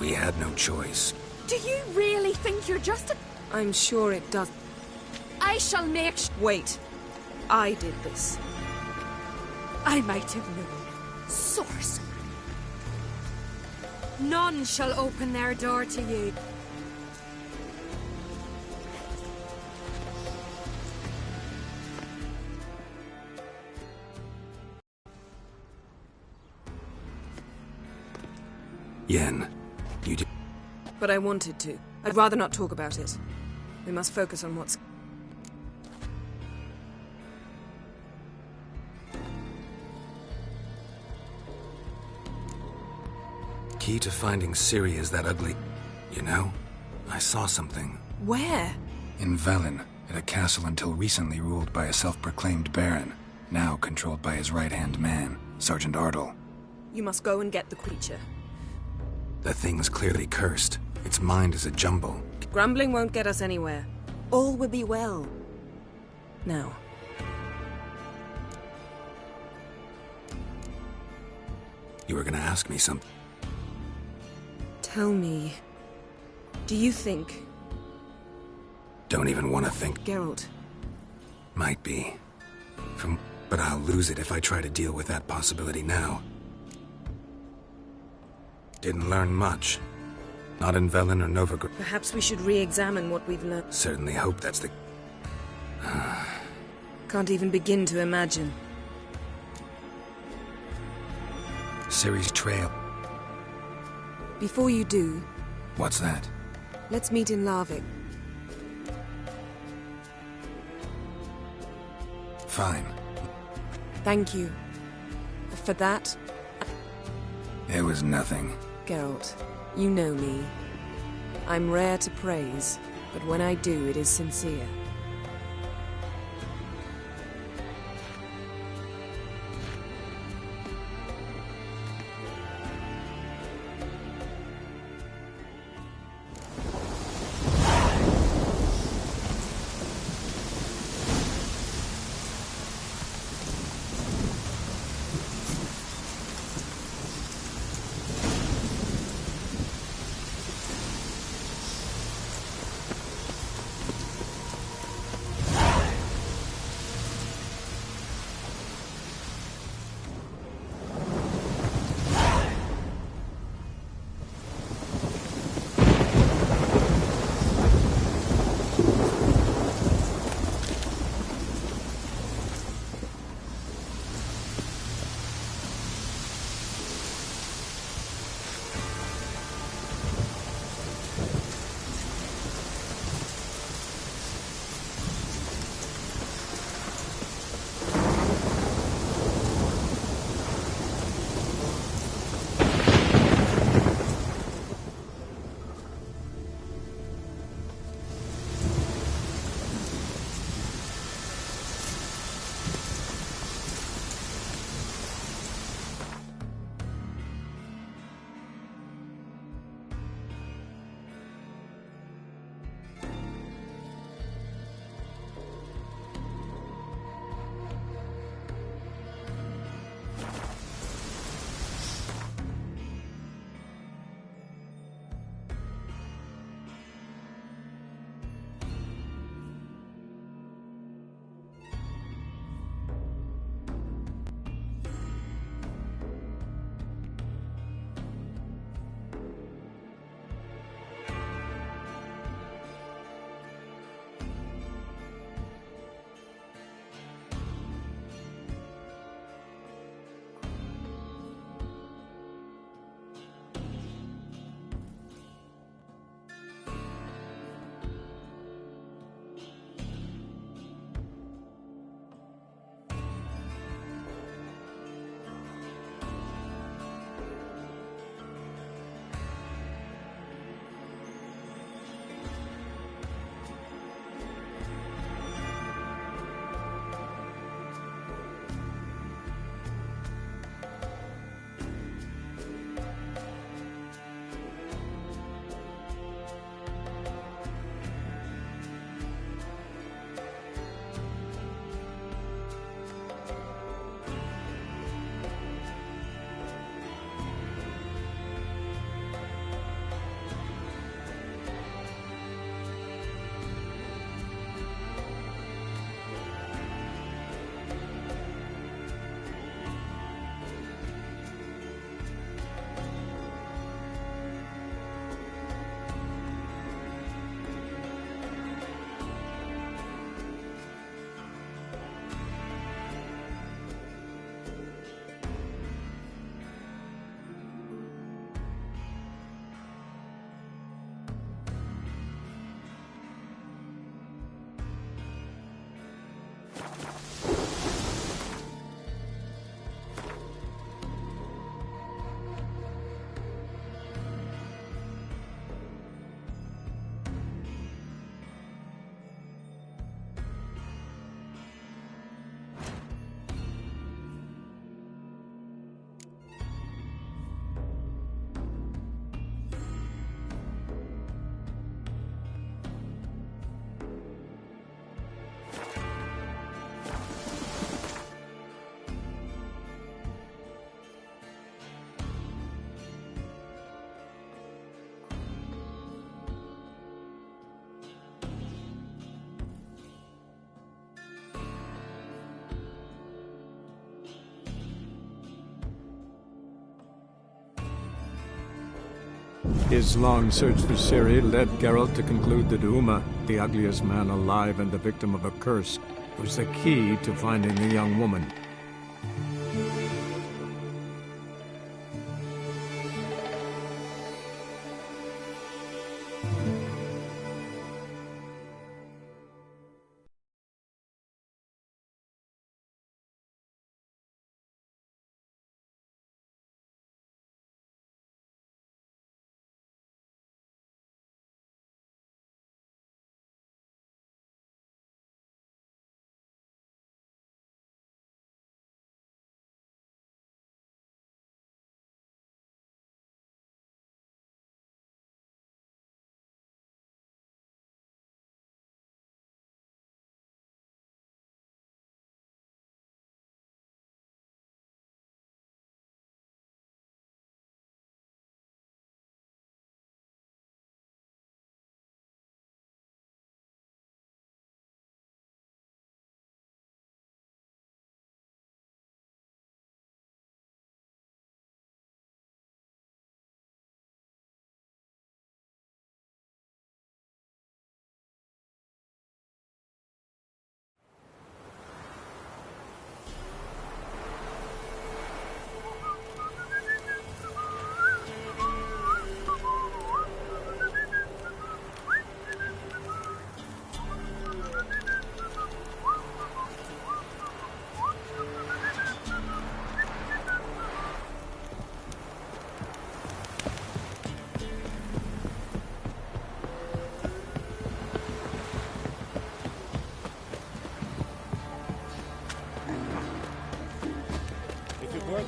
We had no choice. Do you really think you're just a... I'm sure it does. I shall make Wait. I did this. I might have known. Sorcerer. None shall open their door to you. Yen, you did... But I wanted to. I'd rather not talk about it. We must focus on what's... Key to finding Ciri is that ugly... You know? I saw something. Where? In Velen, at a castle until recently ruled by a self-proclaimed baron, now controlled by his right-hand man, Sergeant Ardle. You must go and get the creature. The thing's clearly cursed. Its mind is a jumble. Grumbling won't get us anywhere. All will be well. Now. You were gonna ask me something. Tell me, do you think... Don't even want to think. Geralt. Might be. But I'll lose it if I try to deal with that possibility now. Didn't learn much. Not in Velen or Novigrad. Perhaps we should re-examine what we've learned. Certainly hope that's the... Can't even begin to imagine. Ciri's trail. Before you do... What's that? Let's meet in Larvik. Fine. Thank you. For that... It was nothing. Geralt, you know me. I'm rare to praise, but when I do, it is sincere. His long search for Ciri led Geralt to conclude that Uma, the ugliest man alive and the victim of a curse, was the key to finding the young woman.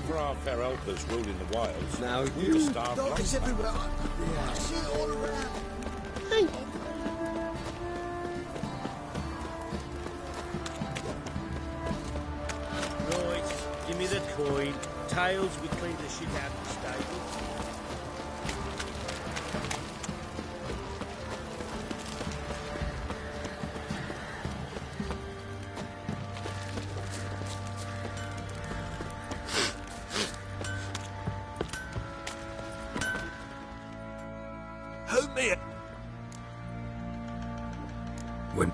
For our Feralpers ruling the wilds. Now you dog is everywhere. I see it all around. Hey. Right, give me the coin. Tails, we cleaned the shit out of the stable. When...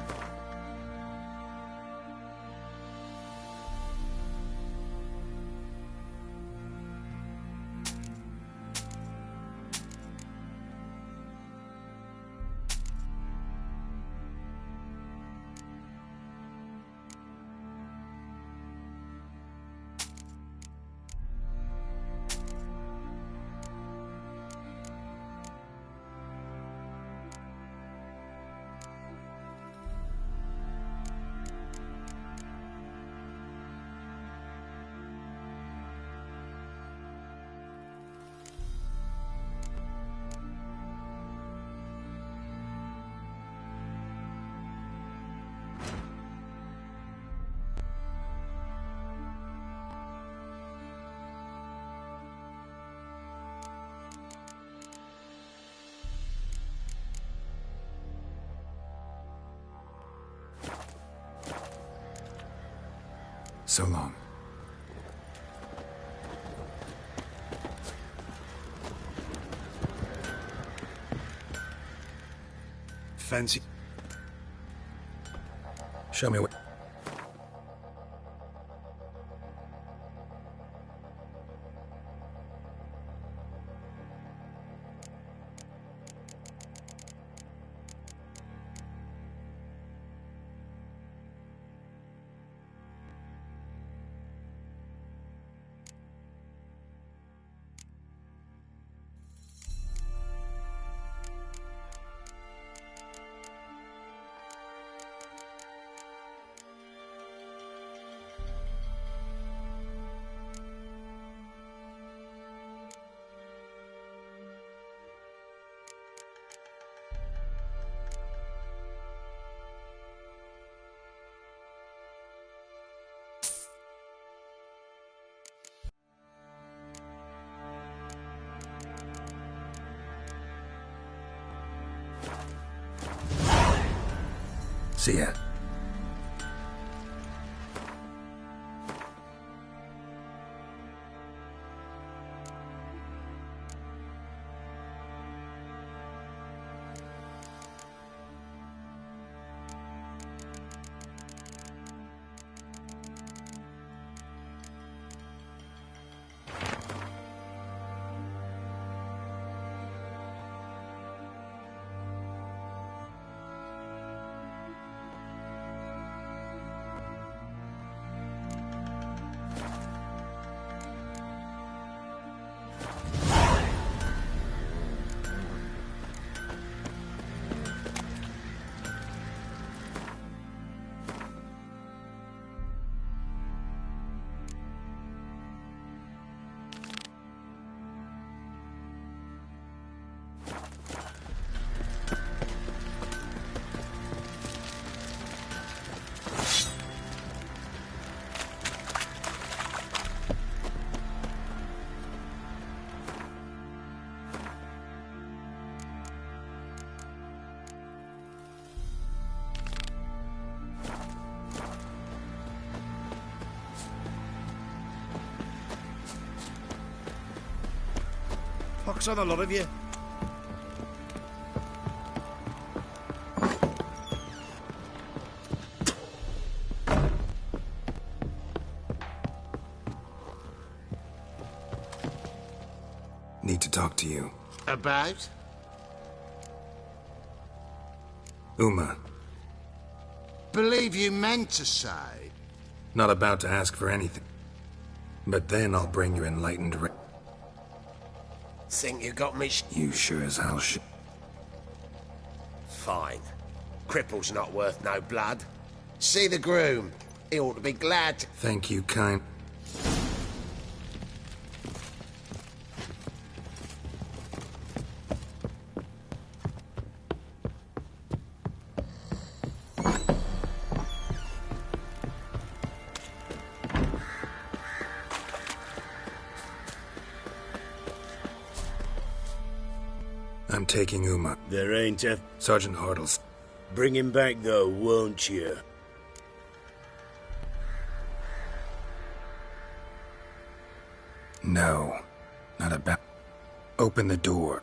So long. Fancy. Show me what... See ya. Pox on a lot of you. Need to talk to you. About? Uma. Believe you meant to say. Not about to ask for anything. But then I'll bring you enlightened Think you got me You sure as hell should. Fine. Cripple's not worth no blood. See the groom. He ought to be glad. Thank you, kind. I'm taking Uma. There ain't a... Sergeant Hartles. Bring him back, though, won't you? No. Not about... Open the door.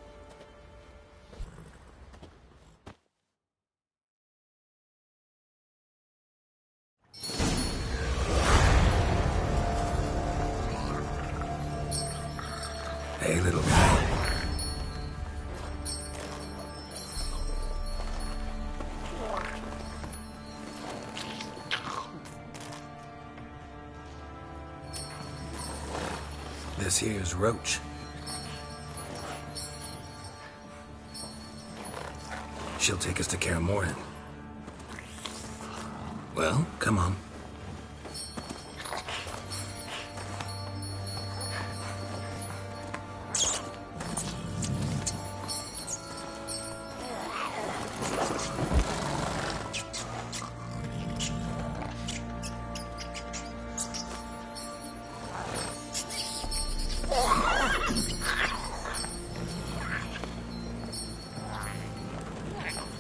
Hey, little guy. This here's Roach. She'll take us to Kaer Morhen. Well, come on.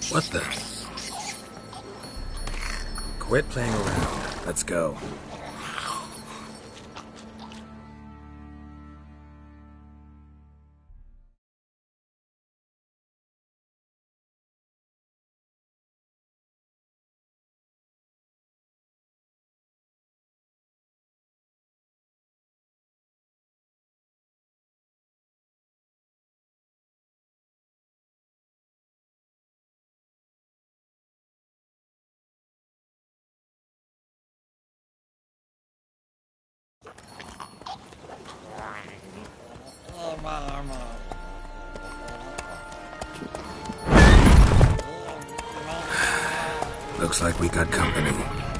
What the? Quit playing around. Let's go. Looks like we got company.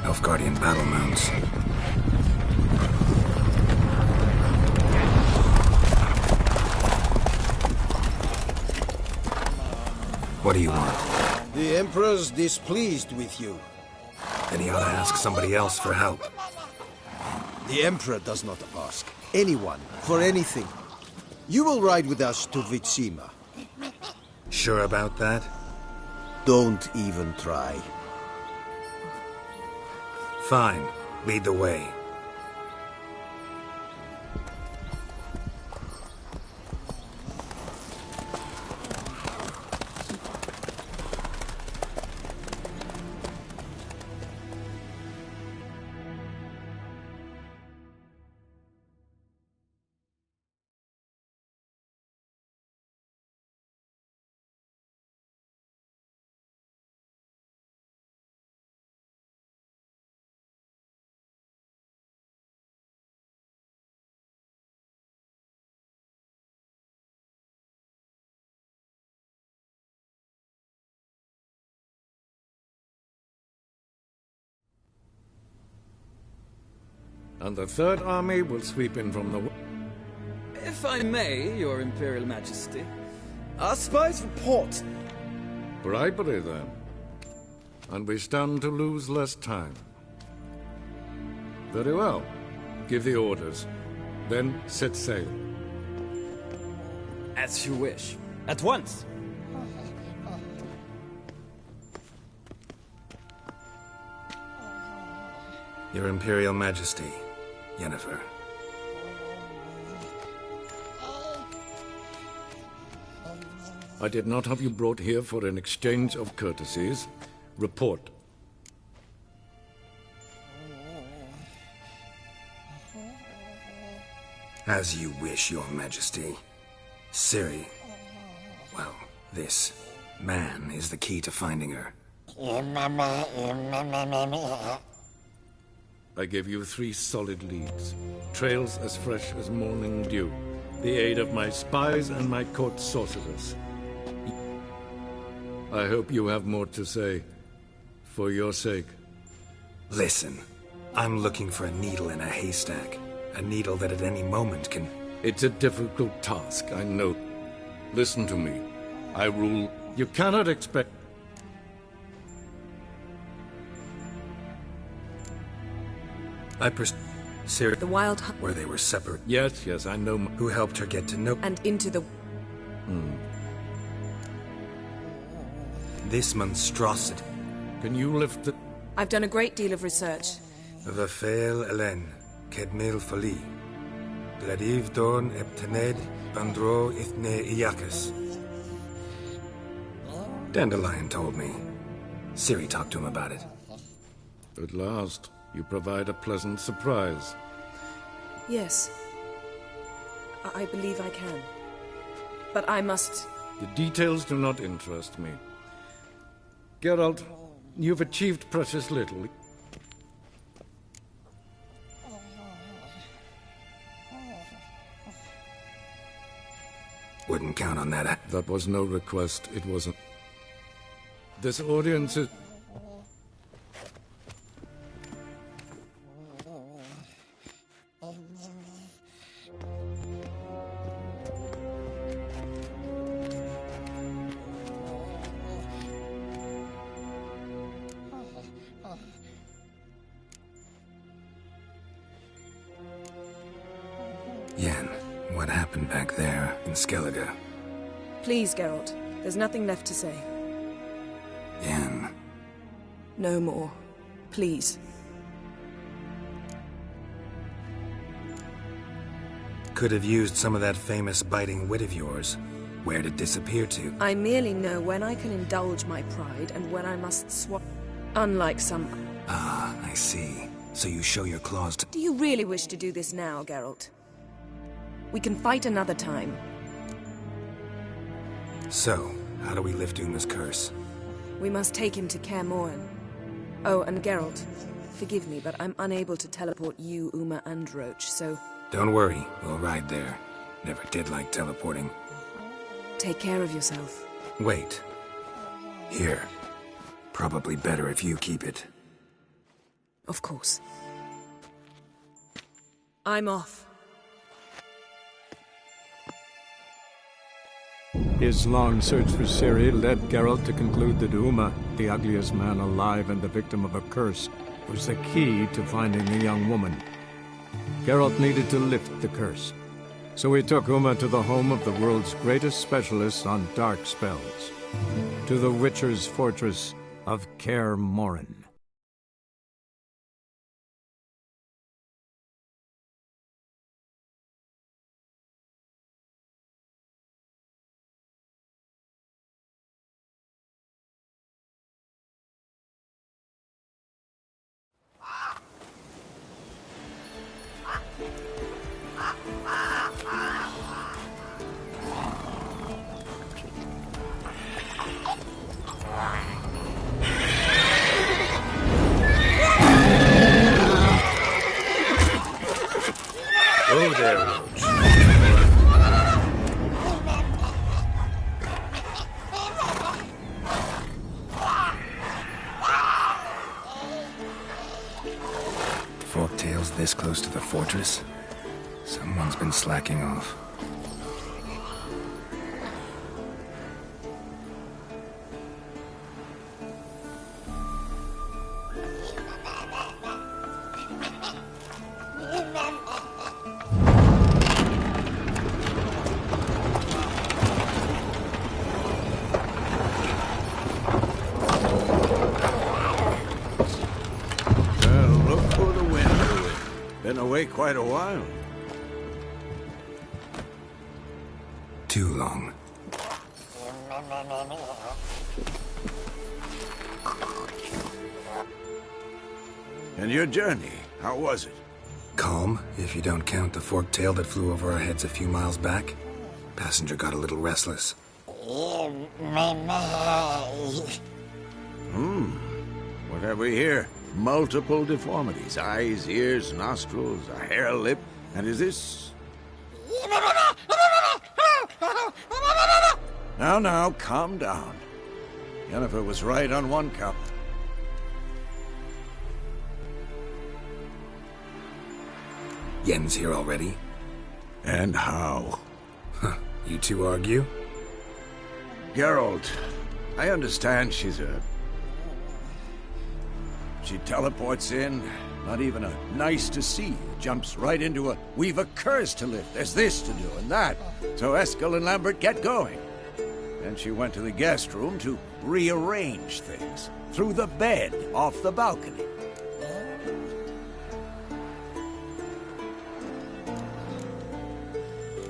Nilfgaardian battle mounts. What do you want? The Emperor's displeased with you. Then he ought to ask somebody else for help. The Emperor does not ask anyone for anything. You will ride with us to Vitsima. Sure about that? Don't even try. Fine. Lead the way. And the Third Army will sweep in from the... If I may, Your Imperial Majesty, our spies report. Bribery, then. And we stand to lose less time. Very well. Give the orders. Then set sail. As you wish. At once. Your Imperial Majesty, Yennefer. I did not have you brought here for an exchange of courtesies. Report. As you wish, Your Majesty. Ciri, well, this man is the key to finding her. I gave you 3 solid leads. Trails as fresh as morning dew. The aid of my spies and my court sorcerers. I hope you have more to say. For your sake. Listen, I'm looking for a needle in a haystack. A needle that at any moment can... It's a difficult task, I know. Listen to me. I rule. You cannot expect... Ciri, The Wild Hunt. where they were separate. Yes, I know. Who helped her get to know... And into the... This monstrosity. Can you lift the... I've done a great deal of research. Vafael Elen, Kedmil Fali. Gladiv Dorn Eptened, Bandro Ithne Iacus. Dandelion told me. Ciri talked to him about it. At last, you provide a pleasant surprise. Yes. I believe I can. But I must... The details do not interest me. Geralt, you've achieved precious little. Wouldn't count on that. That was no request, it wasn't. This audience is... Yen, what happened back there in Skellige? Please, Geralt. There's nothing left to say. Yen. No more. Please. Could have used some of that famous biting wit of yours. Where'd it disappear to? I merely know when I can indulge my pride and when I must swap. Unlike some... Ah, I see. So you show your claws to... Do you really wish to do this now, Geralt? We can fight another time. So, how do we lift Uma's curse? We must take him to Kaer Morhen. Oh, and Geralt, forgive me, but I'm unable to teleport you, Uma, and Roach, so... Don't worry, we'll ride there. Never did like teleporting. Take care of yourself. Wait. Here. Probably better if you keep it. Of course. I'm off. His long search for Ciri led Geralt to conclude that Uma, the ugliest man alive and the victim of a curse, was the key to finding the young woman. Geralt needed to lift the curse, so he took Uma to the home of the world's greatest specialists on dark spells, to the Witcher's fortress of Kaer Morhen. Oh, there, Roach. Forktails this close to the fortress? Someone's been slacking off. Been away quite a while. Too long. And your journey, how was it? Calm, if you don't count the forked tail that flew over our heads a few miles back. Passenger got a little restless. What have we here? Multiple deformities. Eyes, ears, nostrils, a hair lip. And is this... Now, calm down. Jennifer was right on one count. Yen's here already? And how? You two argue? Geralt, I understand she's a... She teleports in, not even a nice to see you, jumps right into a we've a curse to lift, there's this to do and that. So Eskel and Lambert get going. Then she went to the guest room to rearrange things. Through the bed, off the balcony.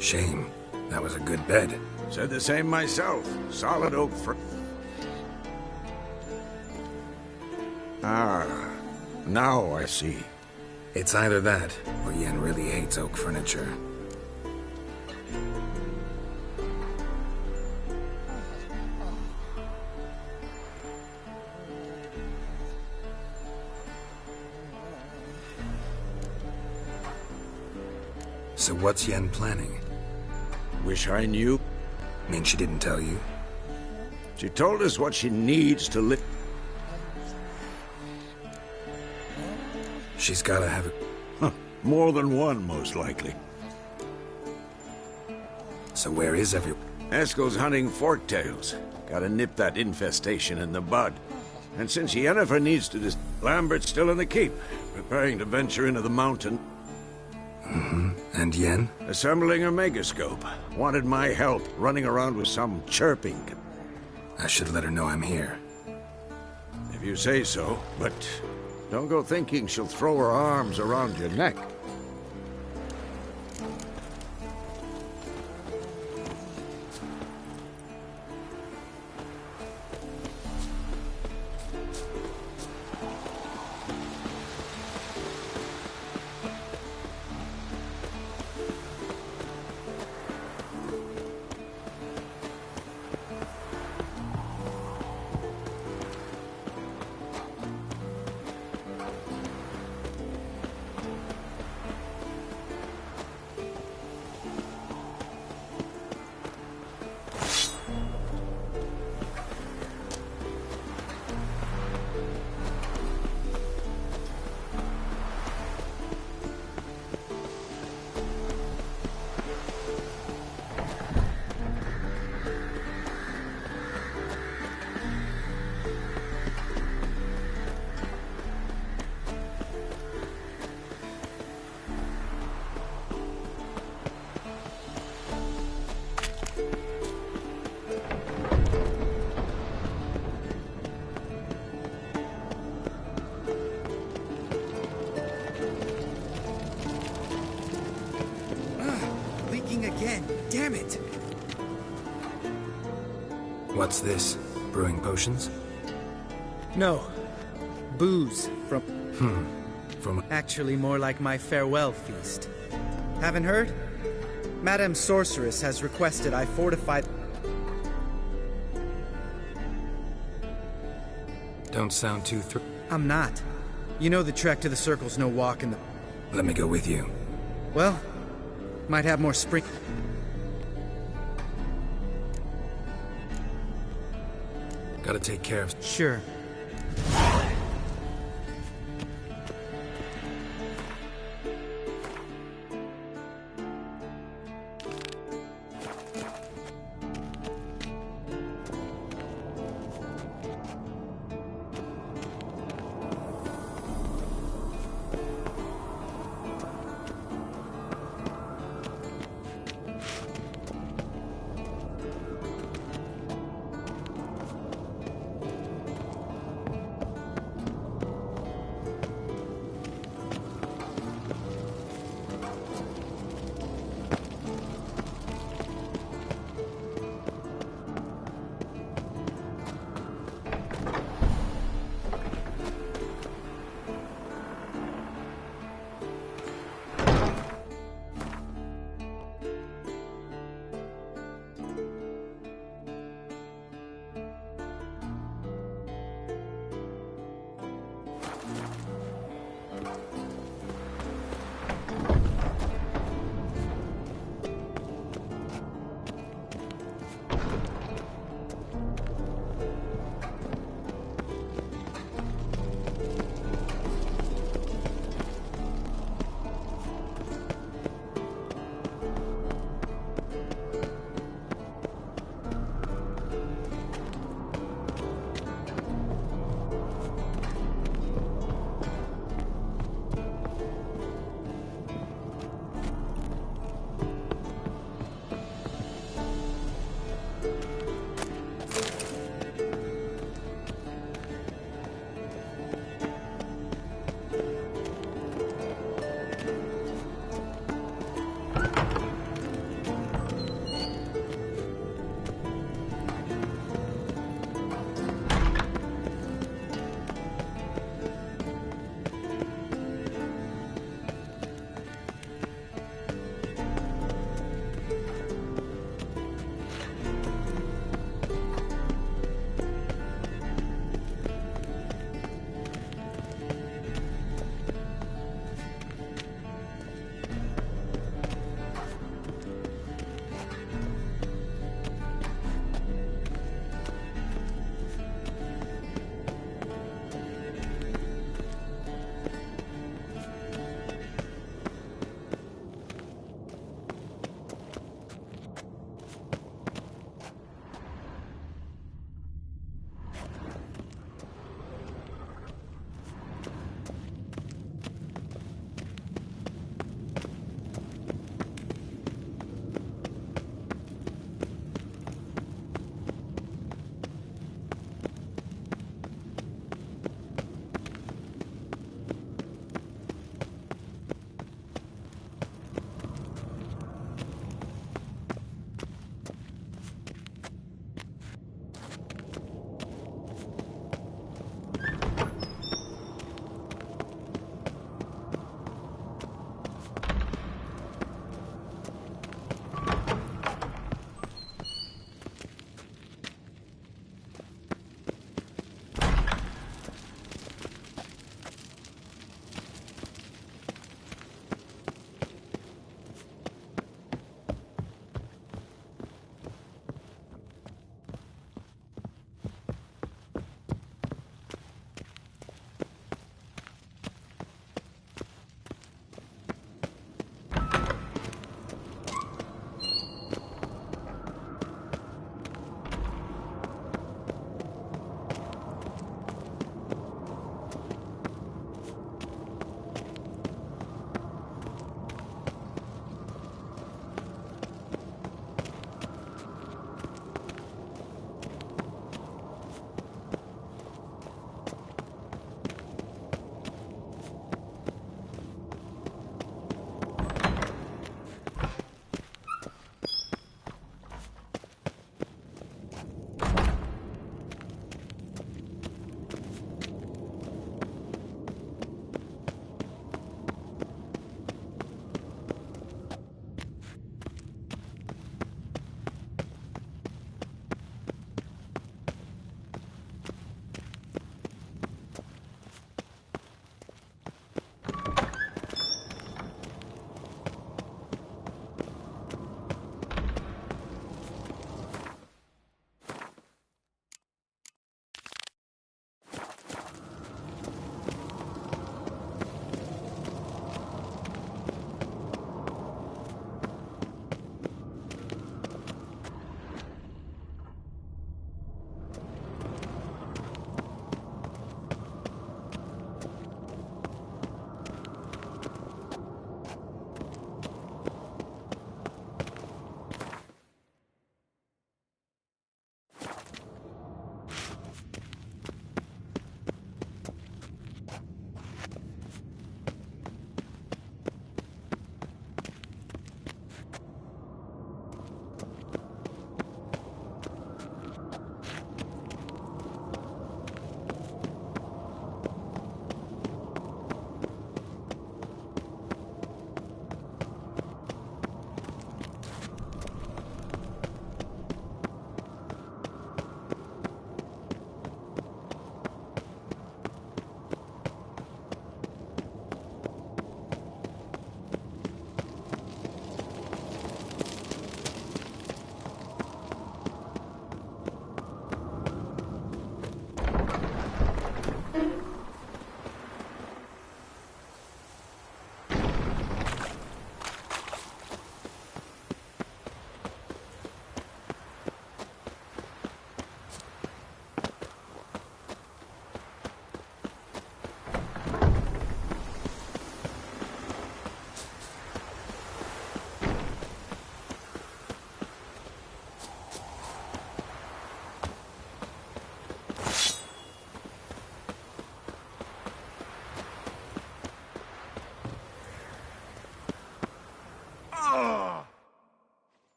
Shame. That was a good bed. Said the same myself. Solid oak for... Ah, now I see. It's either that, or Yen really hates oak furniture. So what's Yen planning? Wish I knew. Mean she didn't tell you? She told us what she needs to live. She's gotta have a... More than one, most likely. So where is everyone? Eskel's hunting forktails. Gotta nip that infestation in the bud. And since Yennefer needs to Lambert's still in the keep, preparing to venture into the mountain. And Yen? Assembling a megascope. Wanted my help, running around with some chirping. I should let her know I'm here. If you say so, but don't go thinking she'll throw her arms around your neck. Again, damn it! What's this? Brewing potions? No. Booze from... From... Actually more like my farewell feast. Haven't heard? Madame Sorceress has requested I fortify... Don't sound too I'm not. You know the trek to the Circle's no walk in the... Let me go with you. Well... Might have more spring... Gotta take care of... Sure.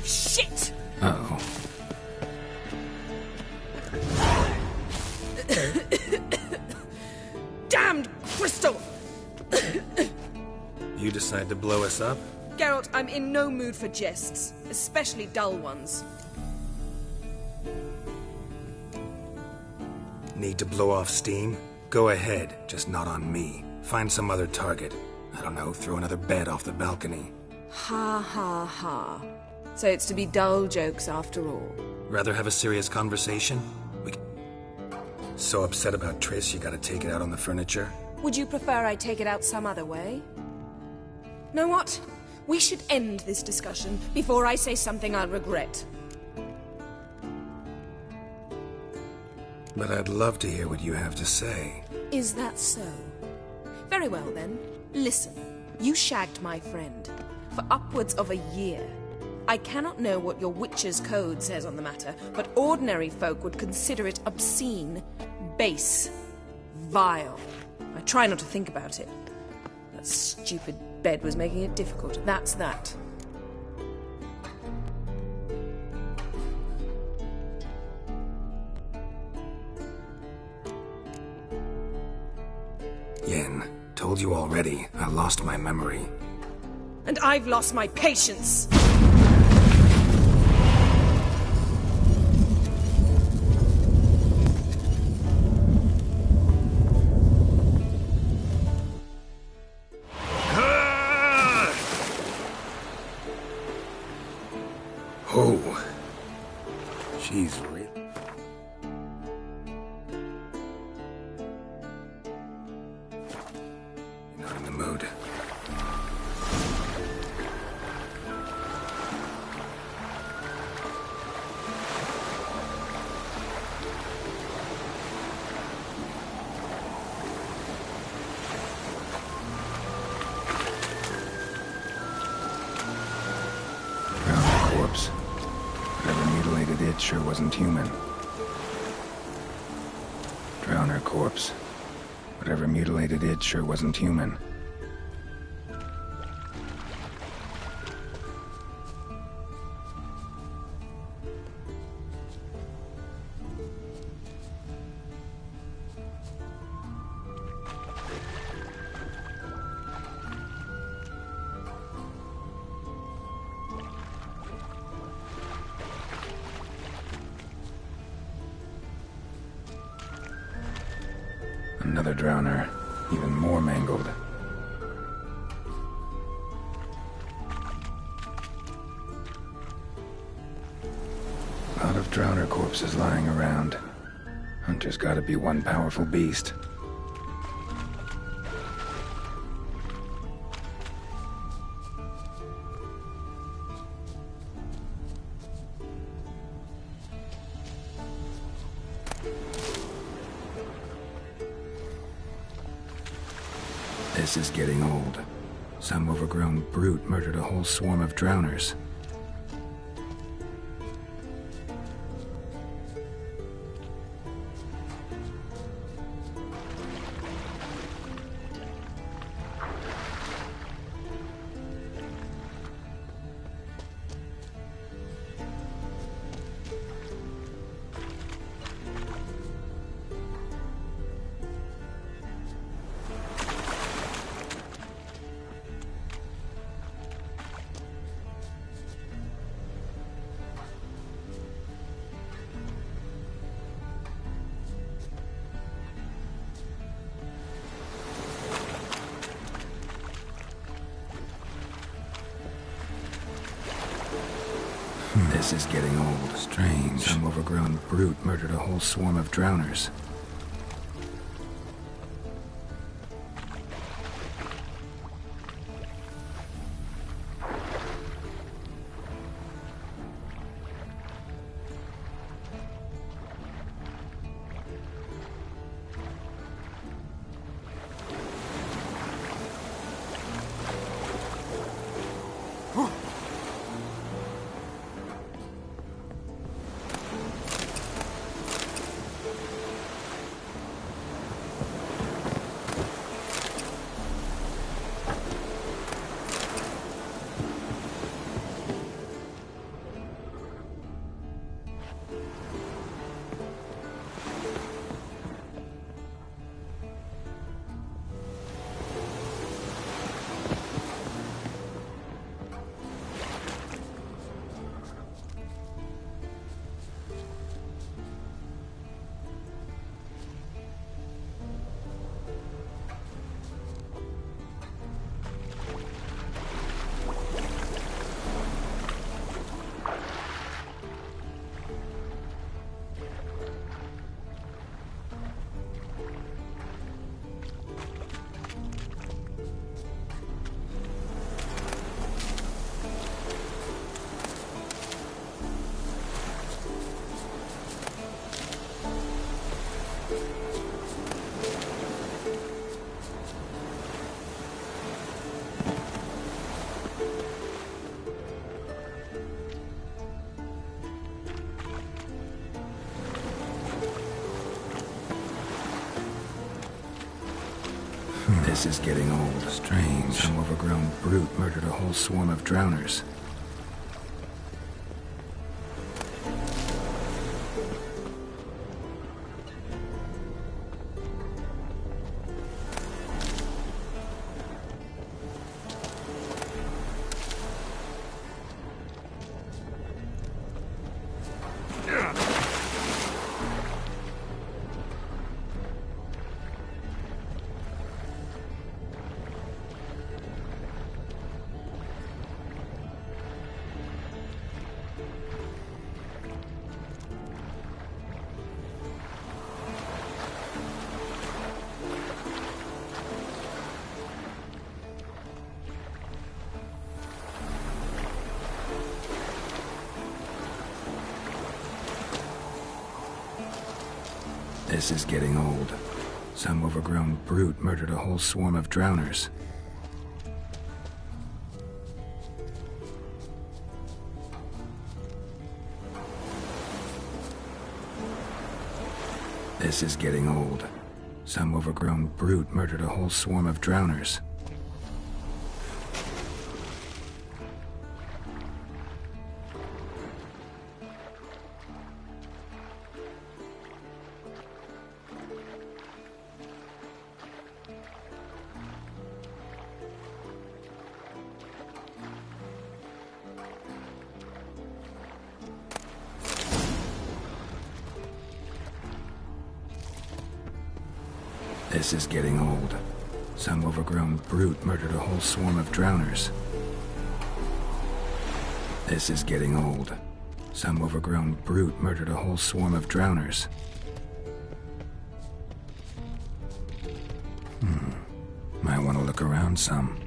piece of shit! Uh-oh. Damned crystal! You decide to blow us up? Geralt, I'm in no mood for jests, especially dull ones. Need to blow off steam? Go ahead, just not on me. Find some other target. I don't know, throw another bed off the balcony. Ha ha ha. So it's to be dull jokes after all. Rather have a serious conversation? So upset about Triss you gotta take it out on the furniture? Would you prefer I take it out some other way? Know what? We should end this discussion before I say something I'll regret. But I'd love to hear what you have to say. Is that so? Very well then. Listen, you shagged my friend for upwards of a year. I cannot know what your witch's code says on the matter, but ordinary folk would consider it obscene, base, vile. I try not to think about it. That stupid bed was making it difficult. That's that. Yen, told you already, I lost my memory. And I've lost my patience! Oh. She's real. You're not in the mood. Corpse. Whatever mutilated it sure wasn't human. Drown her corpse. Whatever mutilated it sure wasn't human. Another drowner, even more mangled. A lot of drowner corpses lying around. Hunter's gotta be one powerful beast. This is getting old. Some overgrown brute murdered a whole swarm of drowners. This is getting old. Strange. Some overgrown brute murdered a whole swarm of drowners. This is getting old. Strange. Some overgrown brute murdered a whole swarm of drowners. This is getting old. Some overgrown brute murdered a whole swarm of drowners. This is getting old. Some overgrown brute murdered a whole swarm of drowners. This is getting old. Some overgrown brute murdered a whole swarm of drowners. This is getting old. Some overgrown brute murdered a whole swarm of drowners. Might want to look around some.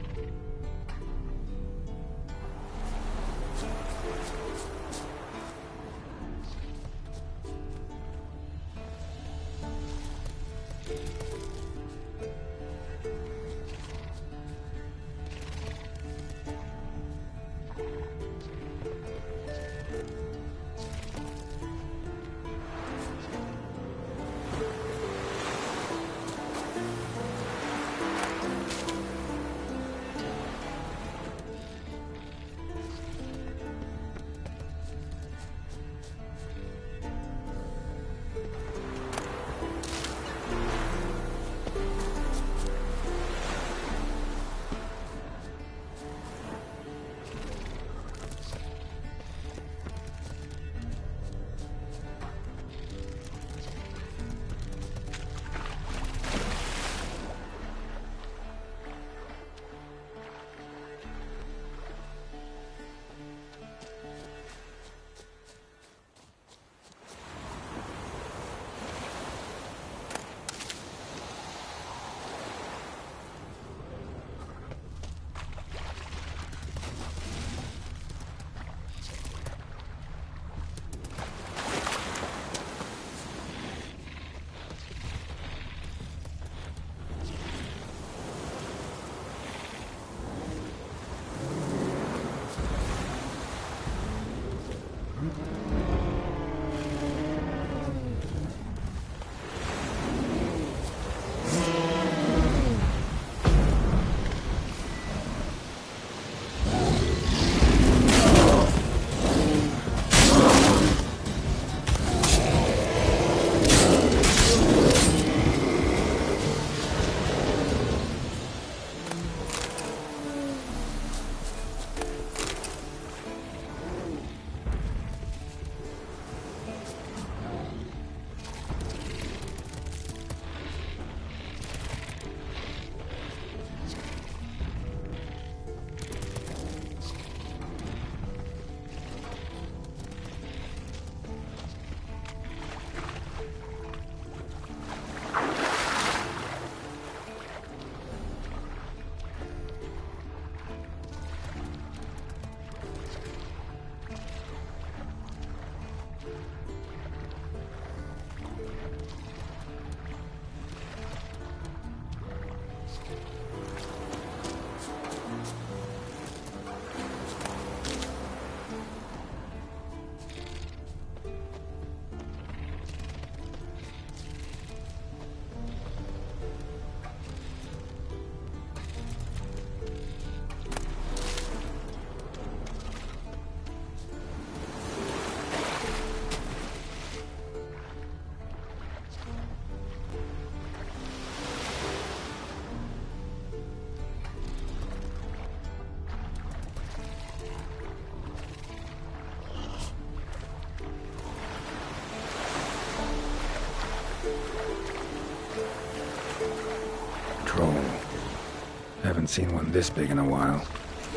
seen one this big in a while.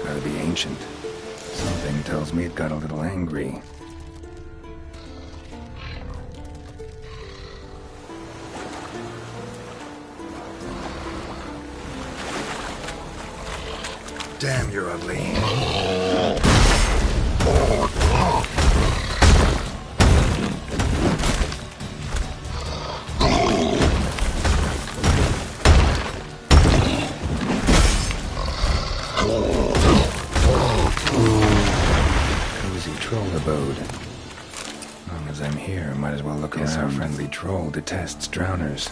Gotta be ancient. Something tells me it got a little angry. Damn, you're ugly. Cozy troll abode. As long as I'm here, might as well look around. Guess our friendly troll detests drowners.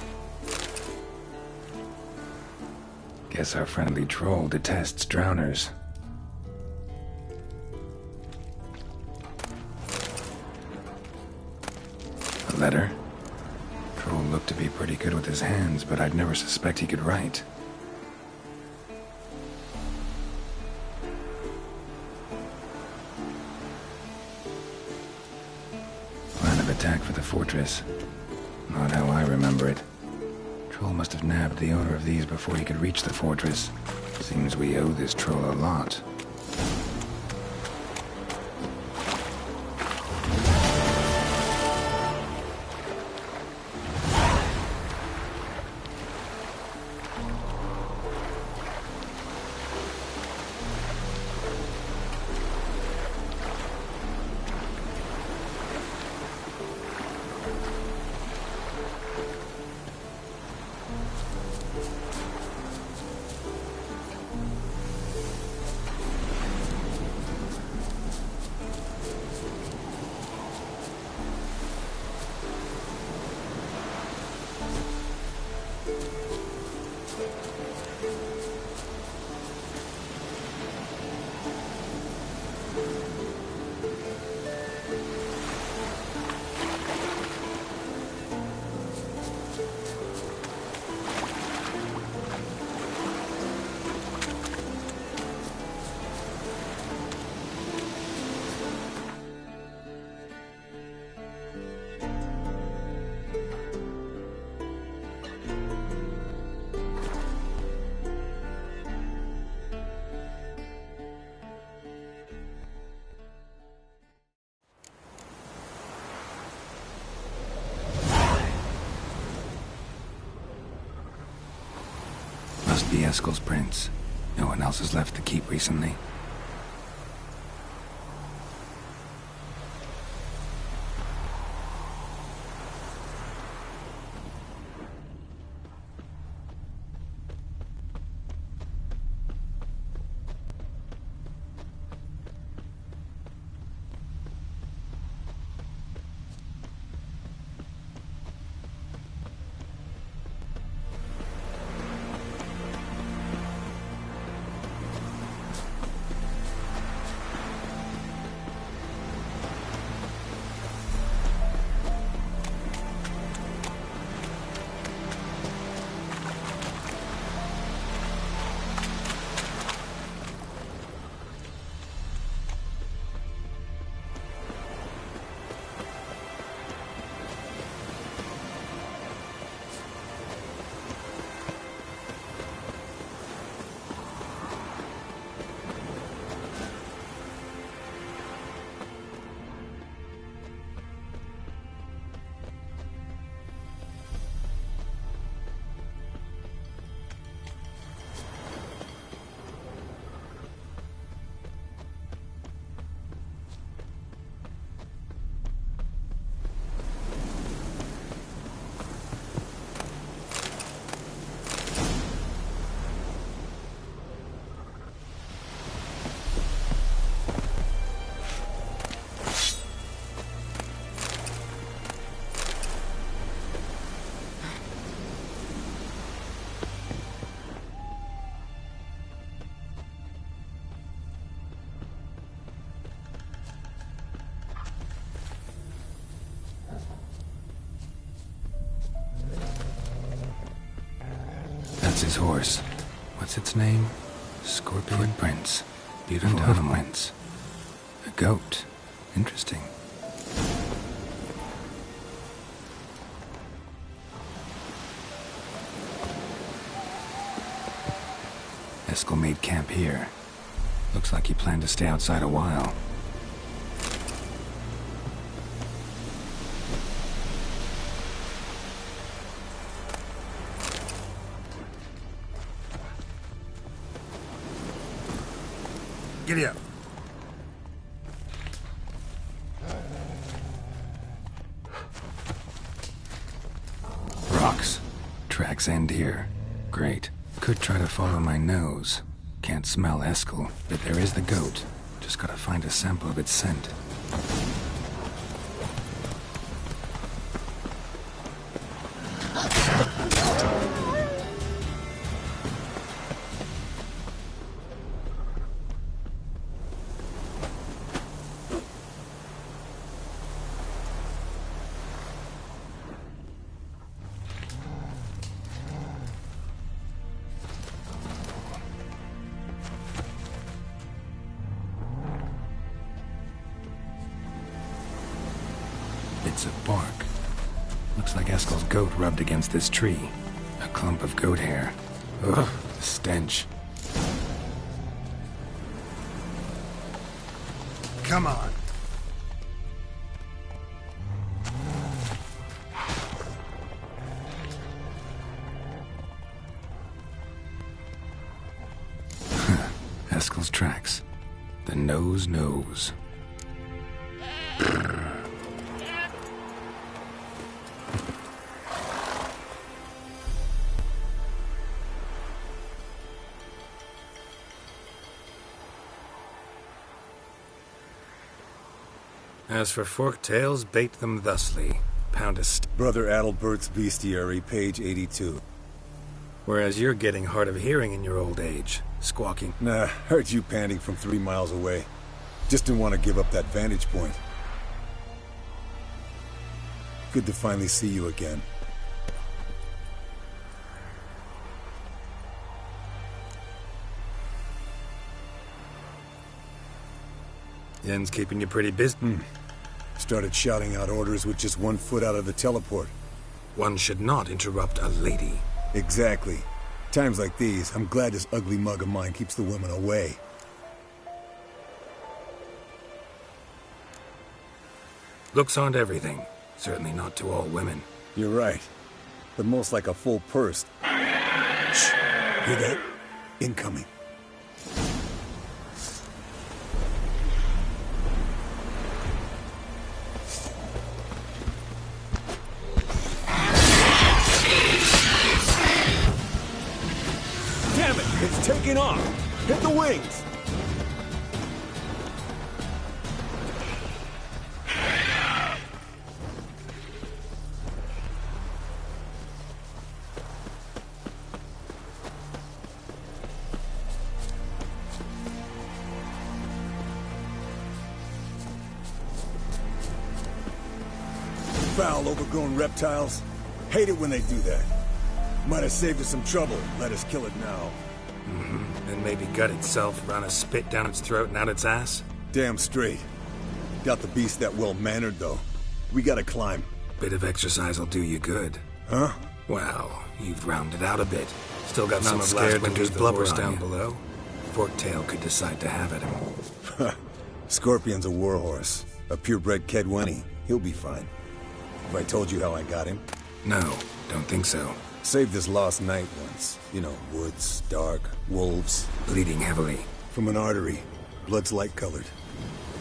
Guess our friendly troll detests drowners. A letter? Troll looked to be pretty good with his hands, but I'd never suspect he could write. Plan of attack for the fortress. Not how I remember it. Troll must have nabbed the owner of these before he could reach the fortress. Seems we owe this troll a lot. Must be Eskel's prints. No one else has left the keep recently. That's his horse. What's its name? Scorpion Footprints. Beautiful footprints. A goat. Interesting. Eskel made camp here. Looks like he planned to stay outside a while. Giddy up. Rocks. Tracks end here. Great. Could try to follow my nose. Can't smell Eskel, but there is the goat. Just gotta find a sample of its scent. Bits of bark. Looks like Eskel's goat rubbed against this tree. A clump of goat hair. Ugh, the stench. Come on. Eskel's tracks. The nose knows. As for forked tails, bait them thusly. Pound a Brother Adalbert's Bestiary, page 82. Whereas you're getting hard of hearing in your old age. Squawking. Nah, heard you panting from 3 miles away. Just didn't want to give up that vantage point. Good to finally see you again. Yen's keeping you pretty busy. Started shouting out orders with just 1 foot out of the teleport. One should not interrupt a lady. Exactly. Times like these, I'm glad this ugly mug of mine keeps the women away. Looks aren't everything. Certainly not to all women. You're right. But most like a full purse. Shh. Hear that? Incoming. Damn it! It's taking off! Hit the wings! Foul, overgrown reptiles. Hate it when they do that. Might have saved us some trouble. Let us kill it now. Then maybe gut itself, run a spit down its throat and out its ass? Damn straight. Got the beast that well-mannered, though. We gotta climb. Bit of exercise'll do you good. Huh? Well, you've rounded out a bit. Still got some Not of last scared to winter's do the blubbers horse, are down you? below. Forktail could decide to have at him. Scorpion's a warhorse. A purebred Kedwenny. He'll be fine. Have I told you how I got him? No, don't think so. Saved his lost night once. You know, woods, dark, wolves. Bleeding heavily. From an artery. Blood's light-colored.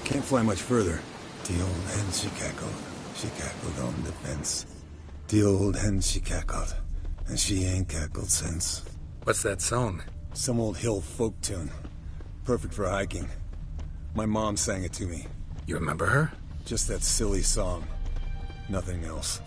Can't fly much further. The old hen, she cackled. She cackled on the fence. The old hen, she cackled. And she ain't cackled since. What's that song? Some old hill folk tune. Perfect for hiking. My mom sang it to me. You remember her? Just that silly song. Nothing else.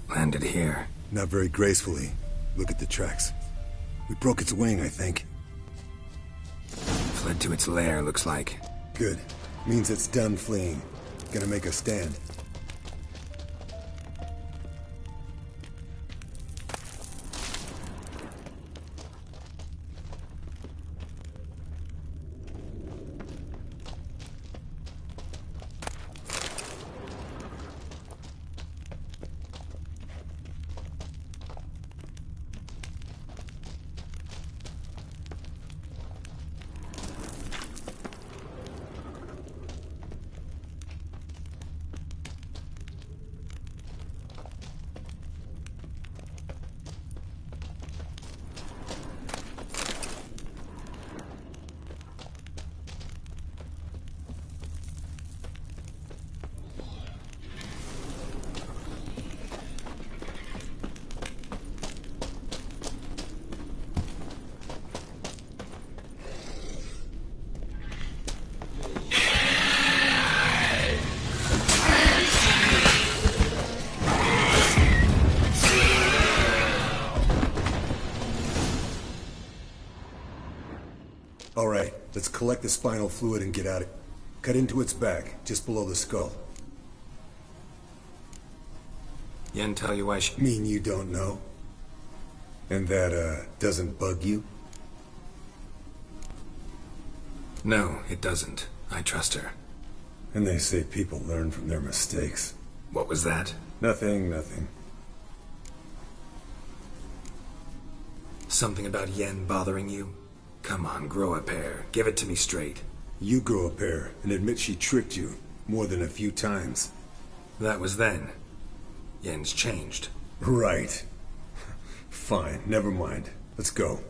Landed here. Not very gracefully. Look at the tracks. We broke its wing, I think. Fled to its lair, looks like. Good. Means it's done fleeing. Gonna make a stand. collect the spinal fluid and get out of... Cut into its back, just below the skull. Yen tell you why she... Mean you don't know? And that, doesn't bug you? No, it doesn't. I trust her. And they say people learn from their mistakes. What was that? Nothing, nothing. Something about Yen bothering you? Come on, grow a pair. Give it to me straight. You grow a pair and admit she tricked you more than a few times. That was then. Yen's changed. Right. Fine, never mind. Let's go.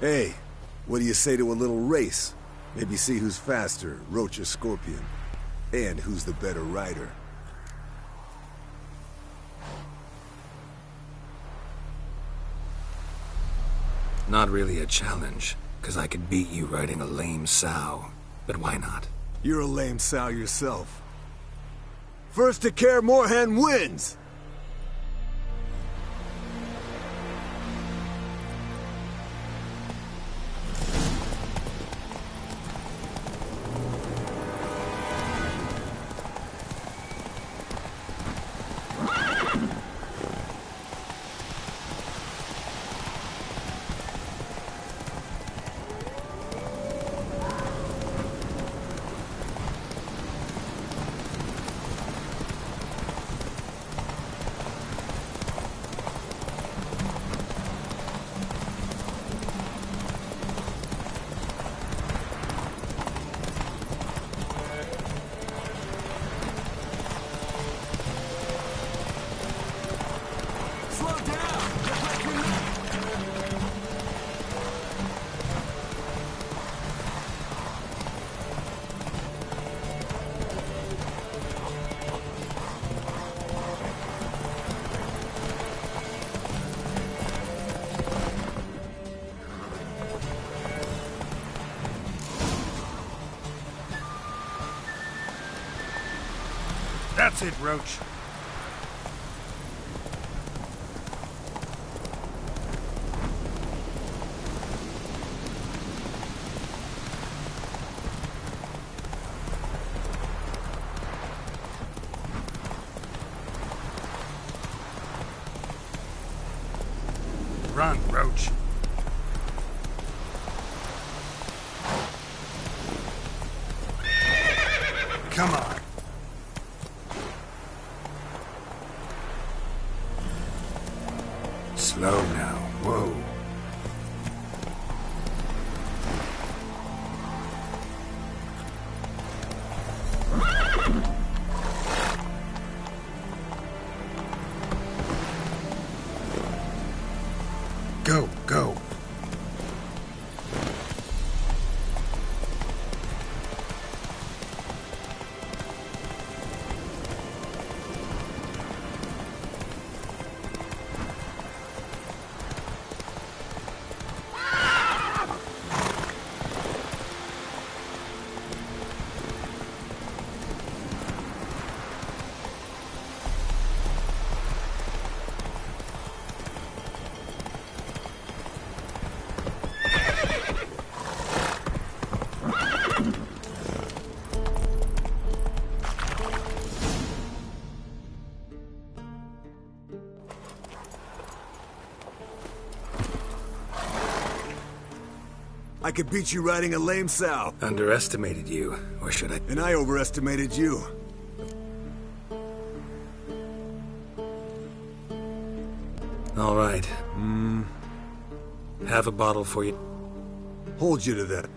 Hey, what do you say to a little race? Maybe see who's faster, Roach or Scorpion. And who's the better rider. Not really a challenge, because I could beat you riding a lame sow. But why not? You're a lame sow yourself. First to Kaer Morhen wins! That's it, Roach. Run, Roach. Come on. Slow now. Whoa. Go, go. I could beat you riding a lame sow. Underestimated you, or should I? And I overestimated you. All right. Have a bottle for you. Hold you to that.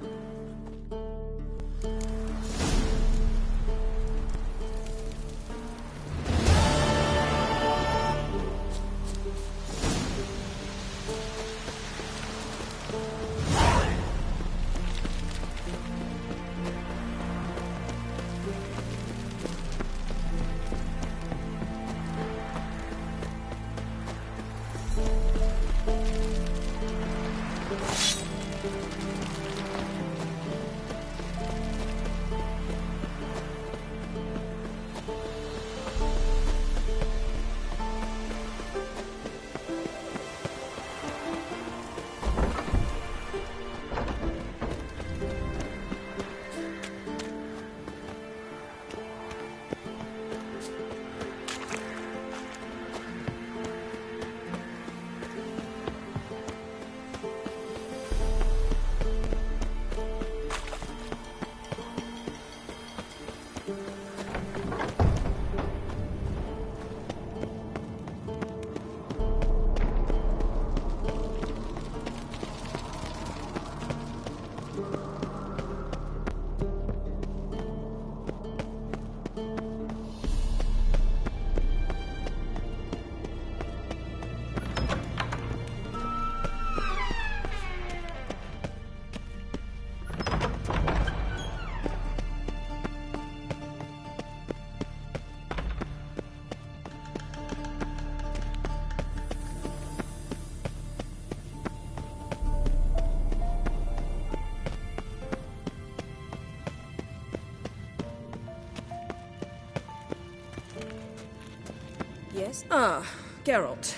Yes? Ah, Geralt.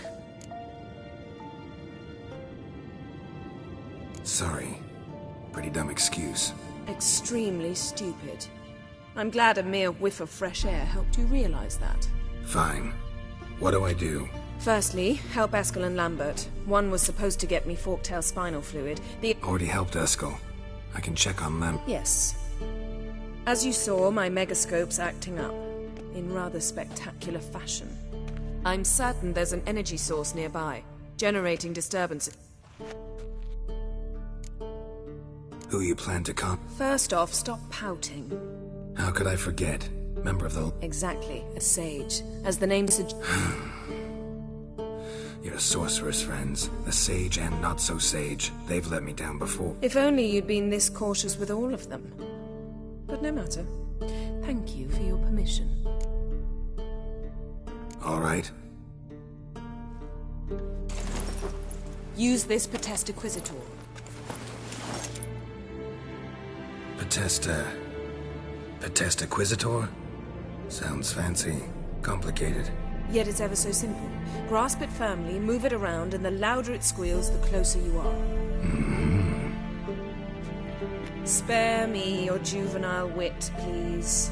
Sorry. Pretty dumb excuse. Extremely stupid. I'm glad a mere whiff of fresh air helped you realize that. Fine. What do I do? Firstly, help Eskel and Lambert. One was supposed to get me fork-tail spinal fluid. The... Already helped Eskel. I can check on them. Yes. As you saw, my megascope's acting up. In rather spectacular fashion. I'm certain there's an energy source nearby, generating disturbances. Who you plan to con? First off, stop pouting. How could I forget? Member of the... Exactly, a sage. As the name suggests... Your sorceress friends, the sage and not-so-sage, they've let me down before. If only you'd been this cautious with all of them. But no matter. Thank you for your permission. All right. Use this Potest Acquisitor. Potest Acquisitor? Sounds fancy. Complicated. Yet it's ever so simple. Grasp it firmly, move it around, and the louder it squeals, the closer you are. Spare me your juvenile wit, please.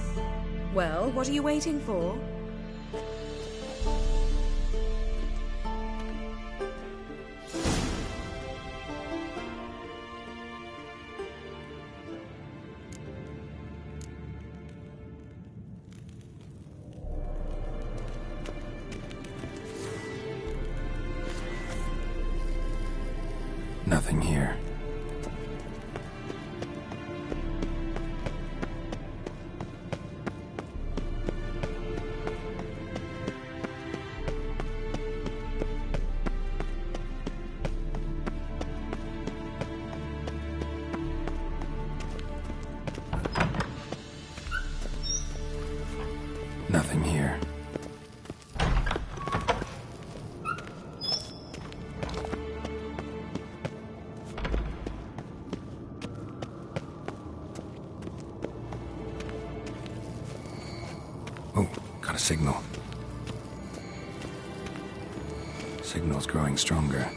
Well, what are you waiting for? Nothing here. Nothing here. Oh, got a signal. Signal's growing stronger.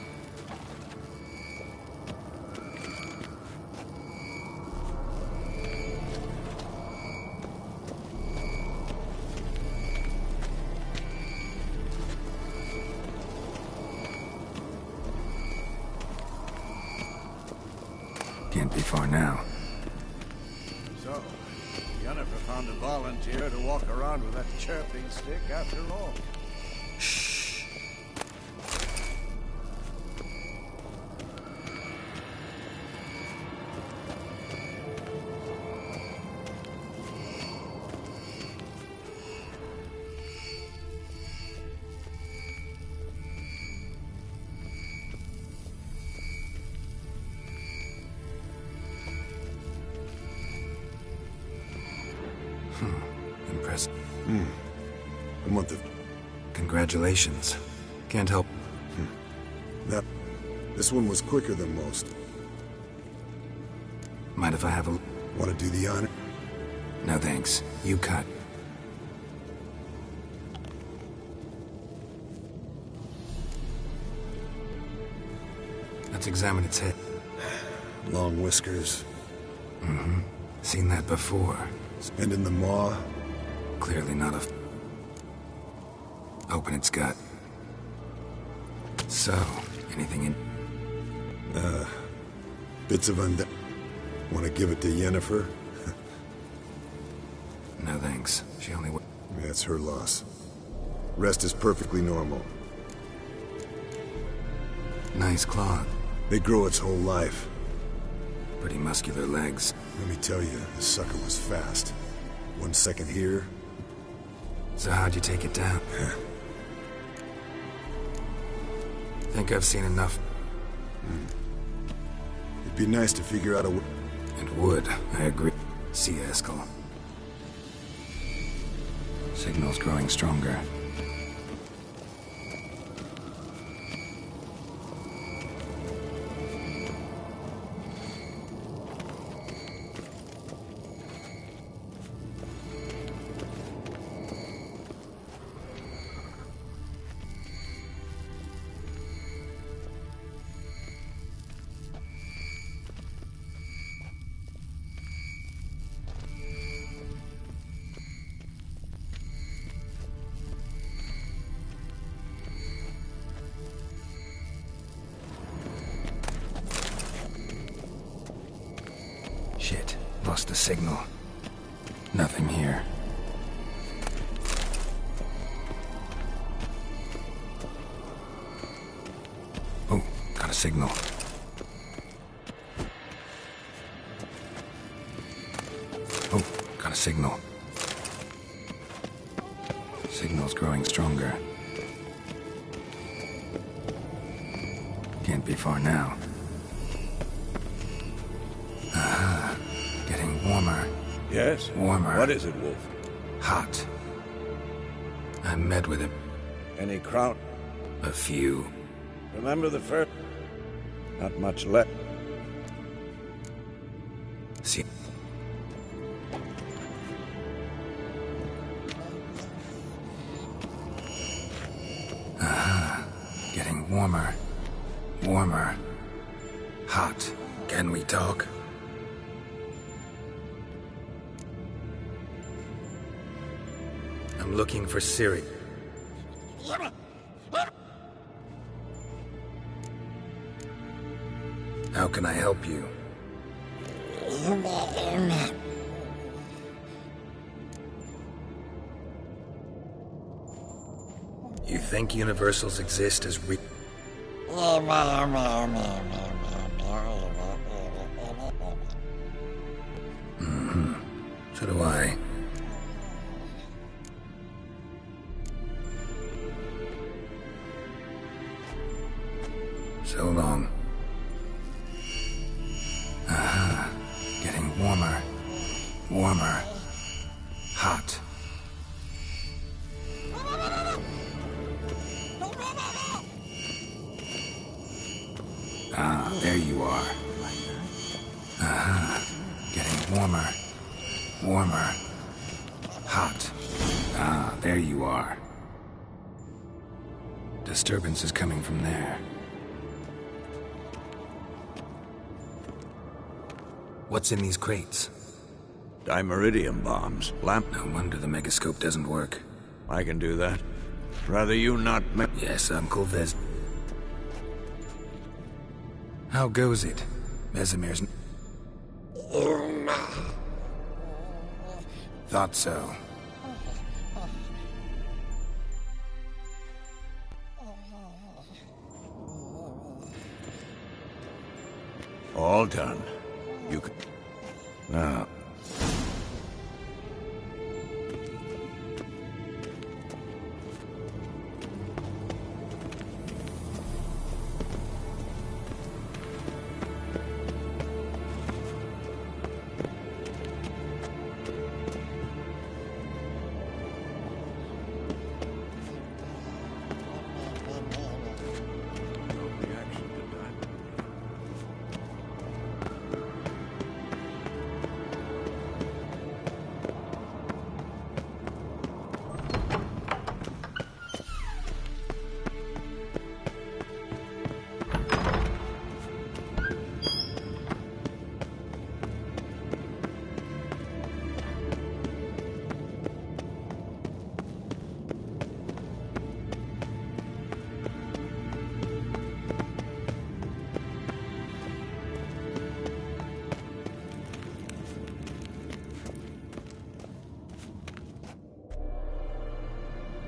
Can't be far now. So, Yennefer found a volunteer to walk around with that chirping stick after all. Shh. Yes. A month of... Congratulations. Can't help. That... This one was quicker than most. Mind if I have a... Want to do the honor? No thanks. You cut. Let's examine its head. Long whiskers. Mm-hmm. Seen that before. And in the maw? Clearly not a... Open its gut. So, anything in... Bits of und... Want to give it to Yennefer? No thanks. She only... That's her loss. Rest is perfectly normal. Nice claw. They grow its whole life. Pretty muscular legs. Let me tell you, the sucker was fast. 1 second here. So how'd you take it down? Think I've seen enough. It'd be nice to figure out a way. It would, I agree. See ya, Eskel. Signal's growing stronger. Shit, lost the signal. Nothing here. Oh, got a signal. Oh, got a signal. Signal's growing stronger. Can't be far now. Getting warmer. Yes? Warmer. What is it, Wolf? Hot. I met with him. Any crowd? A few. Remember the first? Not much left. See. Getting warmer. Warmer. Hot. Can we talk? I'm looking for Ciri. How can I help you? You think universals exist as re- Mm-hmm. So do I. So long. Getting warmer. Warmer. Hot. There you are. Getting warmer. Warmer. Hot. There you are. Disturbance is coming from there. What's in these crates? Dimeridium bombs. Lamp. No wonder the megascope doesn't work. I can do that. Rather you not Yes, Uncle Vez. How goes it? Vesemir's... Thought so. All done. You can... Now...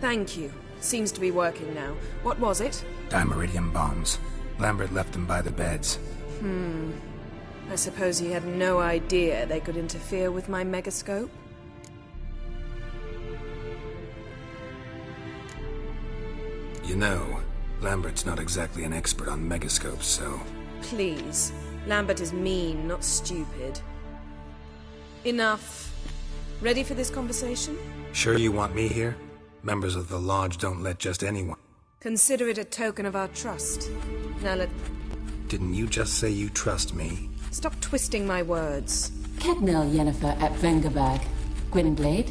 Thank you. Seems to be working now. What was it? Dimeridium bombs. Lambert left them by the beds. I suppose he had no idea they could interfere with my megascope? You know, Lambert's not exactly an expert on megascopes, so... Please. Lambert is mean, not stupid. Enough. Ready for this conversation? Sure you want me here? Members of the Lodge don't let just anyone... Consider it a token of our trust. Now Didn't you just say you trust me? Stop twisting my words. Kednil Yennefer at Vengerberg. Gwynblade?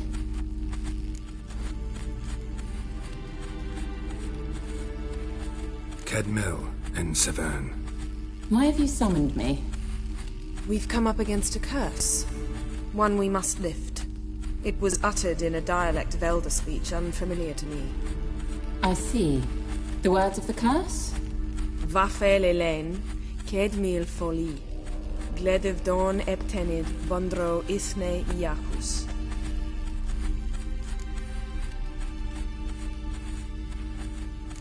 Kedmil and Severn. Why have you summoned me? We've come up against a curse. One we must lift. It was uttered in a dialect of Elder speech unfamiliar to me. I see. The words of the curse? Vafel Elaine, Kedmil Foli, Gledev Dawn Eptenid, Bondro Isne Iacus.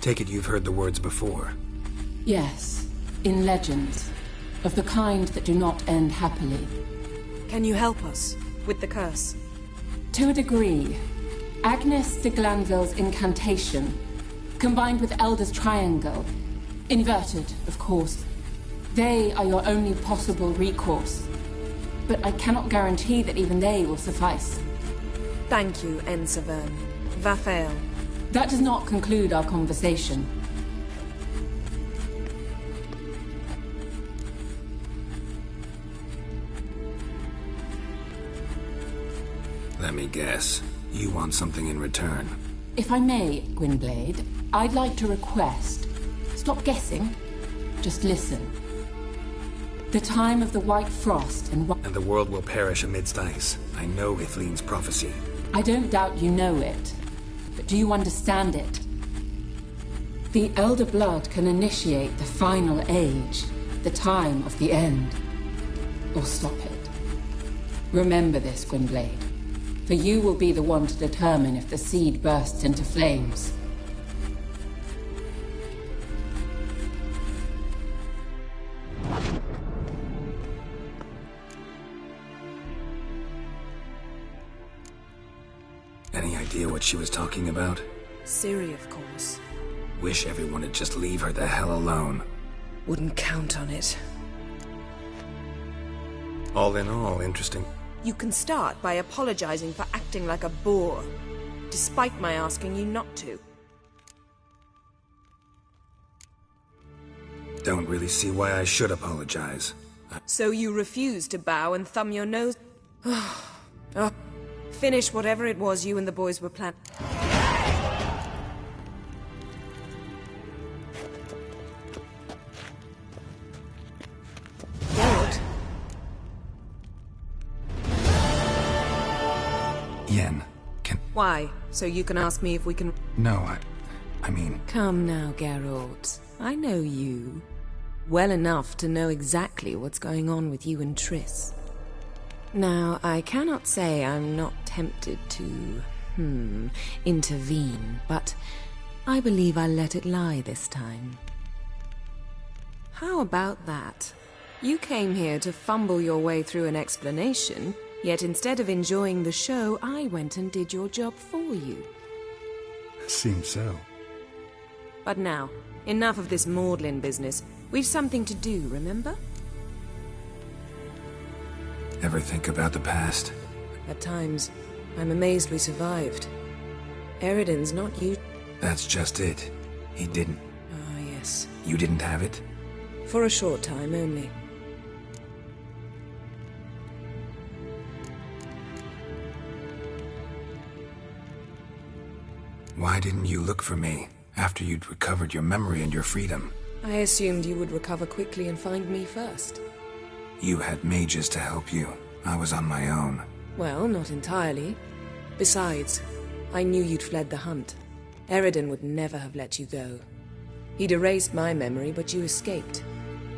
Take it you've heard the words before. Yes, in legends. Of the kind that do not end happily. Can you help us with the curse? To a degree. Agnes de Glanville's incantation, combined with Elder's triangle, inverted, of course. They are your only possible recourse. But I cannot guarantee that even they will suffice. Thank you, Severn. Vafel. That does not conclude our conversation. Let me guess. You want something in return. If I may, Gwynblade, I'd like to request... Stop guessing. Just listen. The time of the White Frost and the world will perish amidst ice. I know Ithleen's prophecy. I don't doubt you know it. But do you understand it? The Elder Blood can initiate the final age, the time of the end. Or stop it. Remember this, Gwynblade. For you will be the one to determine if the seed bursts into flames. Any idea what she was talking about? Ciri, of course. Wish everyone would just leave her the hell alone. Wouldn't count on it. All in all, interesting. You can start by apologizing for acting like a boor, despite my asking you not to. Don't really see why I should apologize. So you refuse to bow and thumb your nose? Oh, finish whatever it was you and the boys were planning. Yen, can... Why? So you can ask me if we can... No, I mean... Come now, Geralt. I know you. Well enough to know exactly what's going on with you and Triss. Now, I cannot say I'm not tempted to... intervene, but I believe I'll let it lie this time. How about that? You came here to fumble your way through an explanation... Yet instead of enjoying the show, I went and did your job for you. Seems so. But now, enough of this maudlin business. We've something to do, remember? Ever think about the past? At times, I'm amazed we survived. Eridan's not you. That's just it. He didn't. Ah, yes. You didn't have it? For a short time only. Why didn't you look for me after you'd recovered your memory and your freedom? I assumed you would recover quickly and find me first. You had mages to help you. I was on my own. Well, not entirely. Besides, I knew you'd fled the hunt. Eridan would never have let you go. He'd erased my memory, but you escaped.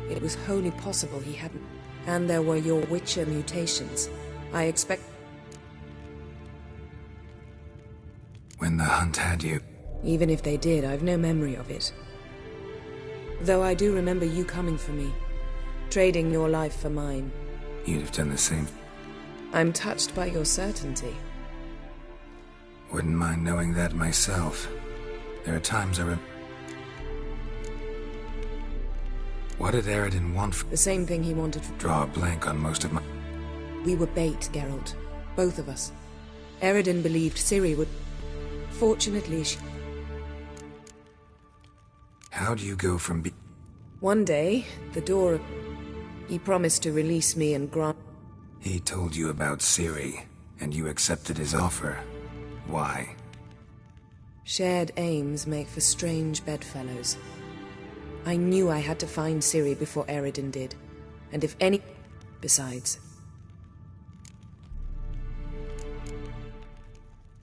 It was wholly possible he hadn't. And there were your Witcher mutations. I expect... When Then the hunt had you. Even if they did, I've no memory of it. Though I do remember you coming for me, trading your life for mine. You'd have done the same. I'm touched by your certainty. Wouldn't mind knowing that myself. There are times What did Aridin want The same thing he wanted for... Draw a blank on most of my... We were bait, Geralt. Both of us. Aridin believed Ciri would... Fortunately, she... How do you go from One day, the door... He promised to release me and grant... He told you about Ciri, and you accepted his offer. Why? Shared aims make for strange bedfellows. I knew I had to find Ciri before Aridin did. And if any... Besides...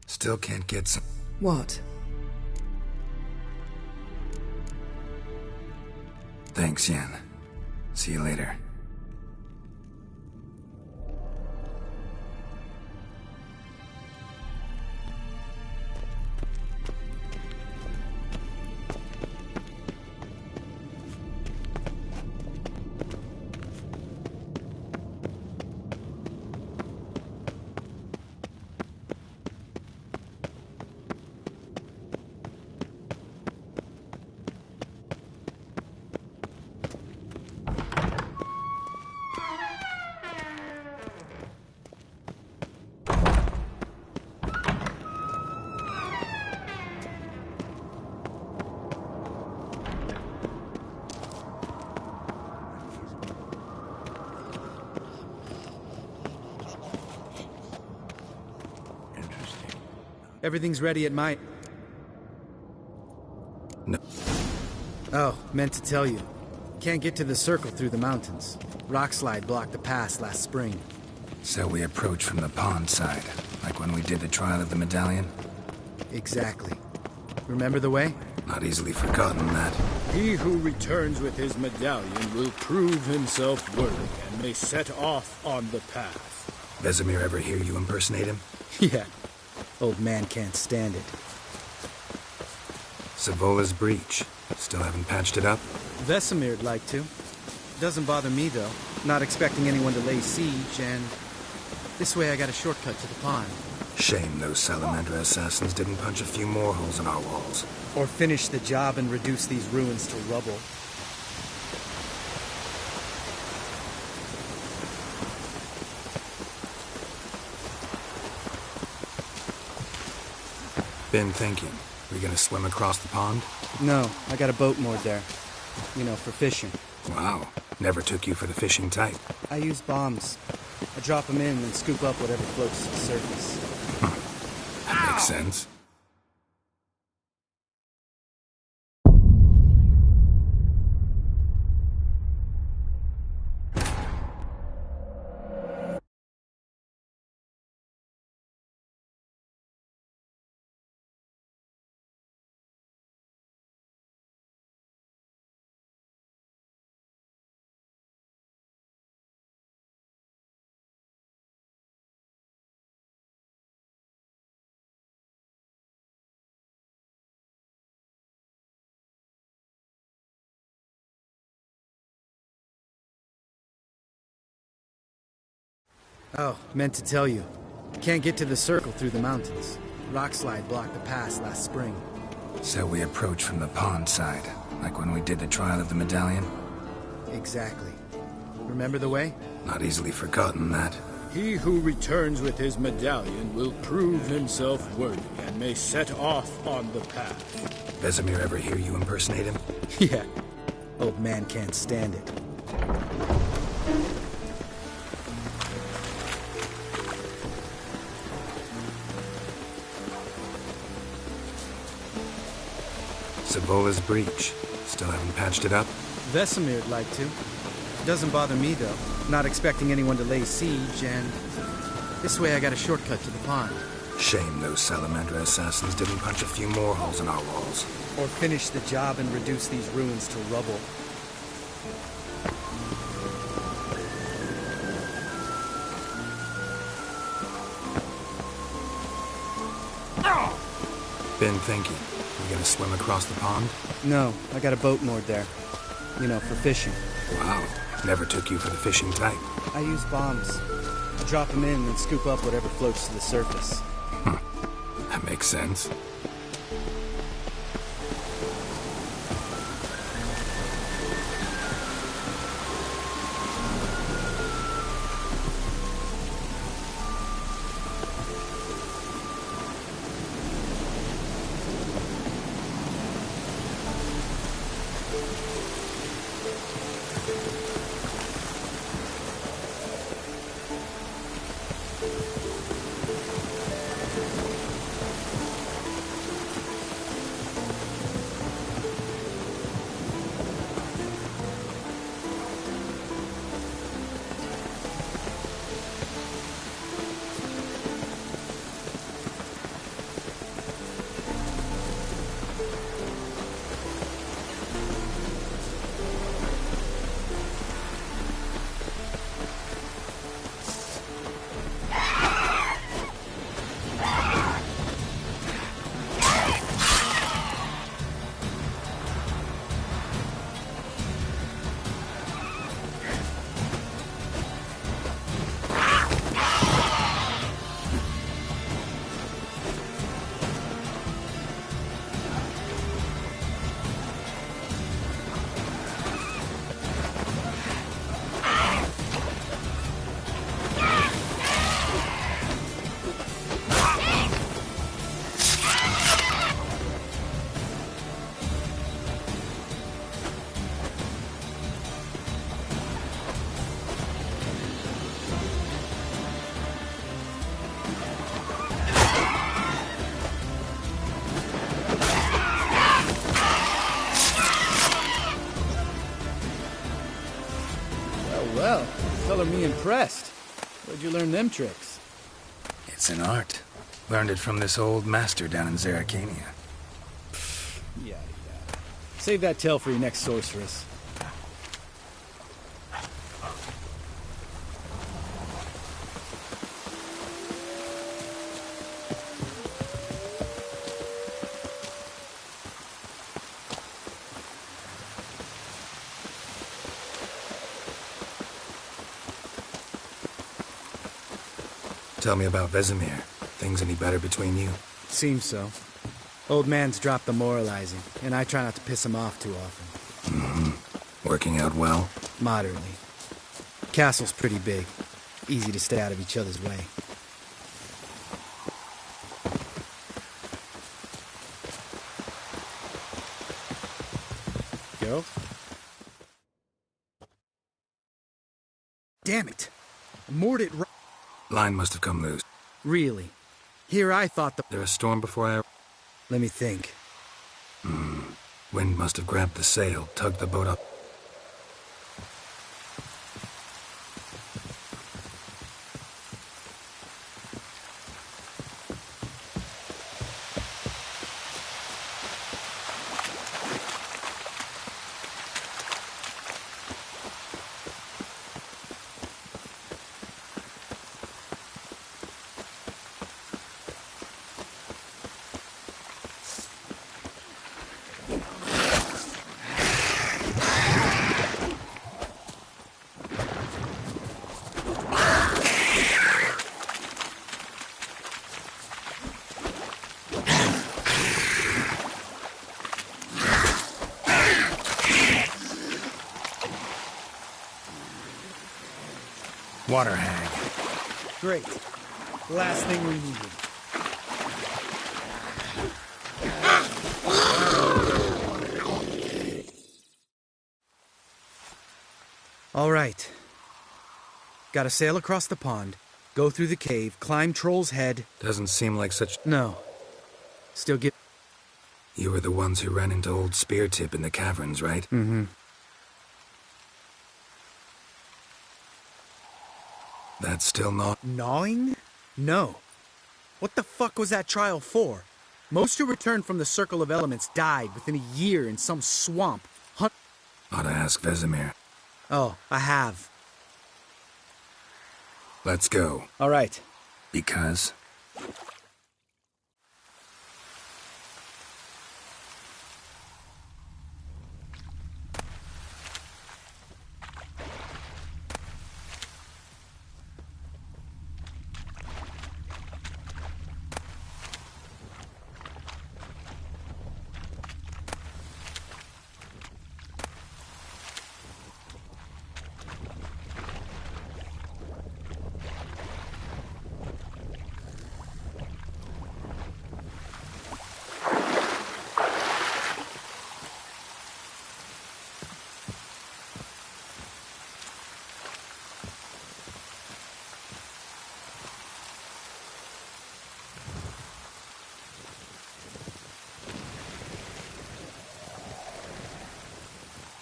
Still can't get some... What? Thanks, Yen. See you later. Everything's ready at my... No. Oh, meant to tell you. Can't get to the circle through the mountains. Rockslide blocked the pass last spring. So we approach from the pond side, like when we did the trial of the medallion? Exactly. Remember the way? Not easily forgotten, that. He who returns with his medallion will prove himself worthy and may set off on the path. Vesemir ever hear you impersonate him? Yeah. Old man can't stand it. Savola's breach. Still haven't patched it up? Vesemir'd like to. Doesn't bother me, though. Not expecting anyone to lay siege, and... This way I got a shortcut to the pond. Shame those Salamander assassins didn't punch a few more holes in our walls. Or finish the job and reduce these ruins to rubble. Been thinking. We gonna swim across the pond? No, I got a boat moored there. You know, for fishing. Wow. Never took you for the fishing type. I use bombs. I drop them in and scoop up whatever floats to the surface. That makes sense. Oh, meant to tell you. Can't get to the circle through the mountains. Rockslide blocked the pass last spring. So we approach from the pond side, like when we did the trial of the medallion? Exactly. Remember the way? Not easily forgotten, that. He who returns with his medallion will prove himself worthy and may set off on the path. Vesemir ever hear you impersonate him? Yeah. Old man can't stand it. Savola's breach. Still haven't patched it up? Vesemir'd like to. Doesn't bother me, though. Not expecting anyone to lay siege, and... This way I got a shortcut to the pond. Shame those Salamander assassins didn't punch a few more holes in our walls. Or finish the job and reduce these ruins to rubble. Been thinking. You gonna swim across the pond? No, I got a boat moored there. You know, for fishing. Wow. Never took you for the fishing type. I use bombs. I drop them in and then scoop up whatever floats to the surface. That makes sense. Well, color me impressed. Where'd you learn them tricks? It's an art. Learned it from this old master down in Zerrikania. Yeah. Save that tale for your next sorceress. Tell me about Vesemir. Things any better between you? Seems so. Old man's dropped the moralizing, and I try not to piss him off too often. Mm-hmm. Working out well? Moderately. Castle's pretty big. Easy to stay out of each other's way. Go. Damn it! I moored it right. Line must have come loose. Really? Here I thought There a storm before I... Let me think. Wind must have grabbed the sail, tugged the boat up. Water hag. Great. Last thing we needed. All right. Gotta sail across the pond, go through the cave, climb Troll's Head. Doesn't seem like such... No. Still get... You were the ones who ran into old Spear Tip in the caverns, right? Mm-hmm. That's still not... Gnawing? No. What the fuck was that trial for? Most who returned from the Circle of Elements died within a year in some swamp. Ought to ask Vesemir. Oh, I have. Let's go. All right. Because...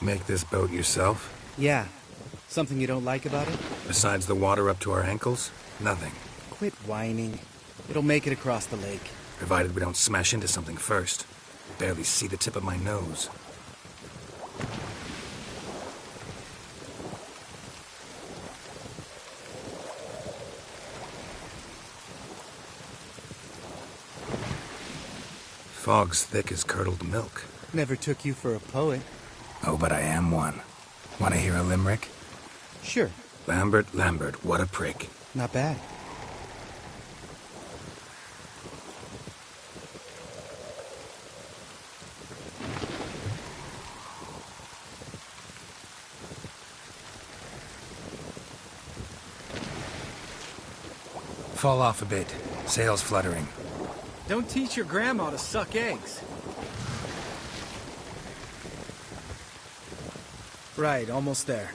Make this boat yourself? Yeah. Something you don't like about it? Besides the water up to our ankles? Nothing. Quit whining. It'll make it across the lake. Provided we don't smash into something first. Barely see the tip of my nose. Fog's thick as curdled milk. Never took you for a poet. Oh, but I am one. Want to hear a limerick? Sure. Lambert, what a prick. Not bad. Fall off a bit. Sails fluttering. Don't teach your grandma to suck eggs. Right, almost there.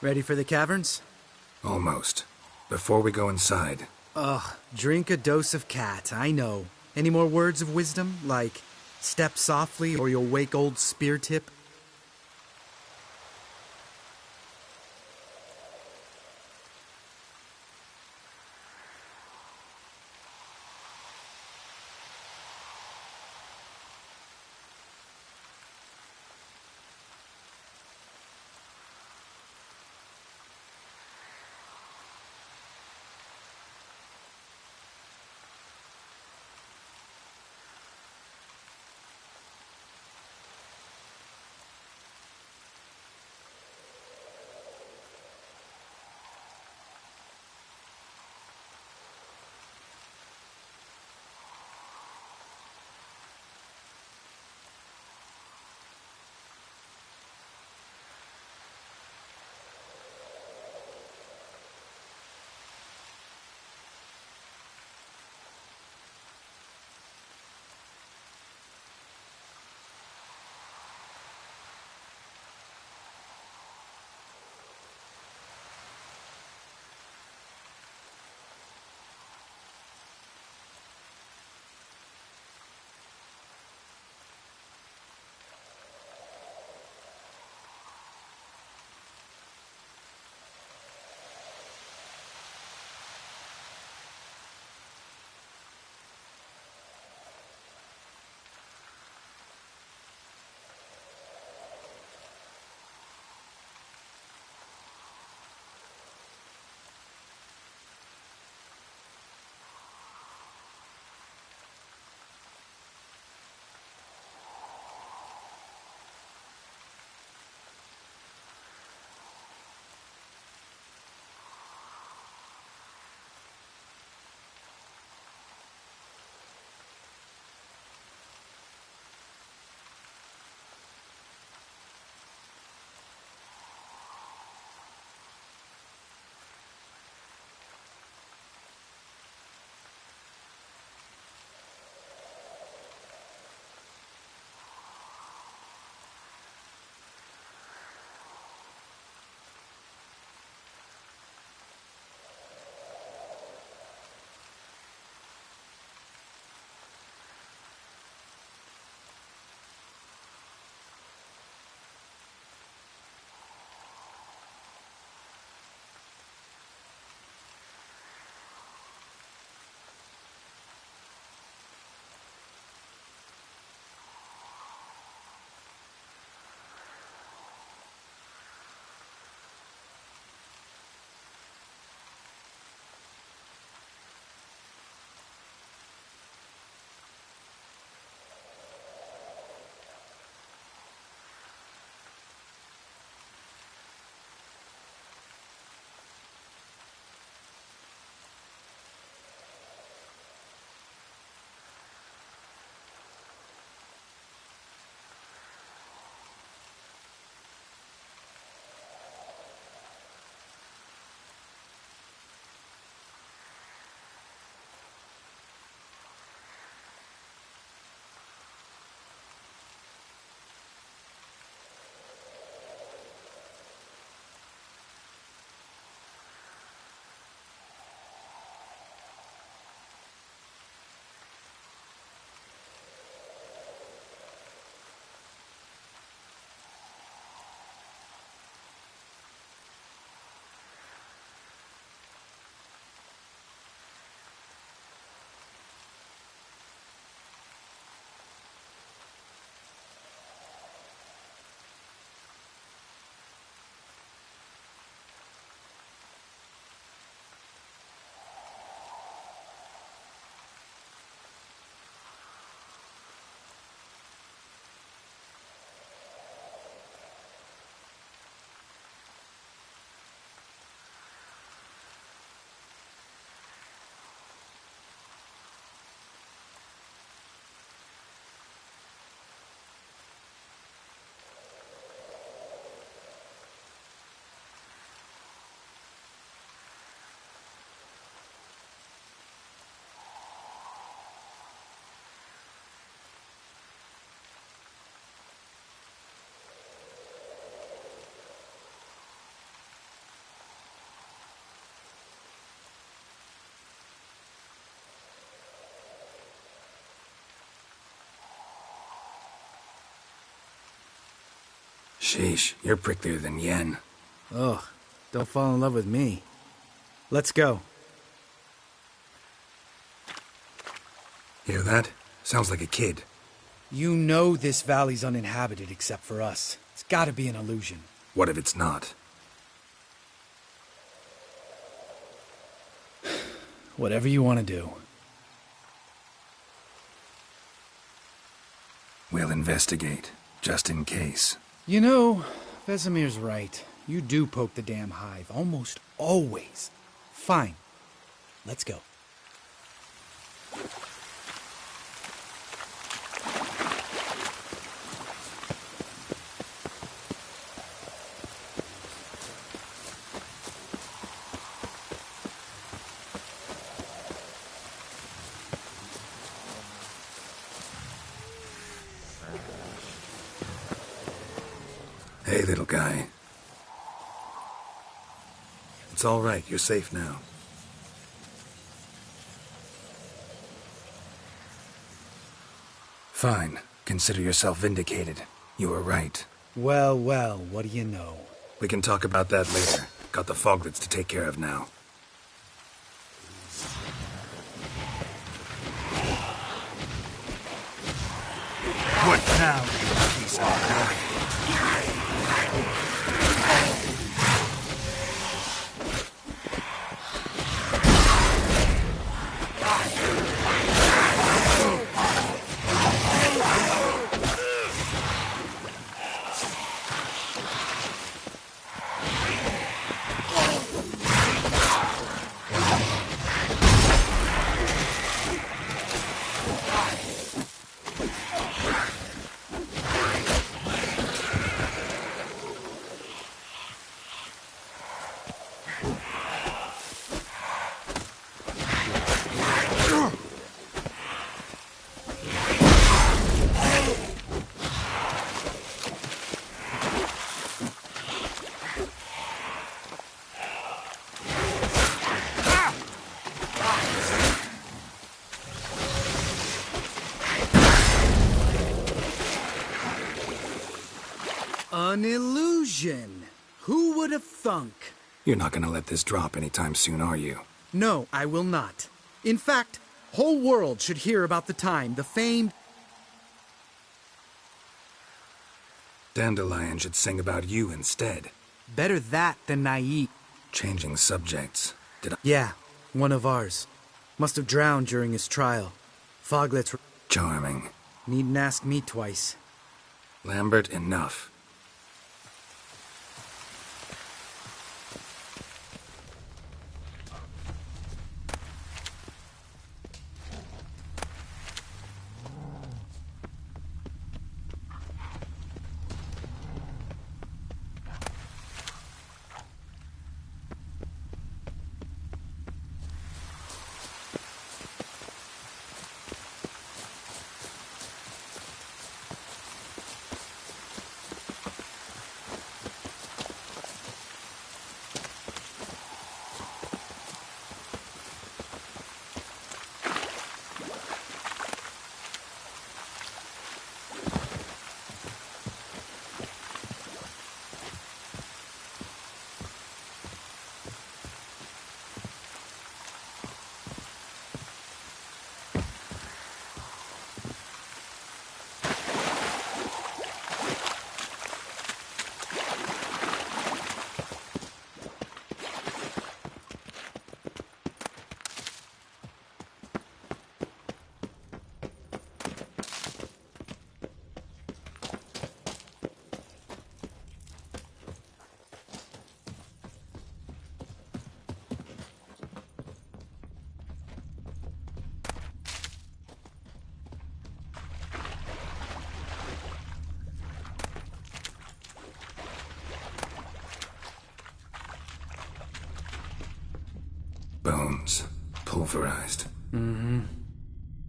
Ready for the caverns? Almost. Before we go inside. Ugh, drink a dose of cat, I know. Any more words of wisdom, like, step softly or you'll wake old Spear Tip? Sheesh, you're pricklier than Yen. Ugh, don't fall in love with me. Let's go. Hear that? Sounds like a kid. You know this valley's uninhabited except for us. It's gotta be an illusion. What if it's not? Whatever you want to do. We'll investigate, just in case. You know, Vesemir's right. You do poke the damn hive, almost always. Fine. Let's go. Hey, little guy. It's all right. You're safe now. Fine. Consider yourself vindicated. You were right. Well, well, what do you know? We can talk about that later. Got the foglets to take care of now. What now, you piece of crap? An illusion. Who would have thunk? You're not gonna let this drop anytime soon, are you? No, I will not. In fact, whole world should hear about the time the famed Dandelion should sing about you instead. Better that than naive. Changing subjects. Did I? Yeah, one of ours. Must have drowned during his trial. Foglets were Charming. needn't ask me twice. Lambert, enough. Bones. Pulverized. Mm-hmm.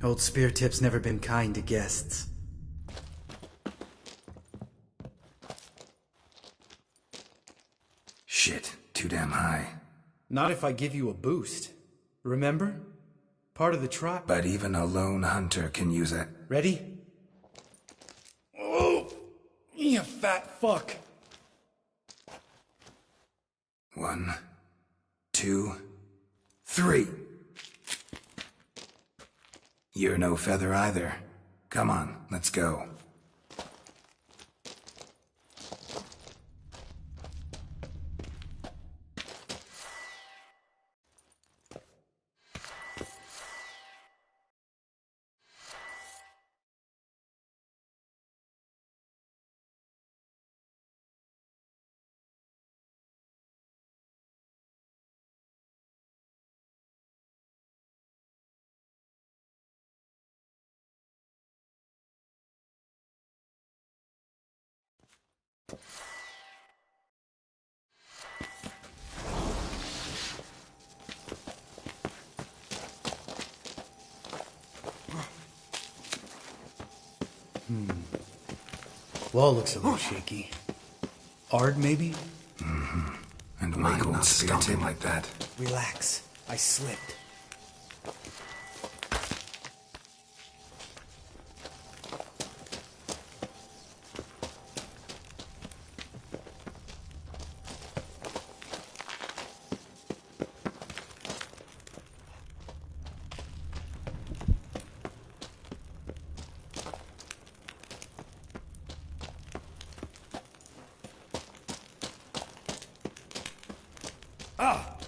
Old Spear Tip's never been kind to guests. Shit. Too damn high. Not if I give you a boost. Remember? Part of the tribe. But even a lone hunter can use it. Ready? Oh! You fat fuck. 1, 2, 3. You're no feather either. Come on, let's go. Wall looks a little shaky. Ard, maybe? Mm-hmm. And why not stomp him like that? Relax. I slipped.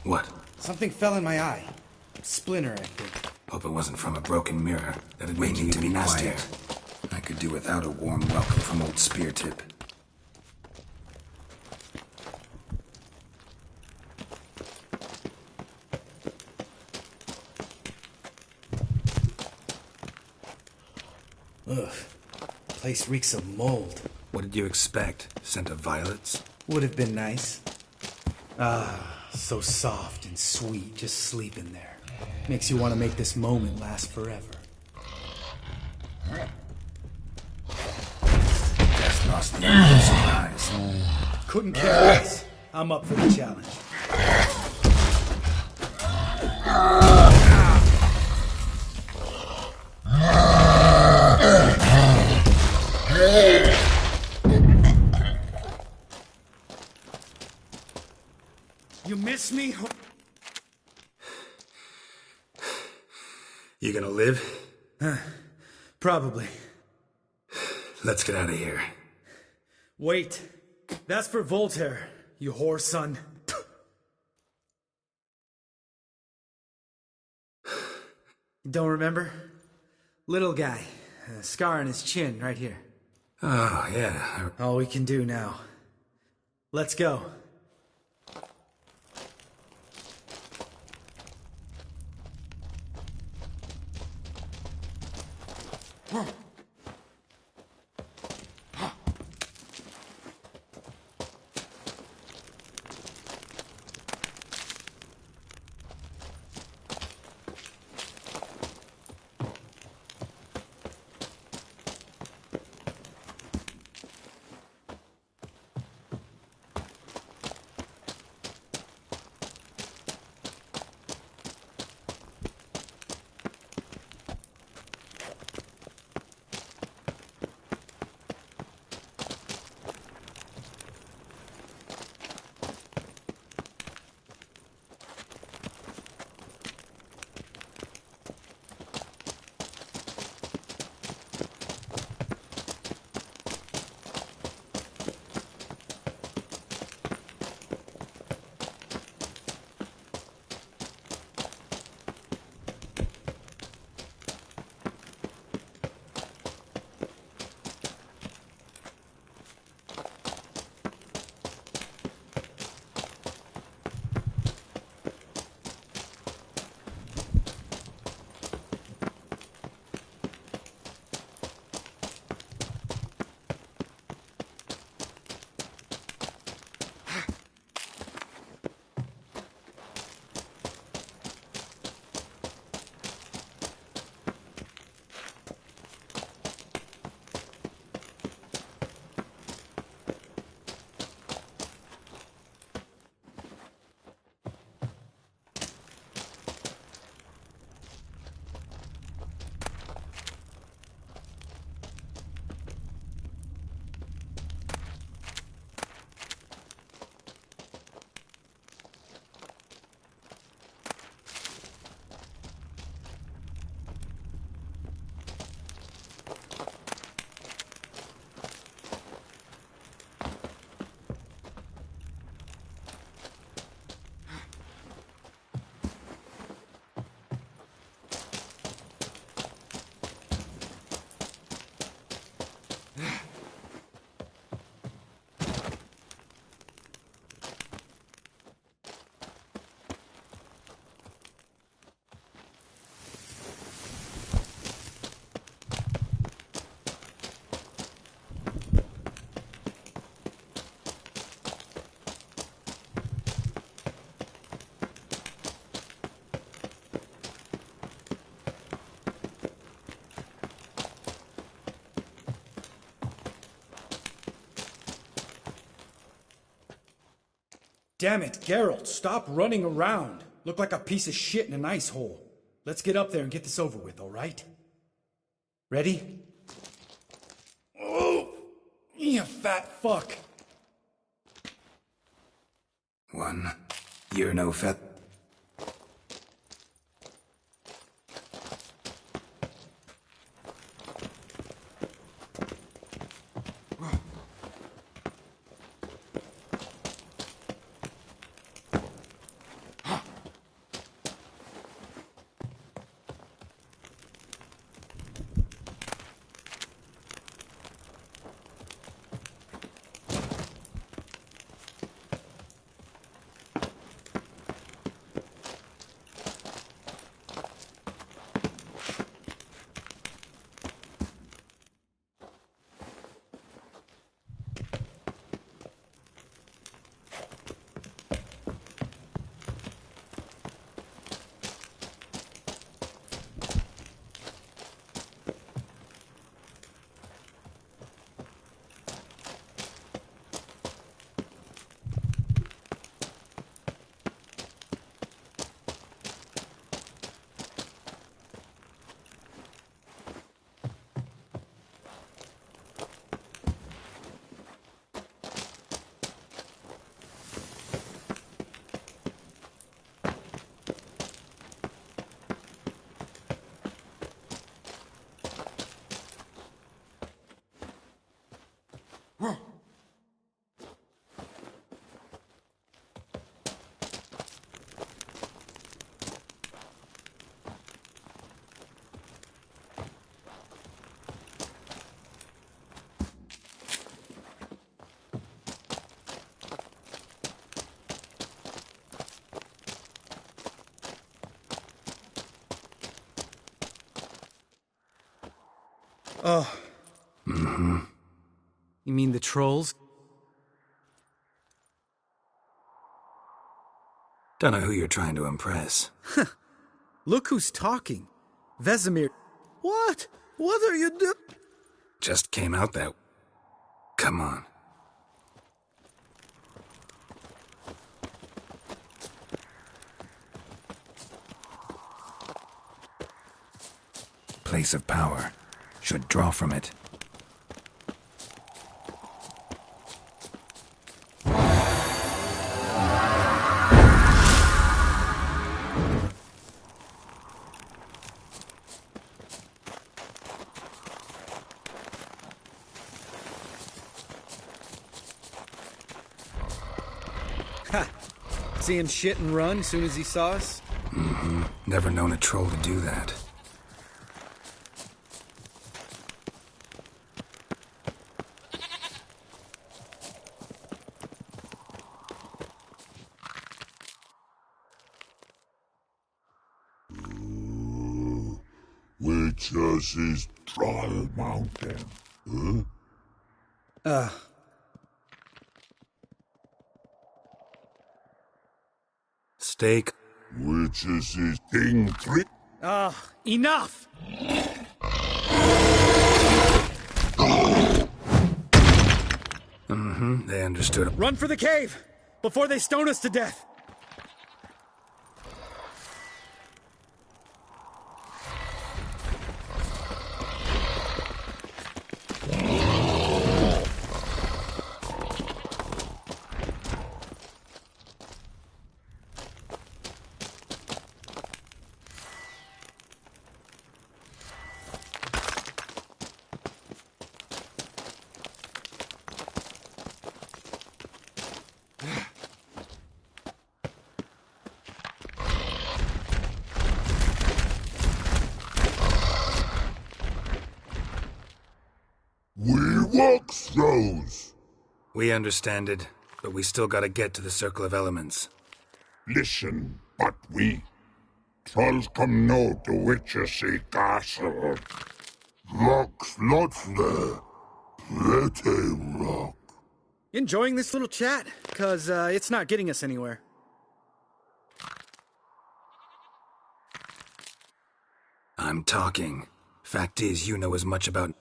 What? Something fell in my eye. Splinter, I think. Hope it wasn't from a broken mirror. That'd make you to be nastier. I could do without a warm welcome from old Spear Tip. Ugh. Place reeks of mold. What did you expect? Scent of violets? Would have been nice. Ah, so soft and sweet, just sleeping there. Makes you want to make this moment last forever. Just lost the eyes. Couldn't care less. I'm up for the challenge. You miss me? You gonna live? Probably. Let's get out of here. Wait. That's for Voltaire, you whore son. Don't remember? Little guy. A scar on his chin, right here. Oh, yeah. All we can do now. Let's go. Damn it, Geralt, stop running around. Look like a piece of shit in an ice hole. Let's get up there and get this over with, all right? Ready? Oh, you fat fuck. One. You're no fat. Oh. Mm-hmm. You mean the trolls? Don't know who you're trying to impress. Look who's talking. Vesemir. What? What are you doing? Just came out that... Come on. Place of power. Should draw from it. Ha! See him shit and run soon as he saw us? Mm-hmm. Never known a troll to do that. Which is Trial Mountain? Huh? Steak. Which is his King 3. Enough! Mm-hmm, they understood. Run for the cave! Before they stone us to death! We Rocks throws. We understand it, but we still gotta get to the Circle of Elements. Listen, but we. Trolls come no to Witchersea Castle. Rocks lots there. Pretty rock. Enjoying this little chat? 'Cause it's not getting us anywhere. I'm talking. Fact is, you know as much about...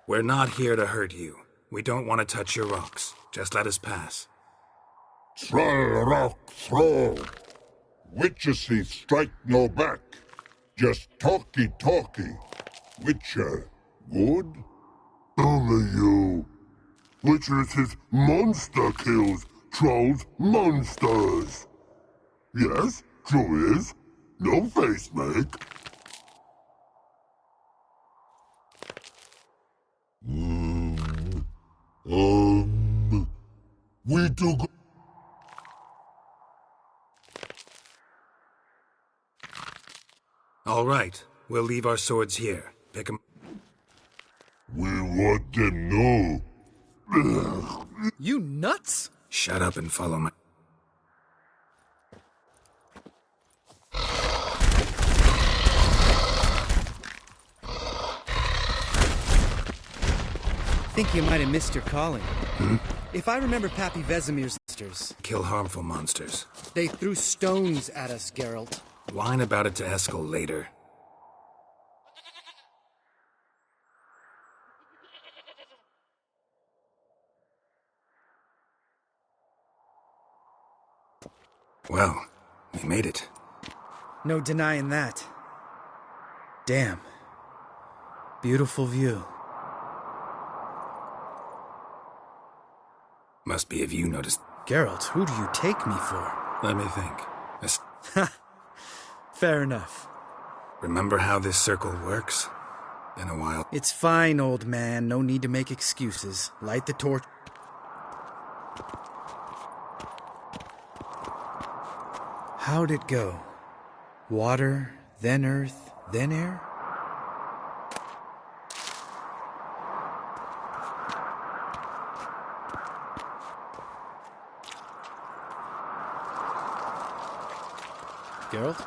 We're not here to hurt you. We don't want to touch your rocks. Just let us pass. Troll rock throw. Witchersea strike no back. Just talky. Witcher, good? Only you. Witchersea monster kills. Trolls monsters. Yes, true is. No face make. We do go. All right, we'll leave our swords here. Pick 'em. We want them know. You nuts? Shut up and follow my... I think you might have missed your calling. If I remember Pappy Vesemir's sisters... Kill harmful monsters. They threw stones at us, Geralt. Whine about it to Eskel later. Well, we made it. No denying that. Damn. Beautiful view. Must be if you noticed. Geralt, who do you take me for? Let me think. Fair enough. Remember how this circle works? Been a while. It's fine, old man. No need to make excuses. Light the torch. How'd it go? Water, then earth, then air? Geralt?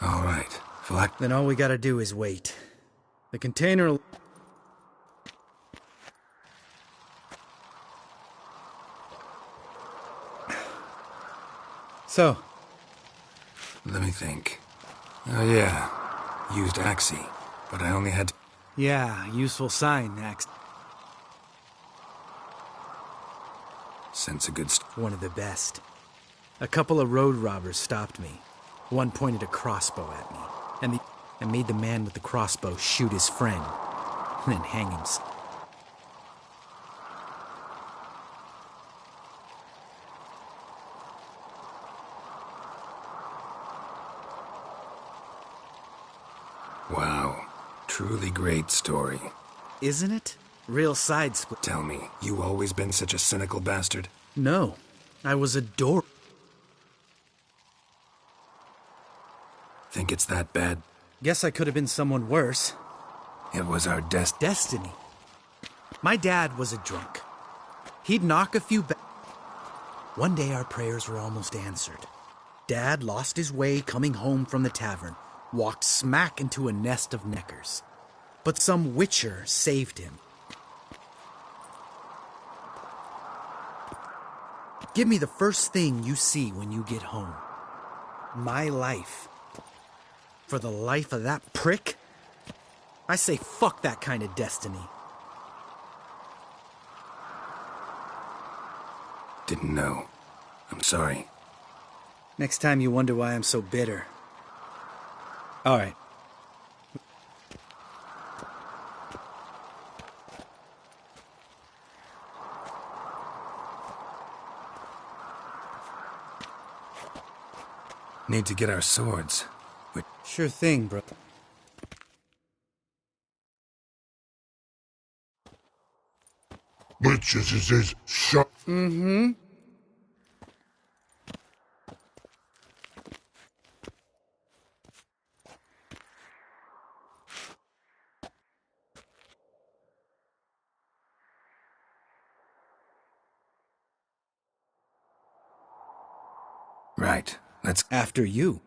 All right. Then all we gotta do is wait. The container... So? Let me think. Oh yeah. Used Axie, but I only had... Yeah, useful sign, Axe. Sense a good... One of the best. A couple of road robbers stopped me. One pointed a crossbow at me, and made the man with the crossbow shoot his friend, and then hang himself. Wow. Truly great story. Isn't it? Real side split. Tell me, you always been such a cynical bastard? No. I was adored. Think it's that bad? Guess I could have been someone worse. It was our destiny. My dad was a drunk. He'd knock a few One day our prayers were almost answered. Dad lost his way coming home from the tavern, walked smack into a nest of neckers. But some witcher saved him. Give me the first thing you see when you get home. My life. For the life of that prick? I say fuck that kind of destiny. Didn't know. I'm sorry. Next time you wonder why I'm so bitter. All right. Need to get our swords. Sure thing, bro. We witches is his shut. Mm-hmm. Right. Let's... After you.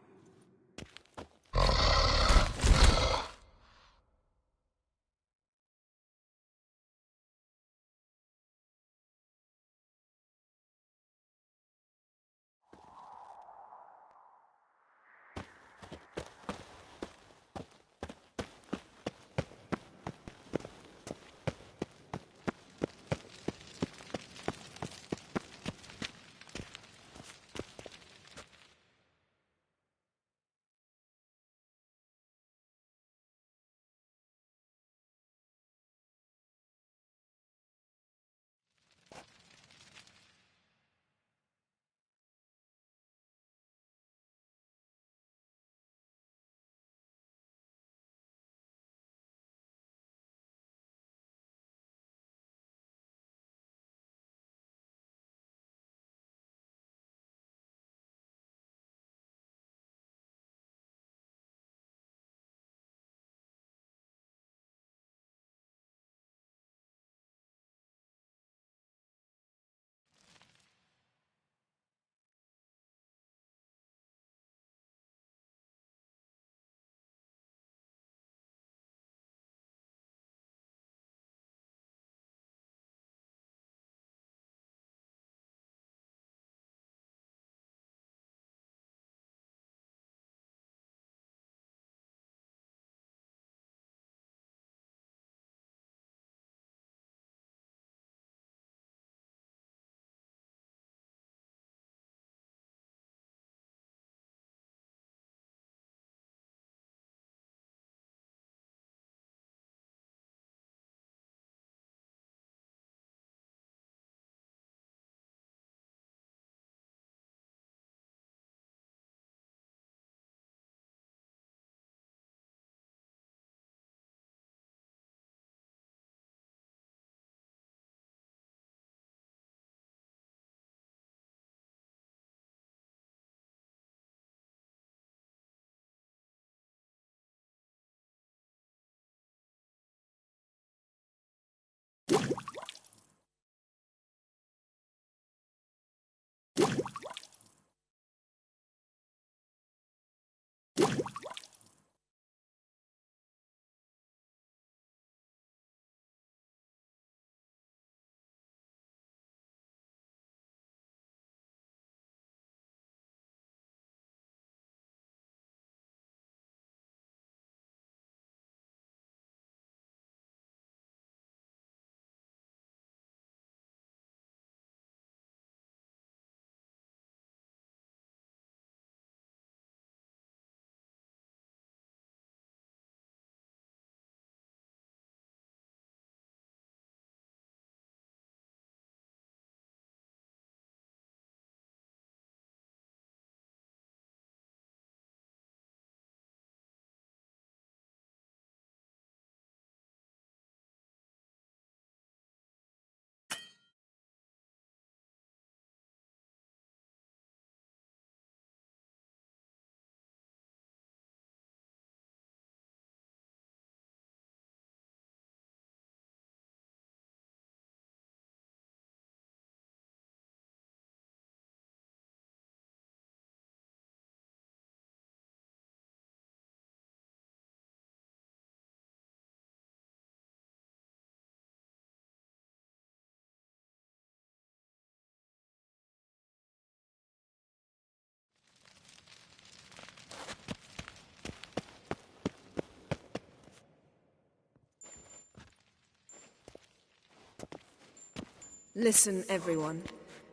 Listen, everyone.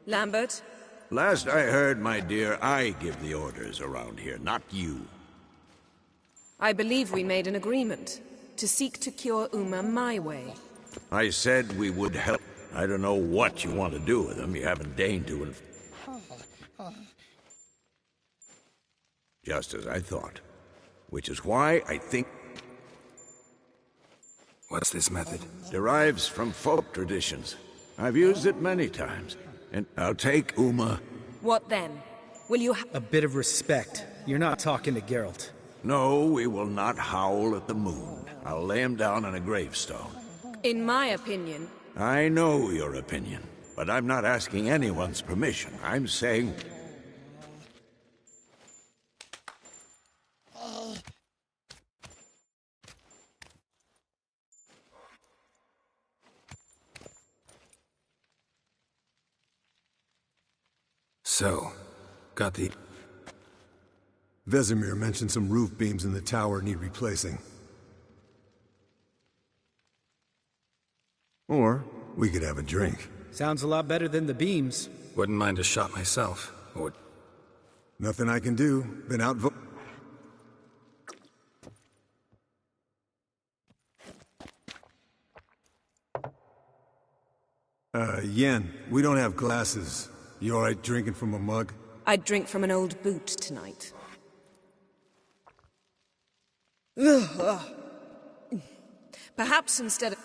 Lambert? Last I heard, my dear, I give the orders around here, not you. I believe we made an agreement to seek to cure Uma my way. I said we would help. I don't know what you want to do with them. You haven't deigned to Just as I thought. Which is why I think... What's this method? Derives from folk traditions. I've used it many times. And I'll take Uma. What then? Will you A bit of respect. You're not talking to Geralt. No, we will not howl at the moon. I'll lay him down on a gravestone. In my opinion... I know your opinion, but I'm not asking anyone's permission. I'm saying... So, got the... Vesemir mentioned some roof beams in the tower need replacing. Or we could have a drink. Sounds a lot better than the beams. Wouldn't mind a shot myself. Or... Nothing I can do. Been out Yen, we don't have glasses. You alright drinking from a mug? I'd drink from an old boot tonight. Ugh. Perhaps instead of...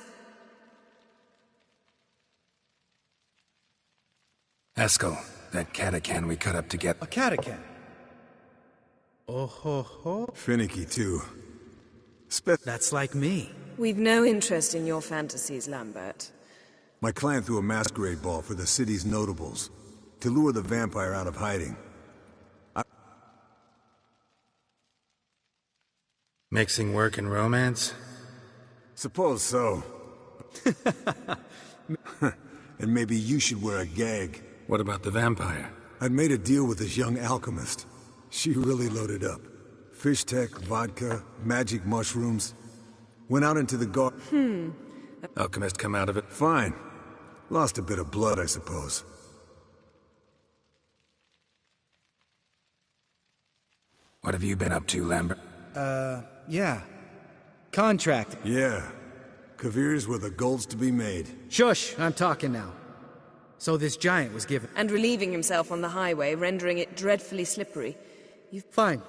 Eskel, that catacan we cut up to get... A catacan? Oh ho ho. Finicky, too. That's like me. We've no interest in your fantasies, Lambert. My clan threw a masquerade ball for the city's notables, to lure the vampire out of hiding. Mixing work and romance? Suppose so. And maybe you should wear a gag. What about the vampire? I'd made a deal with this young alchemist. She really loaded up. Fish tech, vodka, magic mushrooms. Went out into the garden. Alchemist come out of it? Fine. Lost a bit of blood, I suppose. What have you been up to, Lambert? Yeah. Contract. Yeah. Kavir's where the gold's to be made. Shush! I'm talking now. So this giant was given... And relieving himself on the highway, rendering it dreadfully slippery. Fine.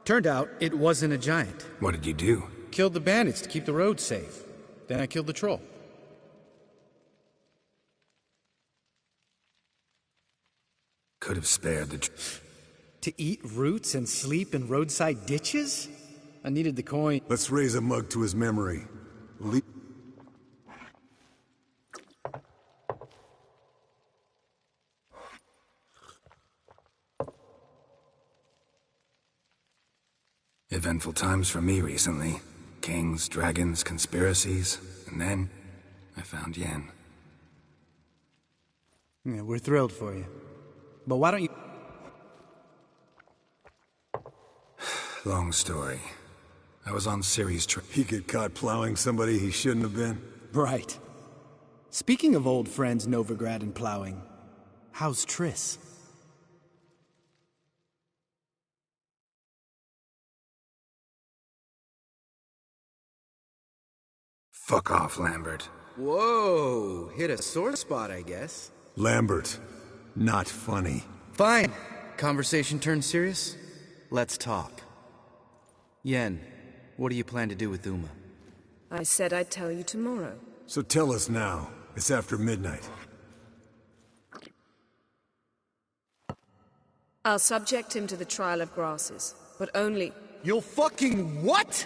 Turned out, it wasn't a giant. What did you do? Killed the bandits to keep the road safe. Then I killed the troll. Could have spared the... To eat roots and sleep in roadside ditches? I needed the coin. Let's raise a mug to his memory. Eventful times for me recently. Kings, dragons, conspiracies. And then, I found Yen. Yeah, we're thrilled for you. But why don't you... Long story. I was on Ciri's trip. He get caught plowing somebody he shouldn't have been? Right. Speaking of old friends Novigrad and plowing, how's Triss? Fuck off, Lambert. Whoa, hit a sore spot, I guess. Lambert, not funny. Fine. Conversation turned serious? Let's talk. Yen, what do you plan to do with Uma? I said I'd tell you tomorrow. So tell us now. It's after midnight. I'll subject him to the trial of grasses, but only... You'll fucking what?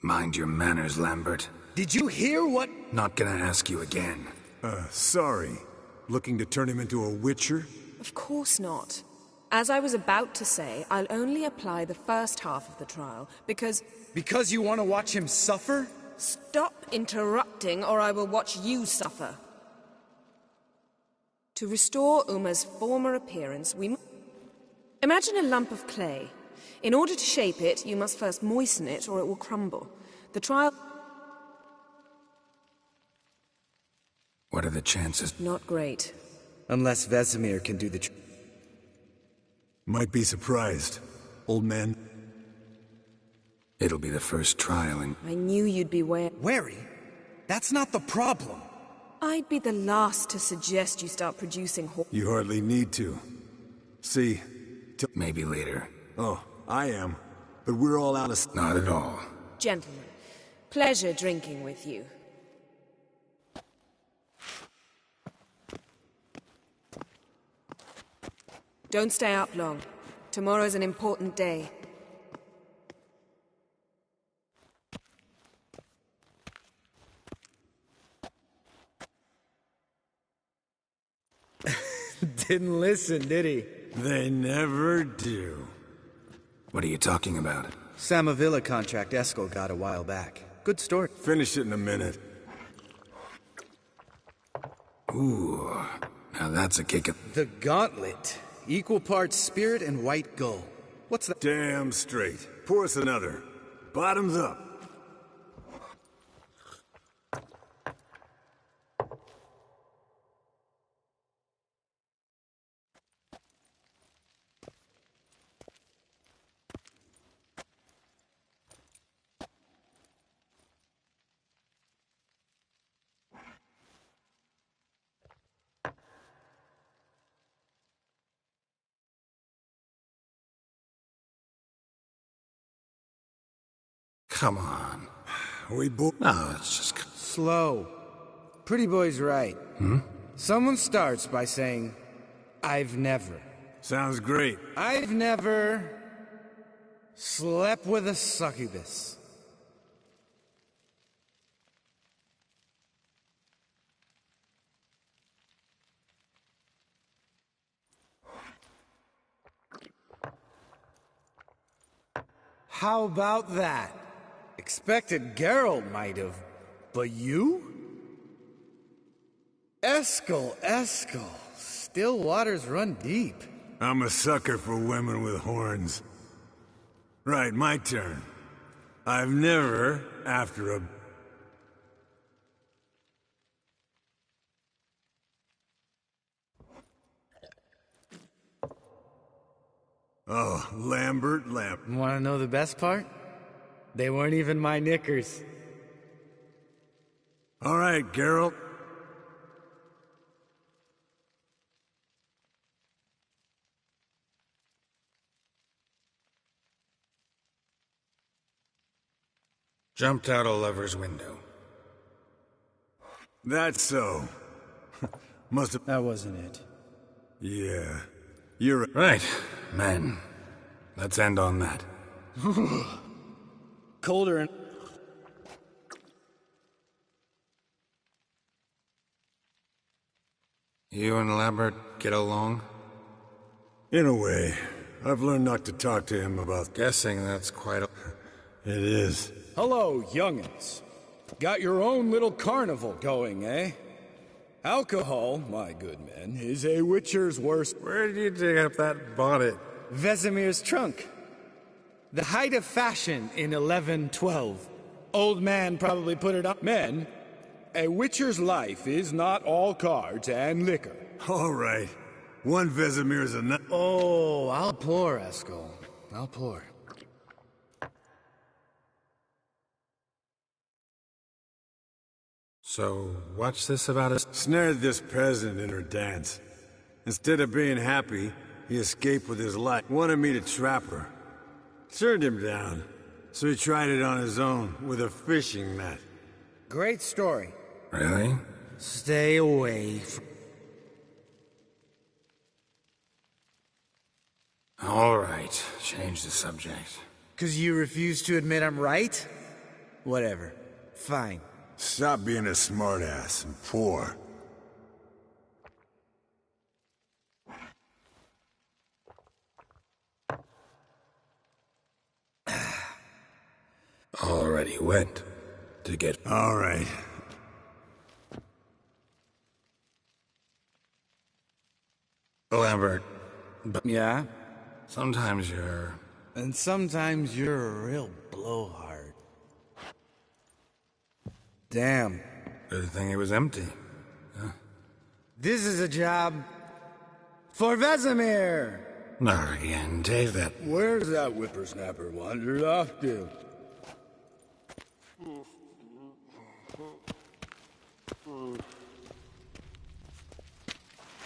Mind your manners, Lambert. Did you hear what... Not gonna ask you again. Sorry. Looking to turn him into a witcher? Of course not. As I was about to say, I'll only apply the first half of the trial, because... Because you want to watch him suffer? Stop interrupting, or I will watch you suffer. To restore Uma's former appearance, we... Imagine a lump of clay. In order to shape it, you must first moisten it, or it will crumble. The trial... What are the chances? Not great. Unless Vesemir can do the trick. Might be surprised. Old man. It'll be the first trial and... I knew you'd be wary? That's not the problem. I'd be the last to suggest you start producing You hardly need to. See... Maybe later. Oh, I am. But we're all out of... Not at all. Gentlemen, pleasure drinking with you. Don't stay up long. Tomorrow's an important day. Didn't listen, did he? They never do. What are you talking about? Samavilla contract Eskel got a while back. Good story. Finish it in a minute. Ooh, now that's a kick. The Gauntlet. Equal parts spirit and white gull. What's that? Damn straight. Pour us another. Bottoms up. Come on. We both. No, it's just. Slow. Pretty boy's right. Someone starts by saying, I've never. Sounds great. I've never slept with a succubus. How about that? Expected Geralt might have, but you? Eskel. Still waters run deep. I'm a sucker for women with horns. Right, my turn. I've never, after a... Oh, Lambert. Want to know the best part? They weren't even my knickers. All right, Geralt. Jumped out a lover's window. That's so. Must have... That wasn't it. Yeah. You're... Right, men. Let's end on that. Colder and... You and Lambert get along? In a way. I've learned not to talk to him about... Guessing that's quite a... It is. Hello, young'uns. Got your own little carnival going, eh? Alcohol, my good men, is a witcher's worst... Where did you dig up that bonnet? Vesemir's trunk. The height of fashion in 1112. Old man probably put it up. Men, a witcher's life is not all cards and liquor. All right. One Vesemir's enough. Oh, I'll pour, Eskel. I'll pour. So, what's this about us? Snared this peasant in her dance. Instead of being happy, he escaped with his life. Wanted me to trap her. Turned him down. So he tried it on his own, with a fishing net. Great story. Really? Stay away from... All right, change the subject. 'Cause you refuse to admit I'm right? Whatever. Fine. Stop being a smartass and pour. Already went to get... All right. Lambert, but Yeah? sometimes you're... And sometimes you're a real blowhard. Damn. Good thing it was empty. This is a job for Vesemir! Not again, take that. Where's that whippersnapper wandered off to?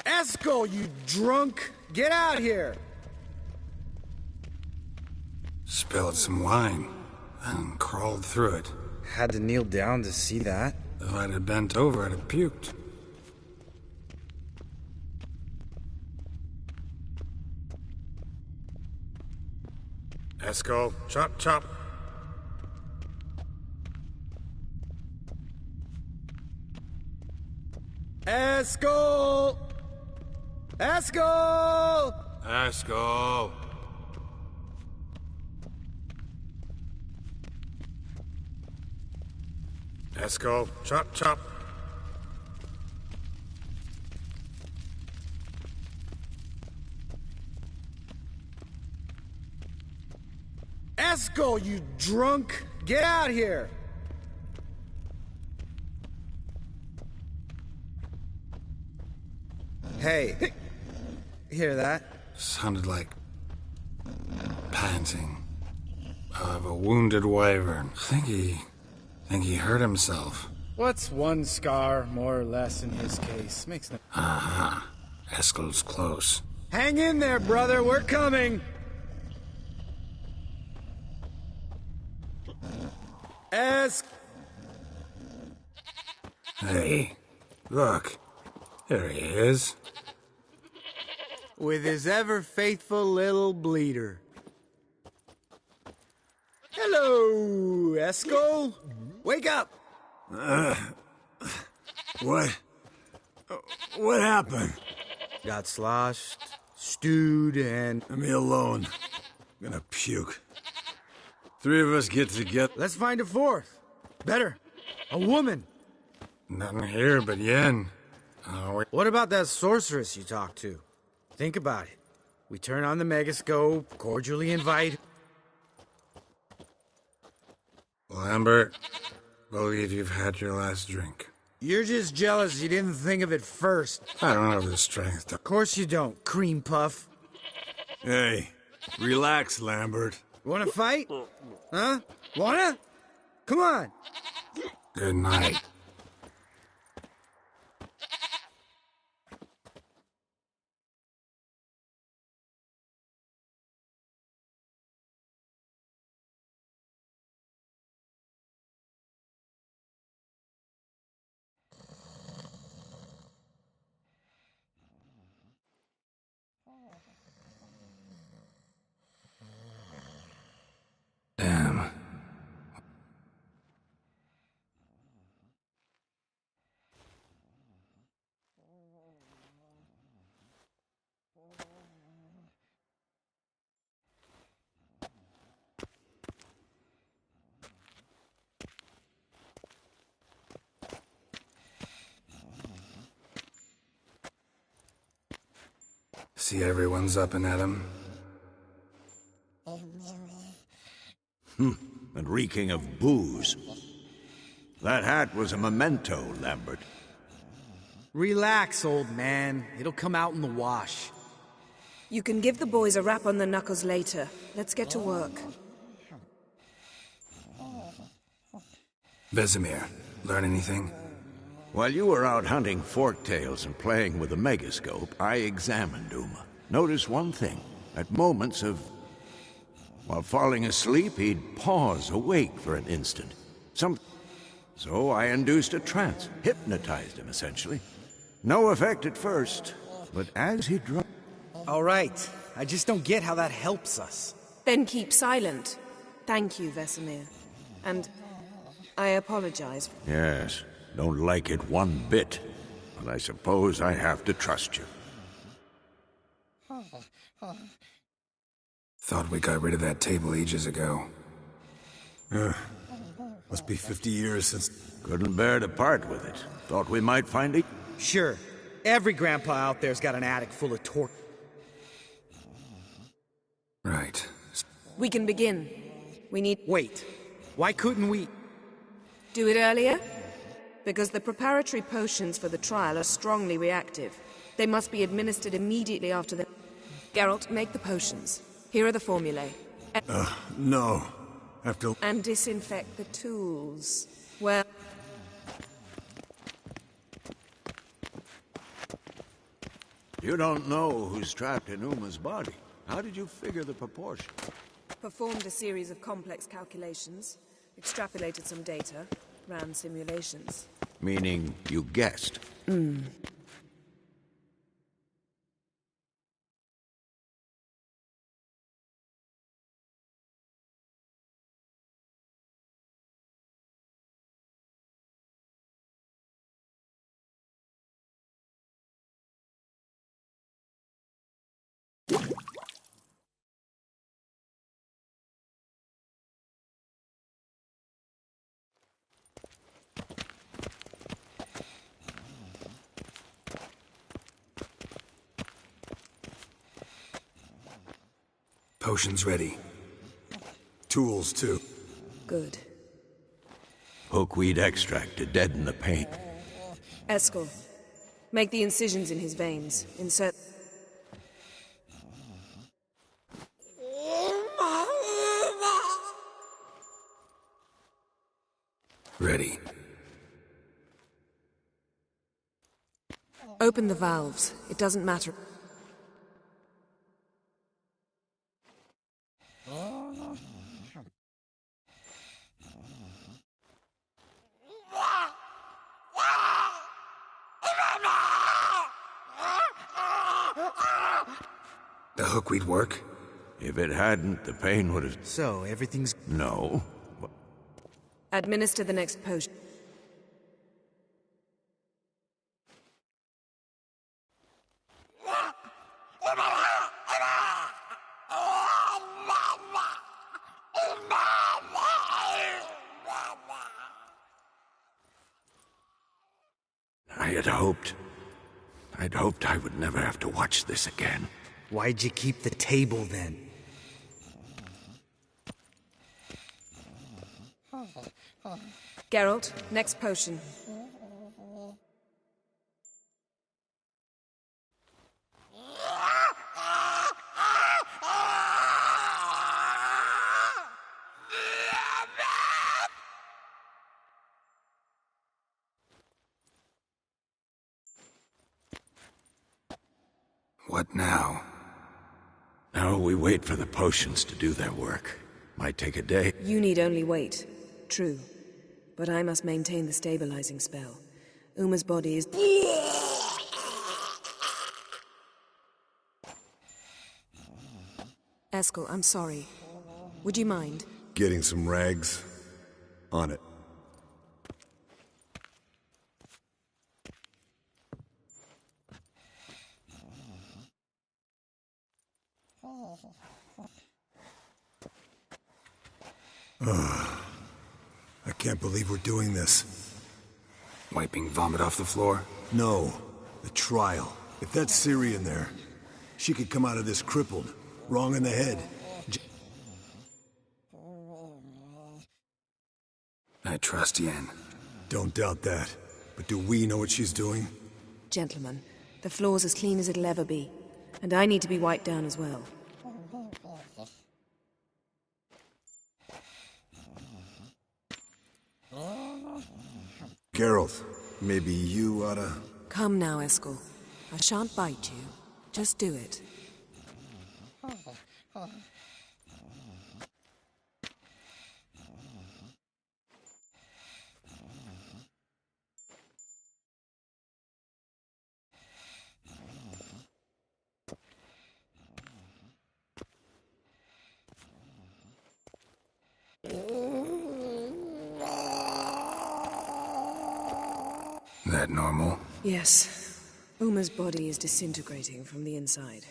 Eskel, you drunk! Get out here! Spilled some wine, and crawled through it. Had to kneel down to see that. If I'd have bent over, I'd have puked. Esco, chop, chop. Eskel! Eskel! Esco. Esco, chop, chop. Eskel, you drunk! Get out here! Hey, hear that? Sounded like panting of a wounded wyvern. Think he hurt himself. What's one scar, more or less, in his case? Makes no... Aha. Eskel's close. Hang in there, brother, we're coming! Hey, look. There he is. With his ever-faithful little bleeder. Hello, Eskel. Wake up! What? What happened? Got sloshed, stewed, and... Leave me alone. I'm gonna puke. Three of us get together. Let's find a fourth. Better. A woman. Nothing here but Yen. What about that sorceress you talked to? Think about it. We turn on the megascope, cordially invite... Lambert, believe you've had your last drink. You're just jealous you didn't think of it first. I don't have the strength to... Of course you don't, cream puff. Hey, relax, Lambert. Wanna fight? Huh? Wanna? Come on. Good night. Damn. See everyone's up and at him. And reeking of booze. That hat was a memento, Lambert. Relax, old man. It'll come out in the wash. You can give the boys a rap on the knuckles later. Let's get to work. Vesemir, learn anything? While you were out hunting forktails and playing with the megascope, I examined Uma. Notice one thing. At moments of... While falling asleep, he'd pause awake for an instant. So I induced a trance, hypnotized him, essentially. No effect at first, but as he dropped... All right. I just don't get how that helps us. Then keep silent. Thank you, Vesemir. And I apologize. Yes, don't like it one bit. But I suppose I have to trust you. Thought we got rid of that table ages ago. Must be 50 years since... Couldn't bear to part with it. Thought we might find it. Sure. Every grandpa out there's got an attic full of torch. Right. We can begin. We need... Wait. Why couldn't we... Do it earlier? Because the preparatory potions for the trial are strongly reactive. They must be administered immediately after the... Geralt, make the potions. Here are the formulae. No. After... And disinfect the tools. Well... You don't know who's trapped in Uma's body. How did you figure the proportion? Performed a series of complex calculations, extrapolated some data, ran simulations. Meaning you guessed? Potion's ready. Tools, too. Good. Hookweed extract to deaden the pain. Eskel, make the incisions in his veins. Insert... Ready. Open the valves. It doesn't matter. The hookweed work? If it hadn't, the pain would have... So, everything's... No. Administer the next potion. I'd hoped I would never have to watch this again. Why'd you keep the table, then? Geralt, next potion. What now? Now we wait for the potions to do their work. Might take a day. You need only wait. True. But I must maintain the stabilizing spell. Uma's body is... Eskel, I'm sorry. Would you mind? Getting some rags? On it. I can't believe we're doing this. Wiping vomit off the floor? No. The trial. If that's Ciri in there, she could come out of this crippled. Wrong in the head. I trust Yen. Don't doubt that. But do we know what she's doing? Gentlemen, the floor's as clean as it'll ever be. And I need to be wiped down as well. Geralt, maybe you oughta... Come now, Eskel. I shan't bite you. Just do it. That normal? Yes. Uma's body is disintegrating from the inside.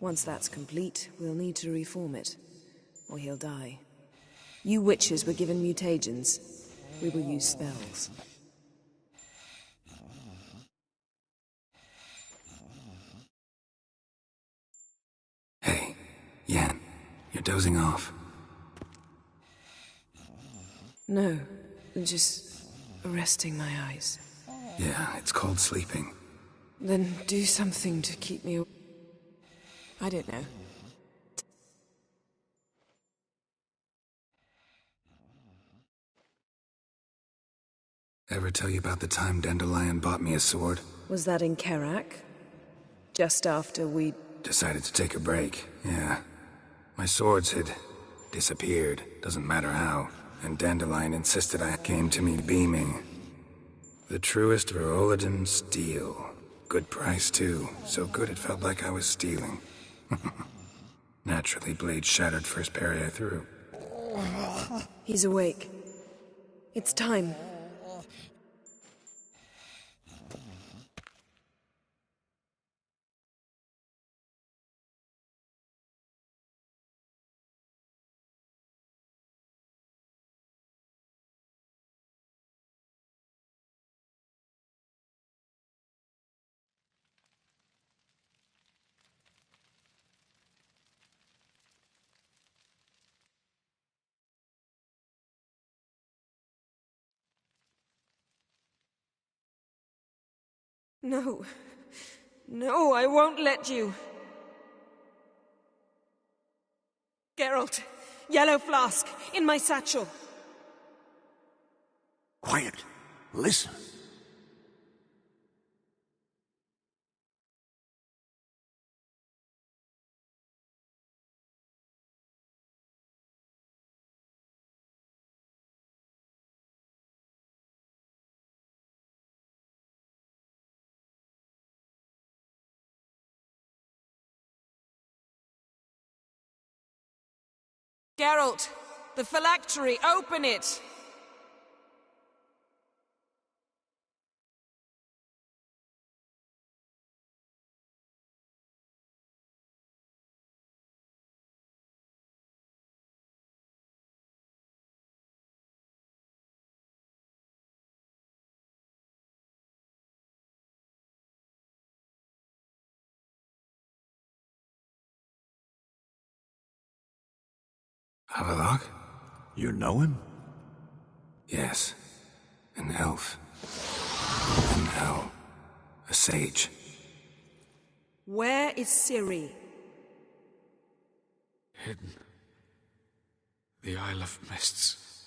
Once that's complete, we'll need to reform it, or he'll die. You witches were given mutagens. We will use spells. Hey, Yen, you're dozing off. No, just resting my eyes. Yeah, it's called sleeping. Then do something to keep me... I don't know. Ever tell you about the time Dandelion bought me a sword? Was that in Kerak? Just after we... Decided to take a break, yeah. My swords had disappeared, doesn't matter how, and Dandelion insisted I came to me beaming. The truest Verolidan steel. Good price, too. So good it felt like I was stealing. Naturally, blade shattered first parry I threw. He's awake. It's time. No. No, I won't let you. Geralt, yellow flask, in my satchel. Quiet. Listen. Geralt, the phylactery, open it! Havelock? You know him? Yes. An elf. An owl. A sage. Where is Ciri? Hidden. The Isle of Mists.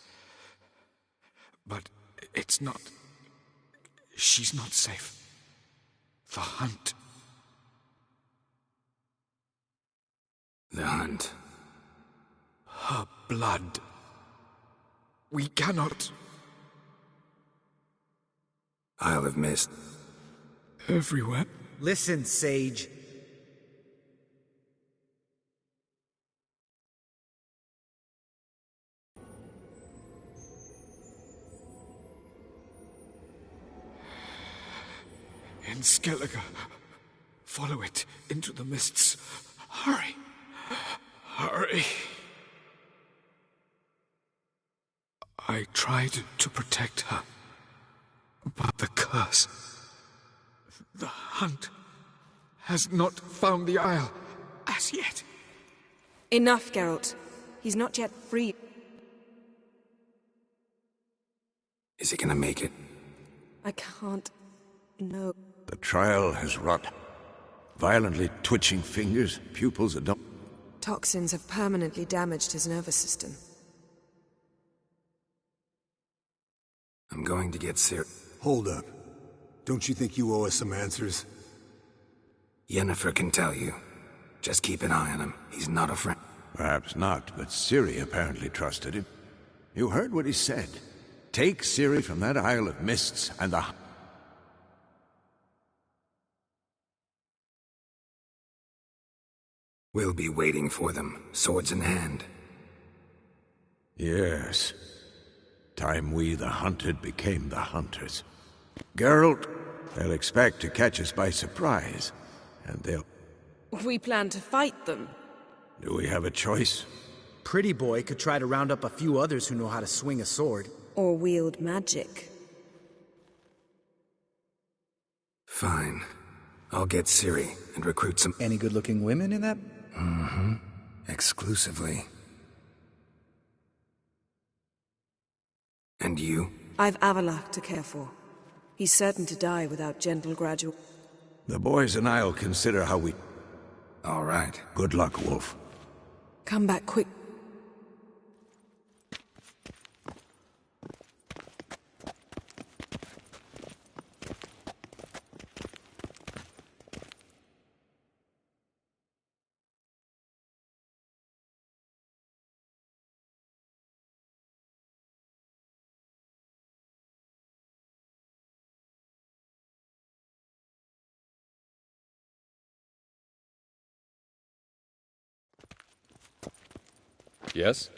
But it's not... She's not safe. The hunt. The hunt. Her blood. We cannot... Isle of Mist. Everywhere. Listen, Sage. In Skellige. Follow it into the mists. Hurry. Hurry. I tried to protect her. But the curse... The hunt... has not found the Isle as yet. Enough, Geralt. He's not yet free. Is he gonna make it? I can't... No. The trial has wrought. Violently twitching fingers, pupils that don't... Toxins have permanently damaged his nervous system. I'm going to get Ciri. Hold up. Don't you think you owe us some answers? Yennefer can tell you. Just keep an eye on him. He's not a friend. Perhaps not, but Ciri apparently trusted him. You heard what he said. Take Ciri from that Isle of Mists and the... We'll be waiting for them, swords in hand. Yes. Time we, the hunted, became the hunters. Geralt, they'll expect to catch us by surprise, and they'll... We plan to fight them. Do we have a choice? Pretty Boy could try to round up a few others who know how to swing a sword. Or wield magic. Fine. I'll get Ciri and recruit some... Any good-looking women in that? Mm-hmm. Exclusively. And you? I've Avalak to care for. He's certain to die without gentle gradual... The boys and I'll consider how we... All right. Good luck, Wolf. Come back quick. Yes?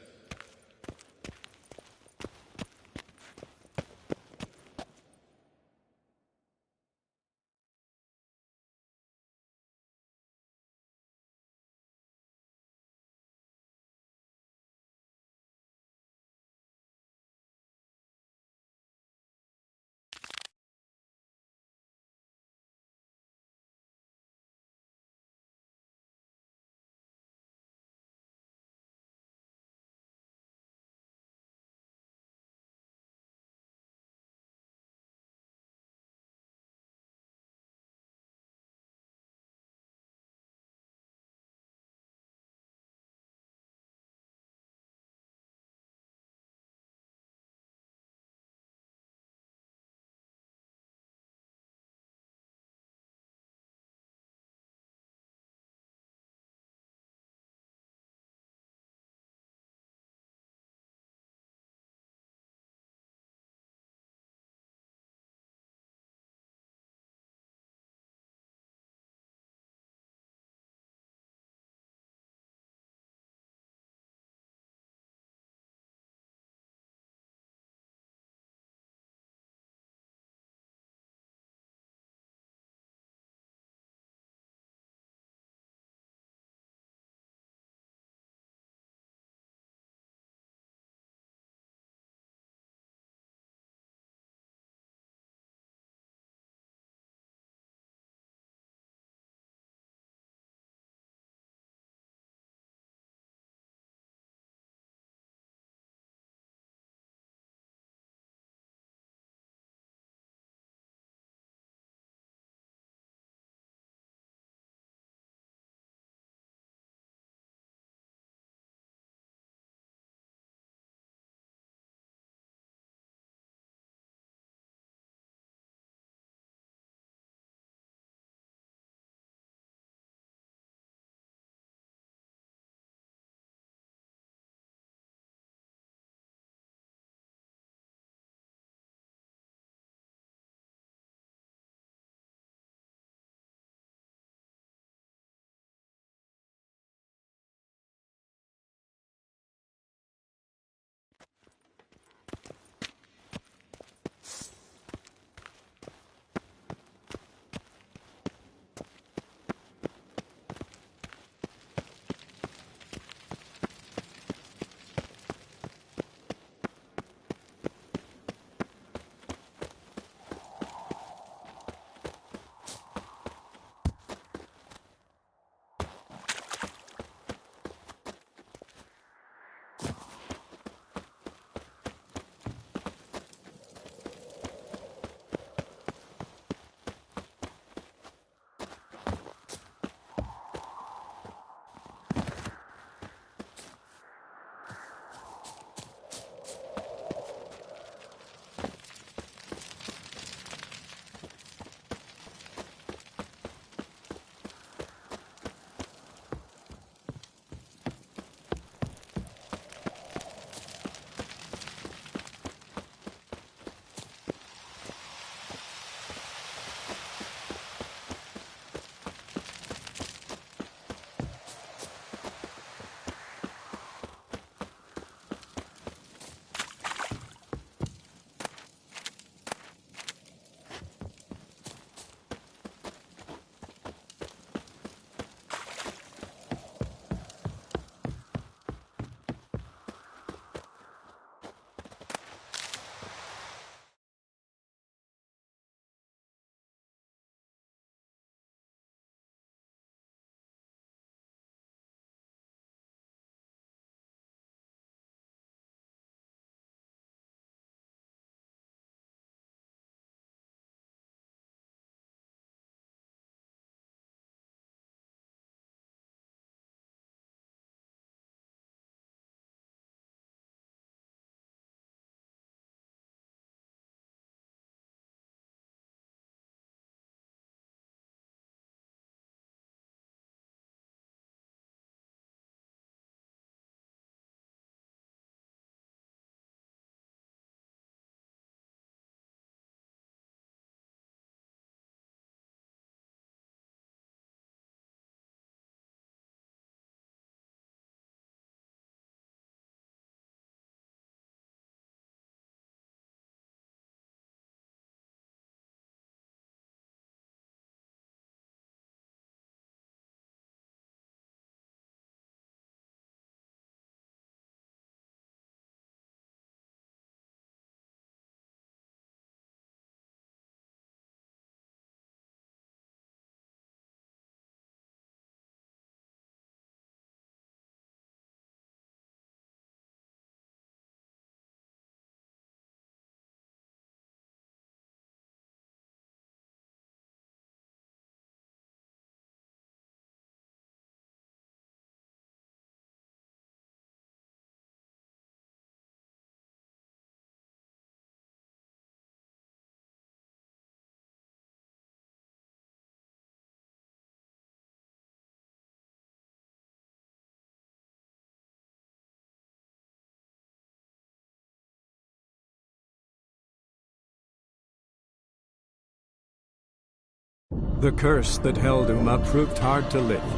The curse that held Uma proved hard to lift,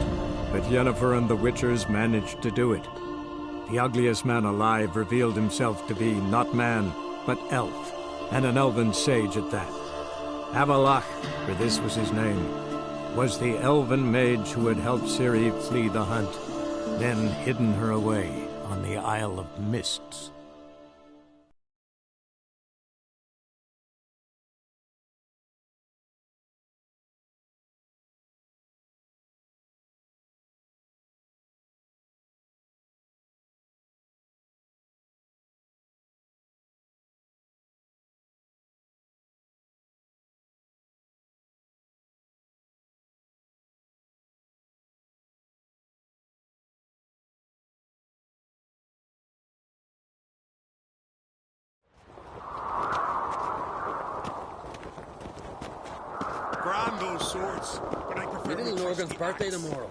but Yennefer and the Witchers managed to do it. The ugliest man alive revealed himself to be not man, but elf, and an elven sage at that. Avalach, for this was his name, was the elven mage who had helped Ciri flee the hunt, then hidden her away on the Isle of Mists. Grand those swords, but I prefer Your little my Norgan's trusty birthday axe. tomorrow.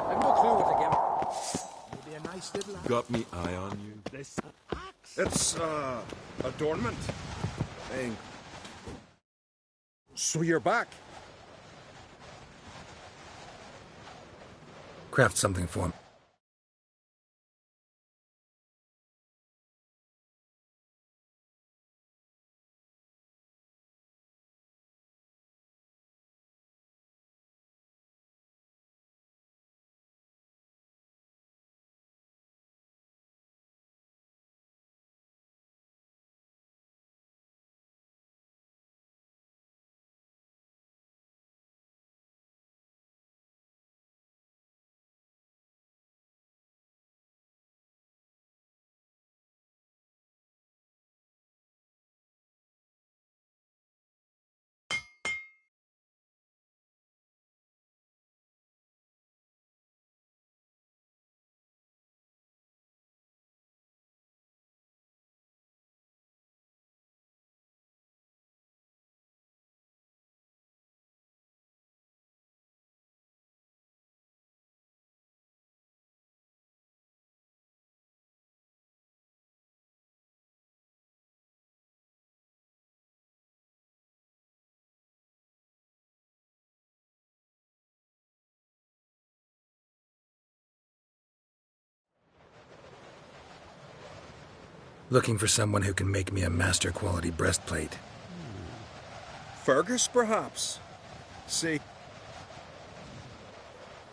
I've no clue what to give. Maybe a nice little axe. Got me eye on you. This axe. It's, adornment. Thing. So you're back. Craft something for me. Looking for someone who can make me a master quality breastplate. Fergus, perhaps? See.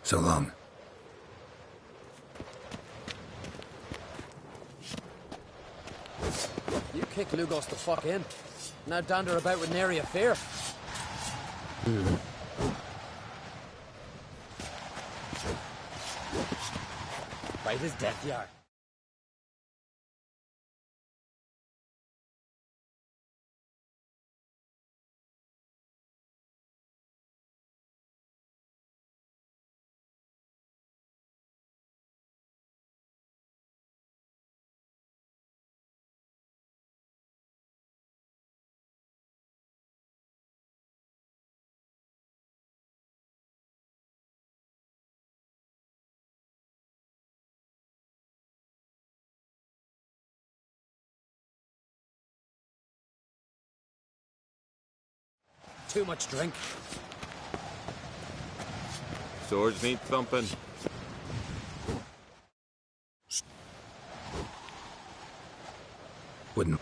So long. You kick Lugos the fuck in. Now dander about with nary a fear. Right as death yard. Too much drink. Swords need thumping. Wouldn't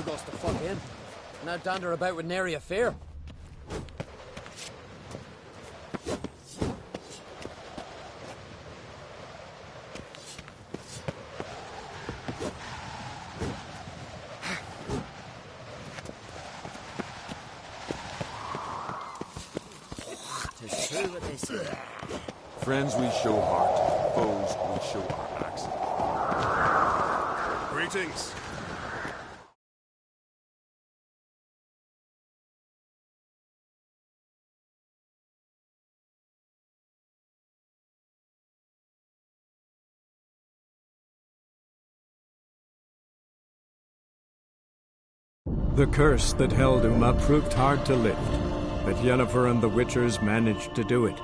told us to fuck in. Now dander about with nary a fear. Friends we show heart, foes we show our axe. Greetings. The curse that held Uma proved hard to lift, but Yennefer and the Witchers managed to do it.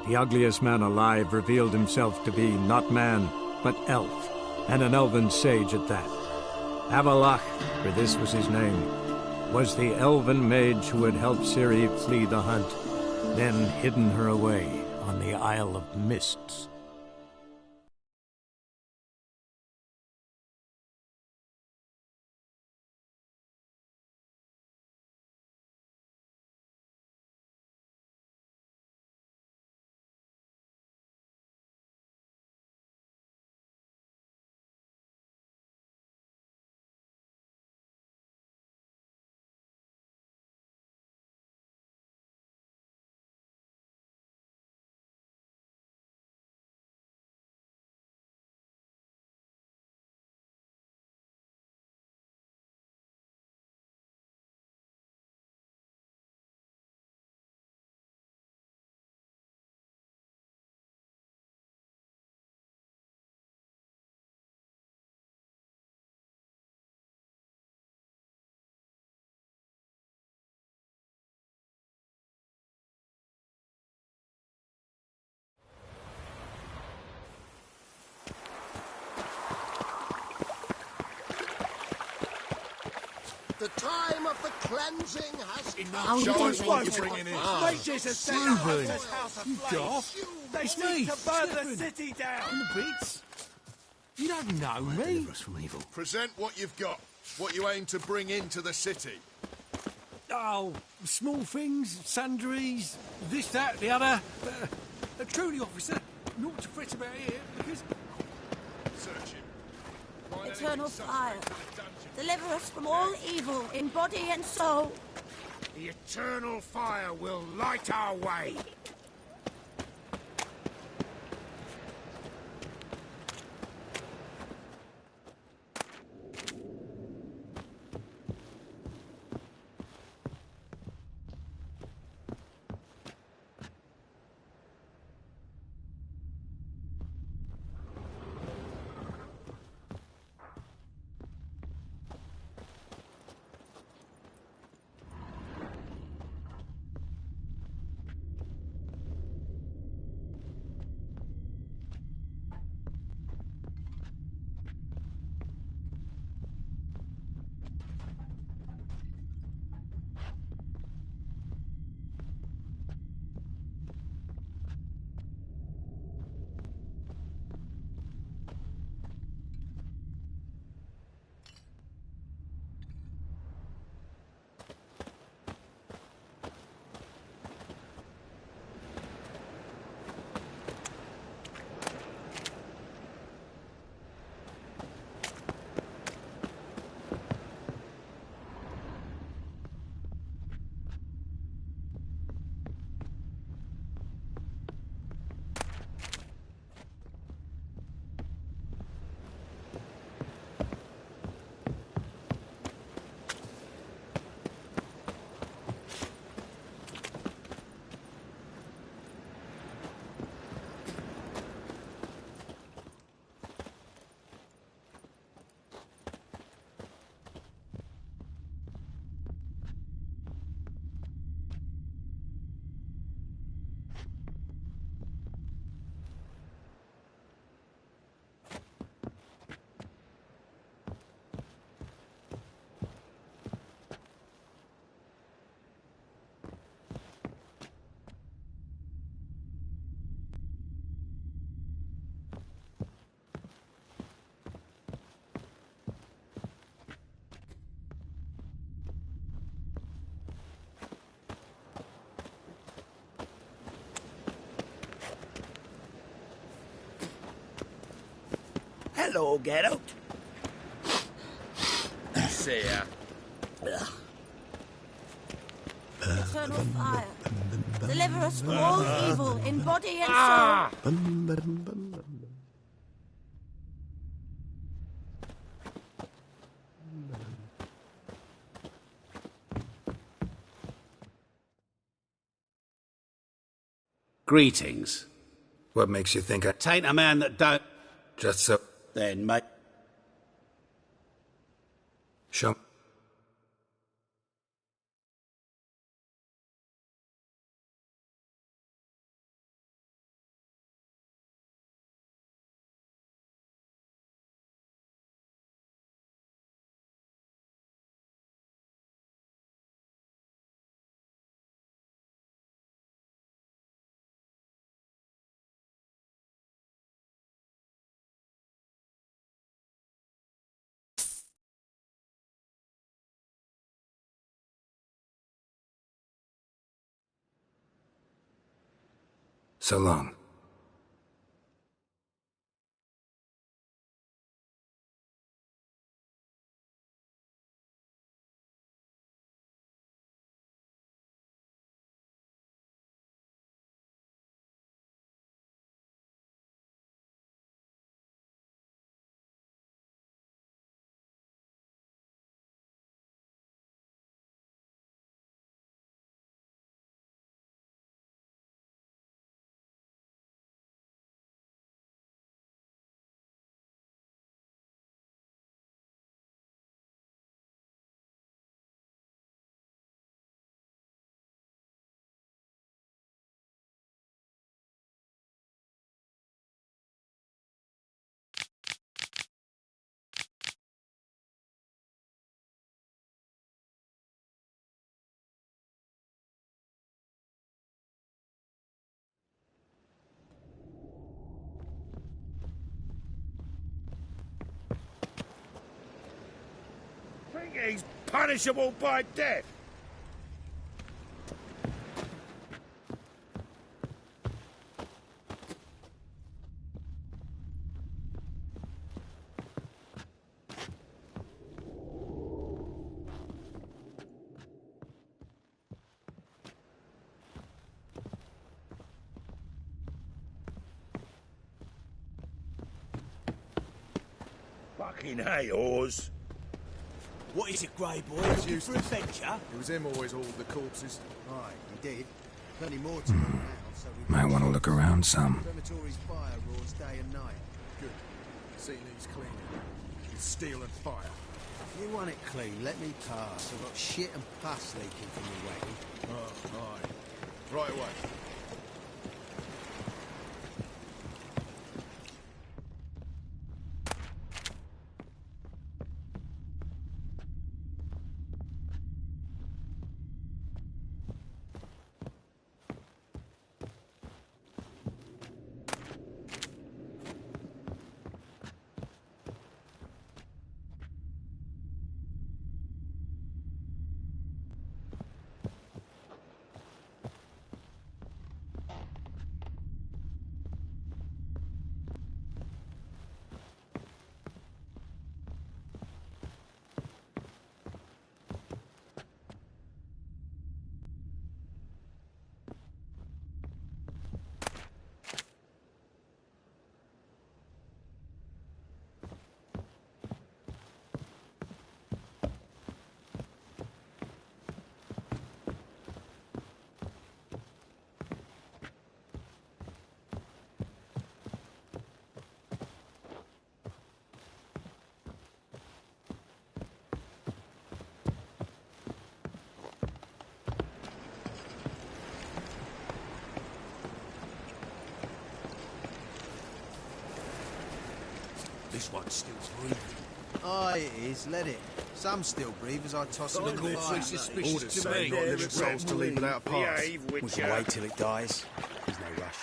The ugliest man alive revealed himself to be not man, but elf, and an elven sage at that. Avalach, for this was his name, was the elven mage who had helped Ciri flee the hunt, then hidden her away on the Isle of Mists. The time of the cleansing has Enough. Show us what you're bringing in. Mages have set up this house aflame. They seek to burn the city down. In the beats. You don't know me. From evil. Present what you've got. What you aim to bring into the city. Oh, small things, sundries, this, that, the other. Truly, officer, naught to fret about here, because... Search him. Eternal fire, deliver us from all evil in body and soul. The eternal fire will light our way. Hello, Geralt. See ya. Eternal fire. Deliver us from all evil in body and soul. Greetings. What makes you think I... Tain't a man that don't... Just so... Then, mate. Show... So long. Think he's punishable by death? Fucking hey, Oars. What is it, Grey Boy? Looking for adventure? It was him always hauled the corpses. Aye, he did. Plenty more to do now, so we... Might want to look around some. Crematory's fire roars day and night. Good. Scene needs cleaning. With steel and fire. If you want it clean, let me pass. I've got shit and pus leaking from the wagon. Oh, aye. Right away. This one's still breathing. Aye, it is. Let it. Some still breathe as I toss it in the fire. Awfully suspicious Orders to say me. not living souls to leave without a pass. We can wait till it dies. There's no rush.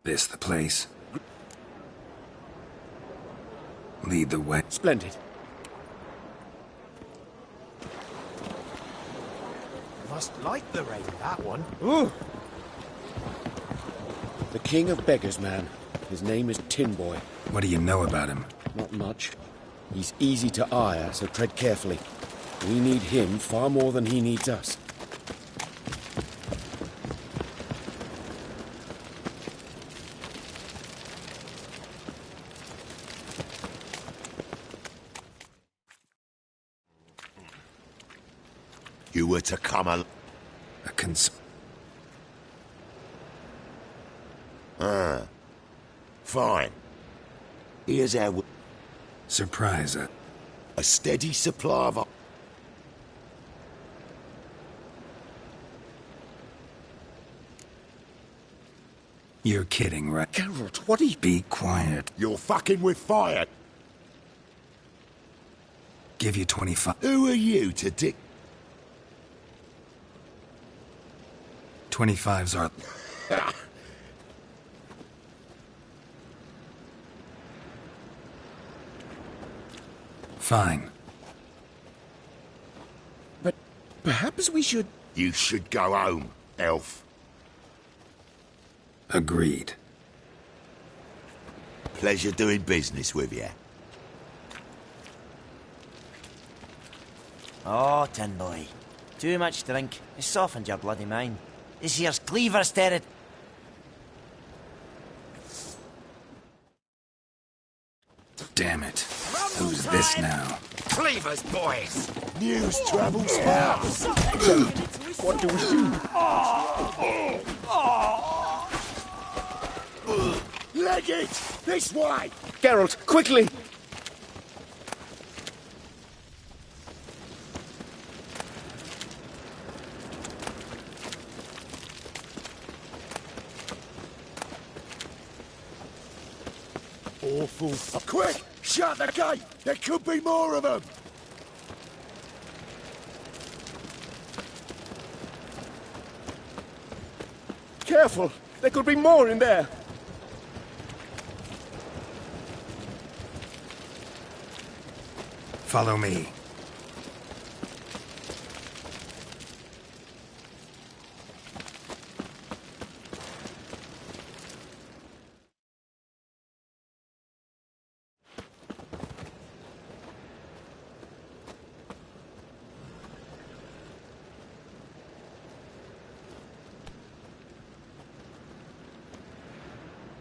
This the place? Lead the way. Splendid. Must like the rain, that one. Ooh. The king of beggars, man. His name is Tin Boy. What do you know about him? Not much. He's easy to ire, so tread carefully. We need him far more than he needs us. You were to come a fine. Here's our... Surprise it. A steady supply of... You're kidding, right? Geralt, what are you... Be quiet. You're fucking with fire. Give you 25. Who are you to dick... 25s are... Fine. But perhaps we should... You should go home, elf. Agreed. Pleasure doing business with you. Oh, Tin Boy. Too much drink. It's softened your bloody mind. This here's Cleaver's territory. Damn it. Who's this now? Cleaver's boys. News travels fast. What do we do? Leg it! This way! Geralt, quickly! Awful. Quick! Shut the gate! There could be more of them! Careful! There could be more in there! Follow me.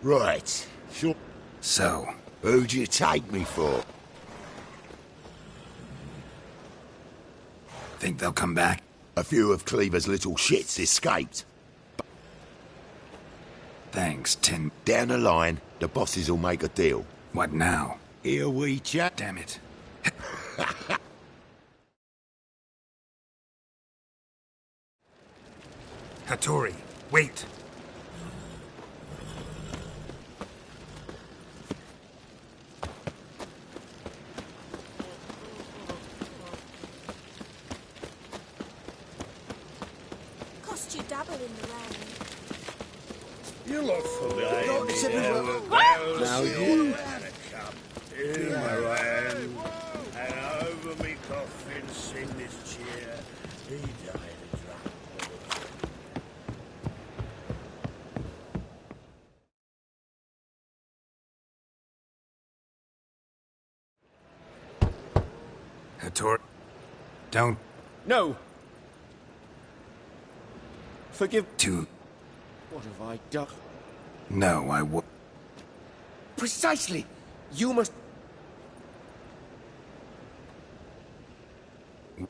Right. Sure. So? Who'd you take me for? Think they'll come back? A few of Cleaver's little shits escaped. Thanks, Tin. Down the line, the bosses will make a deal. What now? Here we chat. Damn it. Hattori, wait. Cost you double in the round. You look familiar. Doctors everywhere. Now you... In my hand, and over me coffin sing this cheer. He died a drunk. Hattori, don't... No! Forgive... To... What have I done? No, I would... Precisely! You must...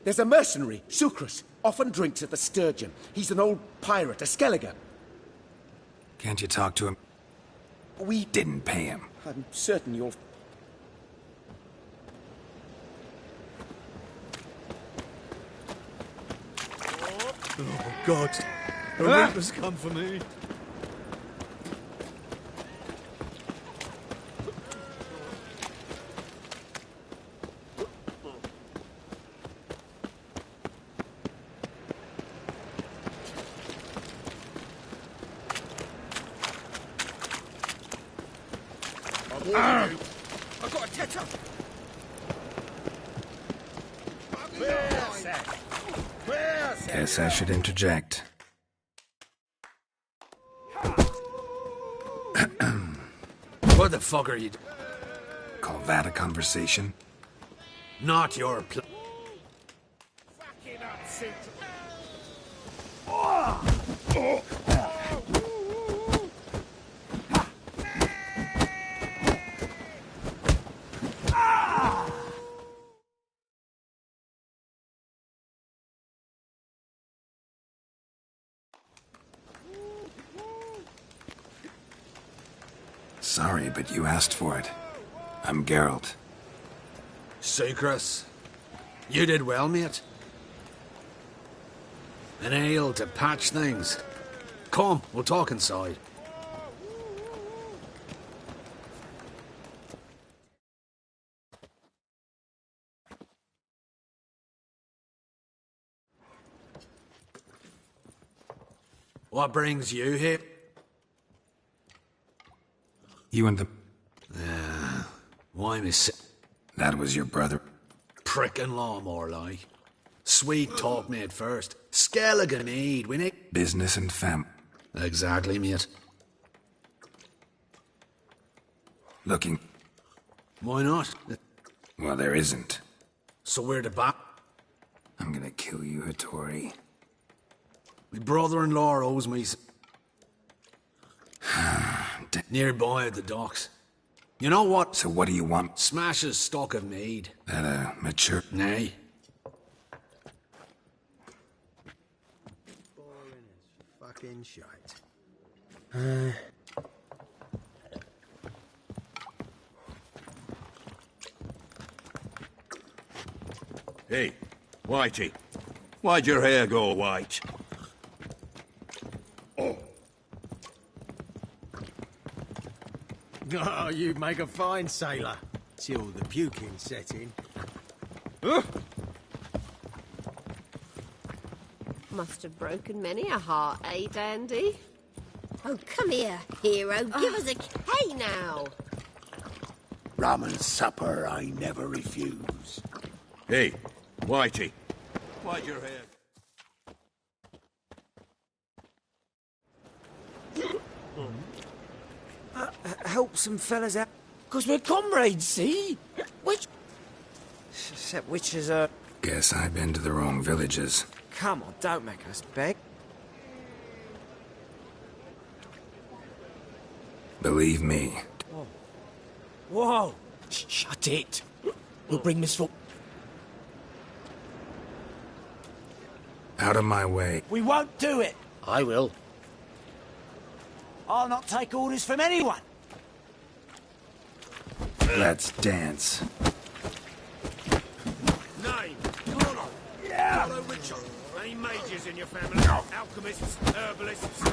There's a mercenary, Sucrus, often drinks at the Sturgeon. He's an old pirate, a Skelliger. Can't you talk to him? We didn't pay him. I'm certain you'll... Oh, God. The Reapers come for me. I've got a tether. Guess I should interject. What the fuck are you doing? Call that a conversation? Not your place. Sorry, but you asked for it. I'm Geralt. Chris, you did well, mate. An ale to patch things. Come, we'll talk inside. What brings you here? You and the... Why, miss... That was your brother? Prick-in-law, more like. Sweet talk made first. Skelligan aid, winnie. Business and fam... Exactly, mate. Looking... Why not? Well, there isn't. So we're the back. I'm gonna kill you, Hattori. My brother-in-law owes me... Nearby at the docks. You know what? So what do you want? Smashes stock of mead. That, mature... Nay. Boring as fucking shite. Hey, Whitey. Why'd your hair go white? Oh, you'd make a fine sailor. Till the puking set in. Must have broken many a heart, eh, Dandy? Oh, come here, hero. Give us a K now. Rum and supper I never refuse. Hey, Whitey. Why'd your hair... Help some fellas out. 'Cause we're comrades, see? Which... Except witches are... Guess I've been to the wrong villages. Come on, don't make us beg. Believe me. Whoa. Whoa! Shut it. We'll bring Miss Fo... Out of my way. We won't do it. I will. I'll not take orders from anyone. Let's dance. Name? Connor. Yeah. Hello, Richard. Any mages in your family? Alchemists, herbalists? No.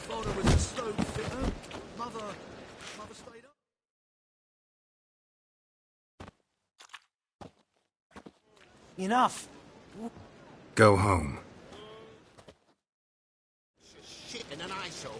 Father was a stone fitter. Mother stayed up. Enough. Go home. Shit in an eyesore.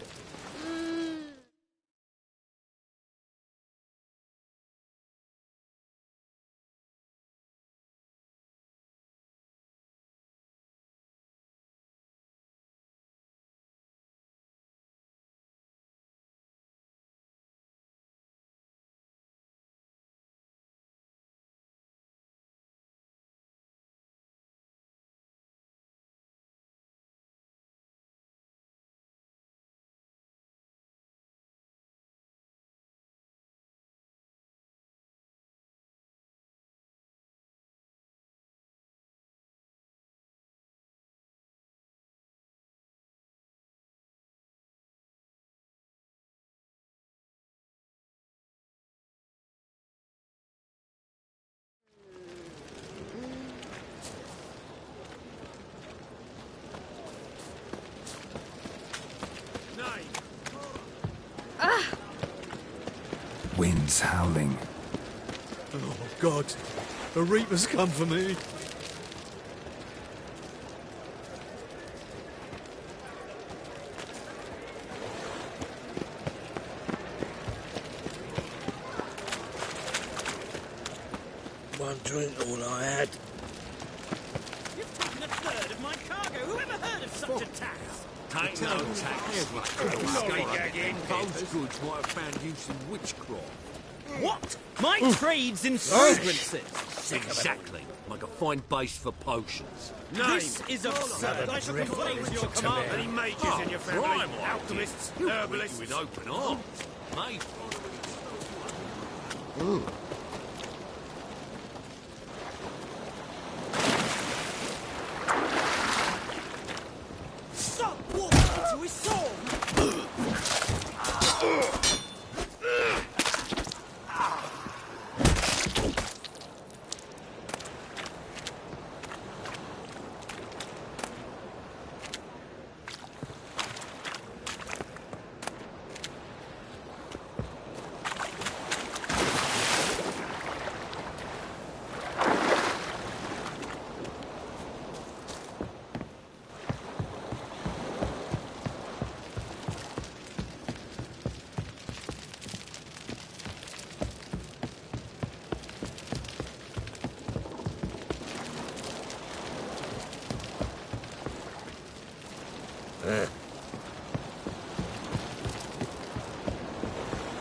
Wind's howling. Oh, God. The Reaper's come for me. I've drank all I had. You've taken a third of my cargo. Who ever heard of such a tax? Take no tax. Those goods might have found use in witchcraft. What? My trade's in fragrances. Exactly. Like a fine base for potions. This is absurd. I shall complain with your command. Any mages in your family? Alchemists, herbalists? With open arms, mate. Stop walking into his sword.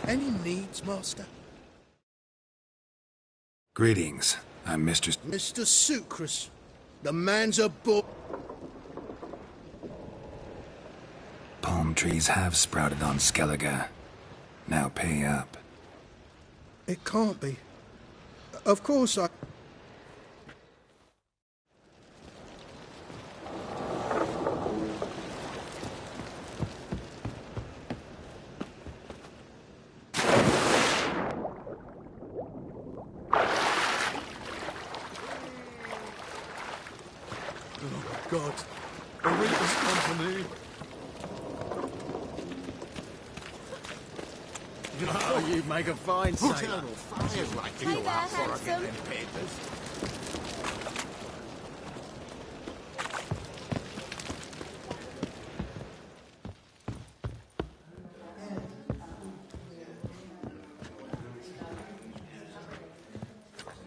Any needs, Master? Greetings. I'm Mr. Mr. Sucrus. The man's a bull. Palm trees have sprouted on Skellige. Now pay up. It can't be. Of course I... Oh, God. The Reaper's company. Oh, you make a fine sailor. Fires like to Hey go there, out before I get handsome. them papers.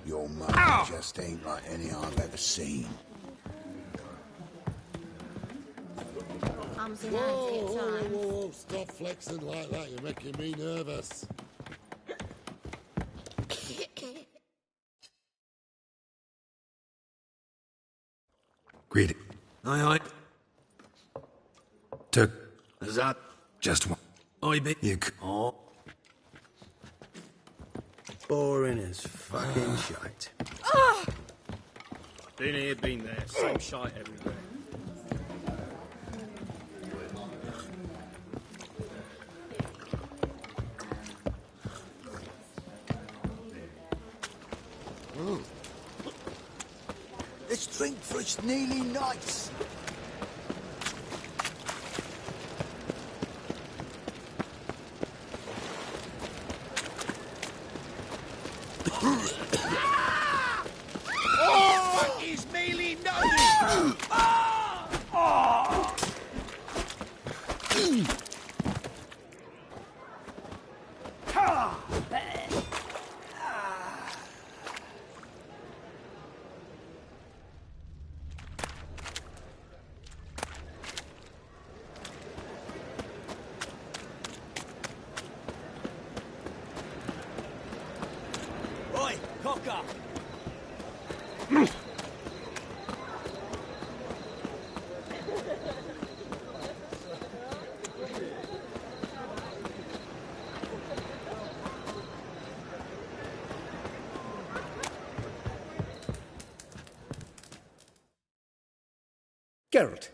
Your mum just ain't like any I've ever seen. Arms and hands at times. Whoa, stop flexing like that. You're making me nervous. Greeting. Aye. Took Is that... just one. I be... You Oh. Boring as fucking shite. Been here, been there. Same shite everywhere. This drink for it's nearly nice. Oh, he's mealy nutty! Oi, cock up. Geralt,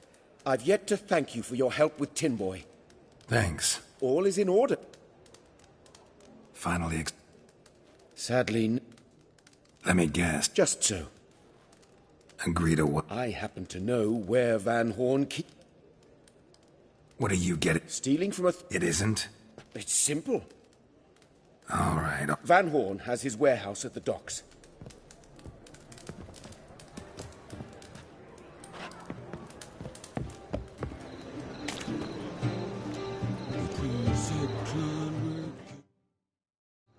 I've yet to thank you for your help with Tin Boy. Thanks. All is in order. Finally. Sadly, Let me guess. just so. Agree to what? I happen to know where Van Horn keeps... What do you get? Stealing from a... It isn't? It's simple. All right. Van Horn has his warehouse at the docks.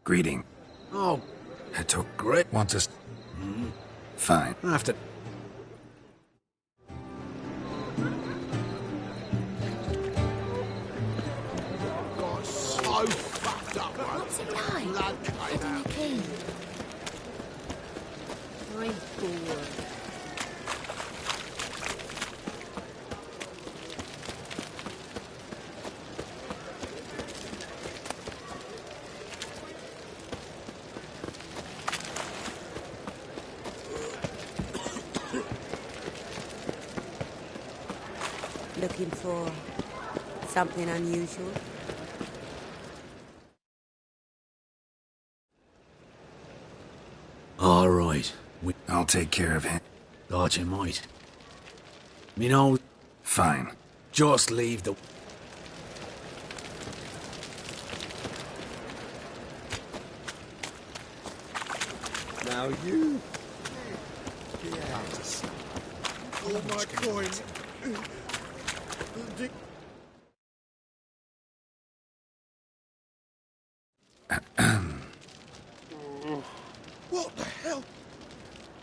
Greeting. Oh, It took great. Wants us. Fine. After... Got so fucked up. What's it like? Blood came Getting out. the key. I'm bored. Looking for something unusual? All right. I'll take care of him. Thought you might. You know... Fine. Just leave the... Now you... All my coins. What the hell?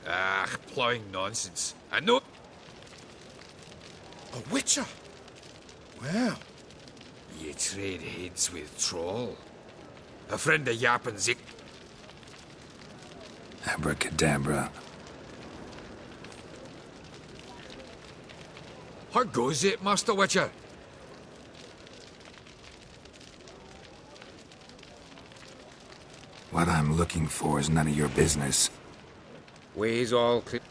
Ah, ploughing nonsense. I know... A witcher? Well, You trade heads with Troll. A friend of Yappin's... Abracadabra. How goes it, Master Witcher? What I'm looking for is none of your business. Ways all clear.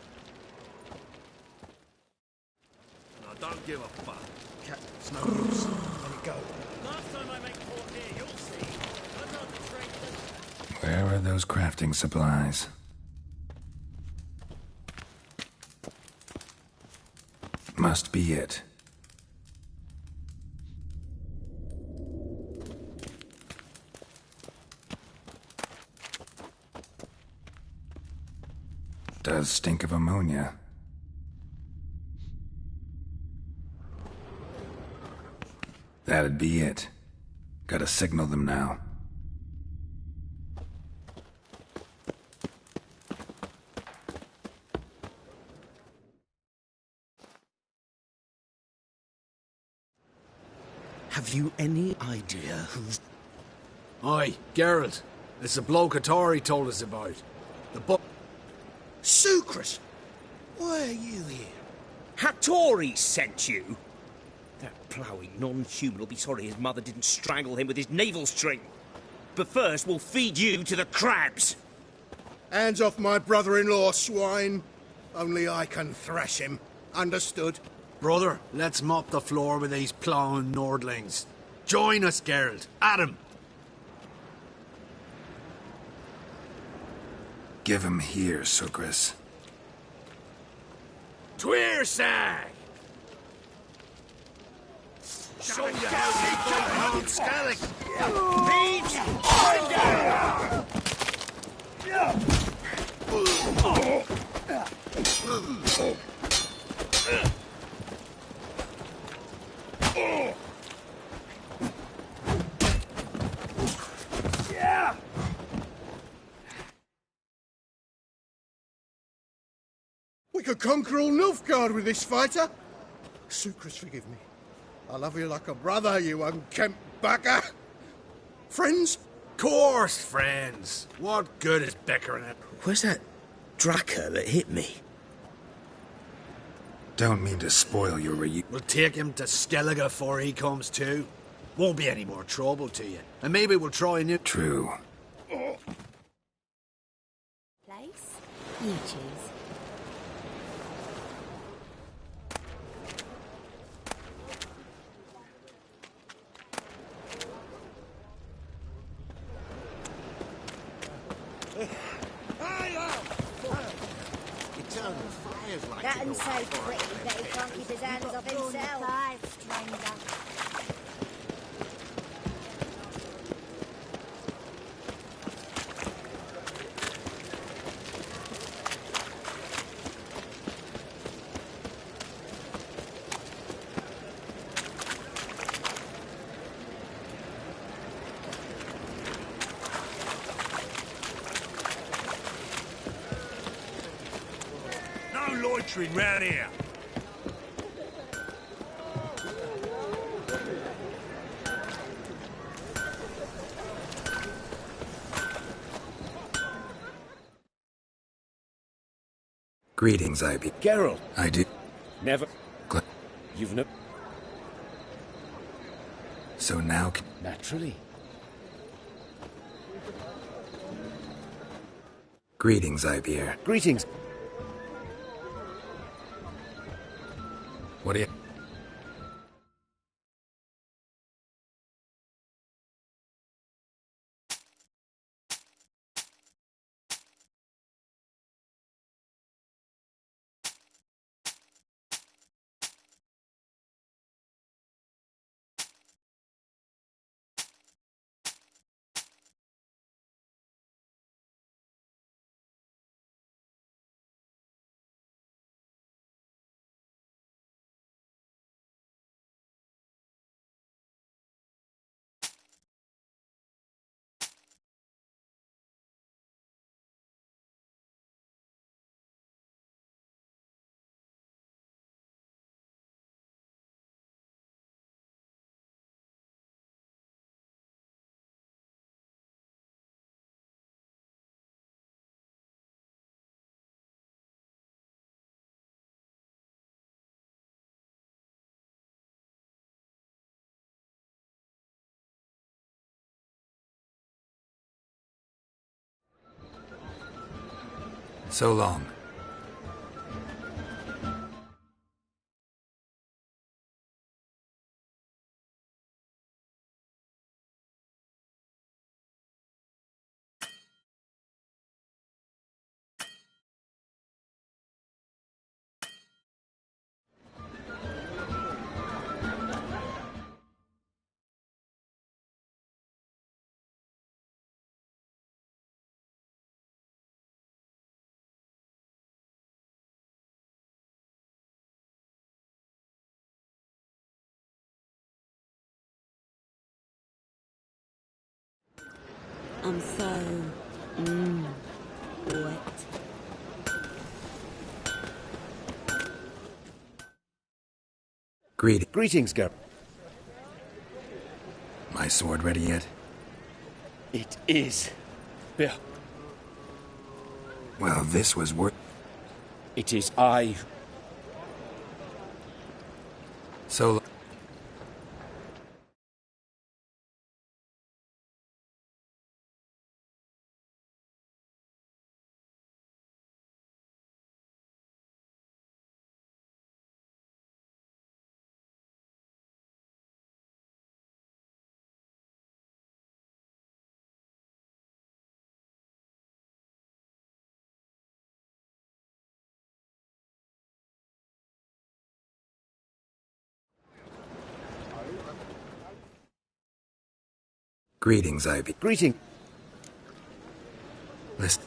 I don't give a fuck. Captain's no use. Let it go. Last time I make port here, you'll see. I'm not afraid. Where are those crafting supplies? Must be it. Does stink of ammonia. That'd be it. Gotta signal them now. Have you any idea who's... Aye, Geralt. It's the bloke Atari told us about. The book... Sucrus! Why are you here? Hattori sent you? That ploughing non-human will be sorry his mother didn't strangle him with his navel string. But first, we'll feed you to the crabs. Hands off my brother-in-law, swine. Only I can thrash him. Understood? Brother, let's mop the floor with these ploughing Nordlings. Join us, Geralt. Adam. Give him here, Sucrus. Tweersag! Show you how you Scarlet! Beach! Find out! We could conquer all Nilfgaard with this fighter. Sucrus, forgive me. I love you like a brother, you unkempt bugger. Friends? Course, friends. What good is bickering at? Where's that Draka that hit me? Don't mean to spoil your We'll take him to Skellige before he comes to. Won't be any more trouble to you. And maybe we'll try a new... True. Place? You choose. That and so pretty that he can't keep his hands off himself. butchering round here. Greetings, IB. Geralt. I do. Never. You've no... So now... Naturally. Greetings, Ibeer. Greetings. What do you... So long. I'm so... wet. Greetings, Geralt. My sword ready yet? It is. Bill. Well, this was worth... It is I... So... Greetings, Ivy. Greeting. Listen.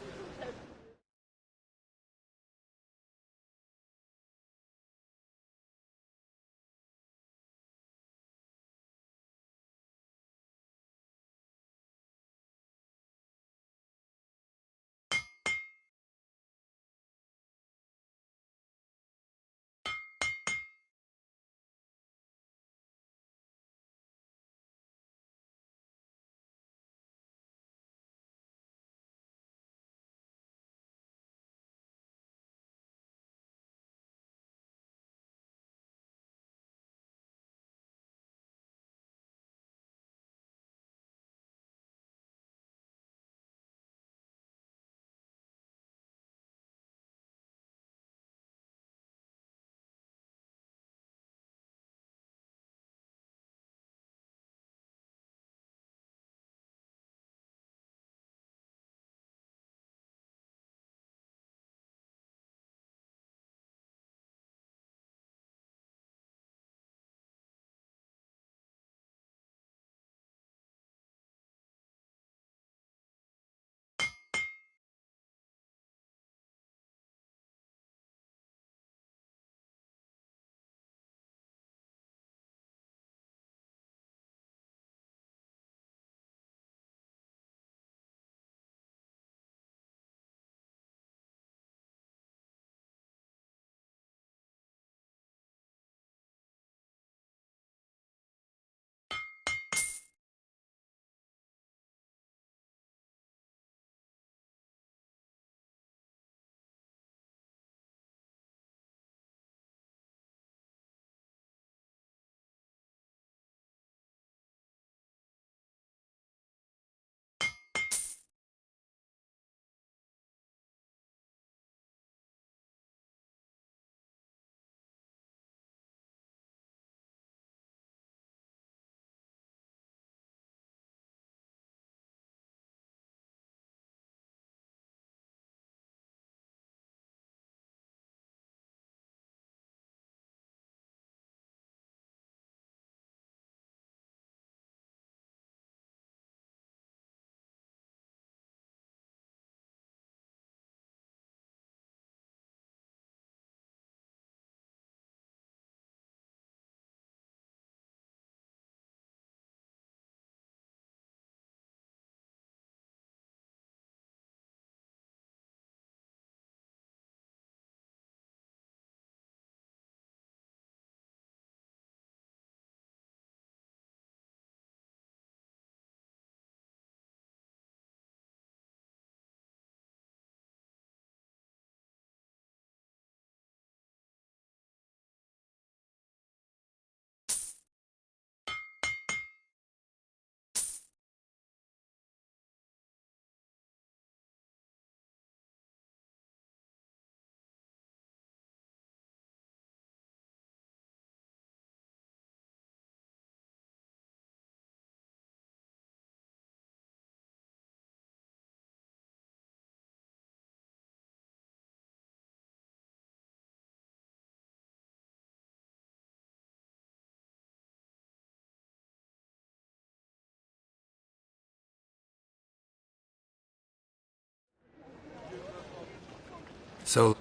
So...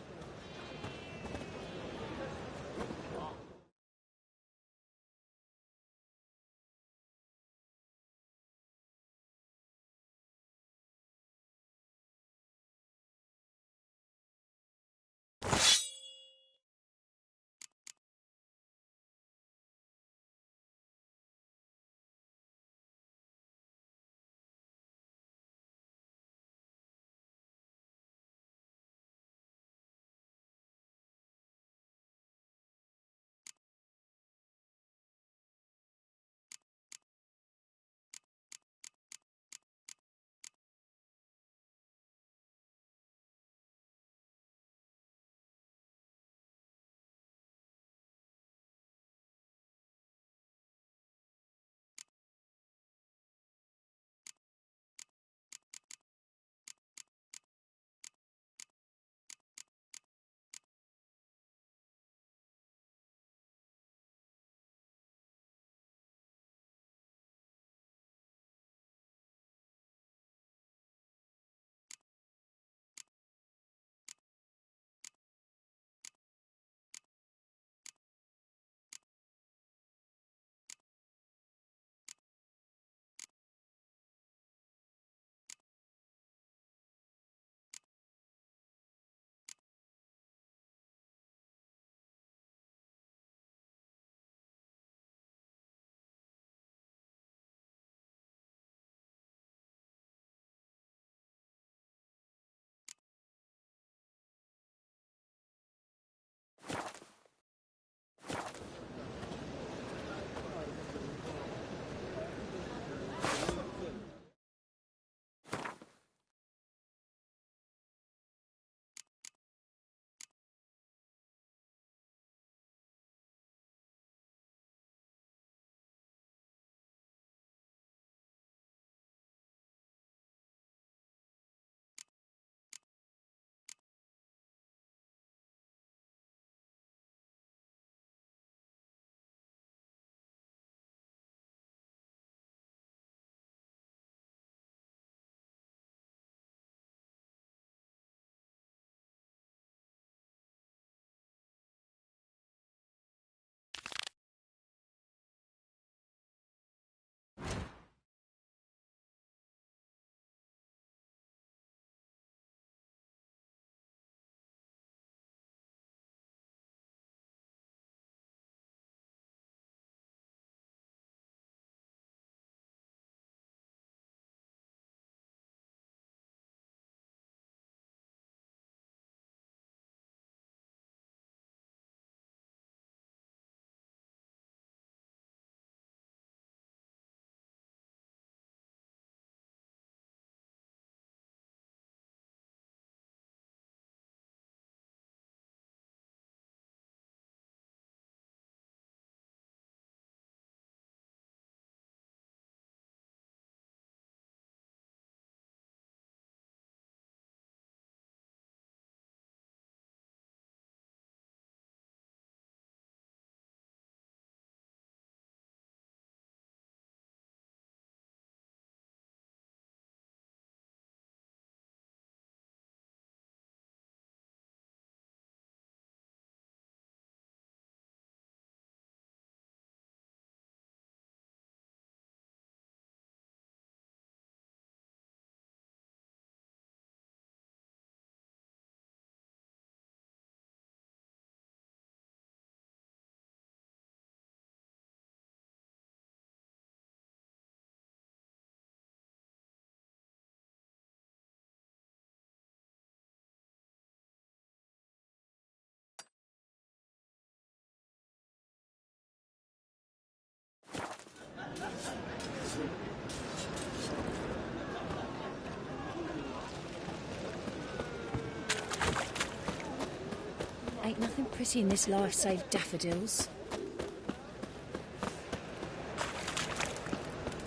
Ain't nothing pretty in this life save daffodils.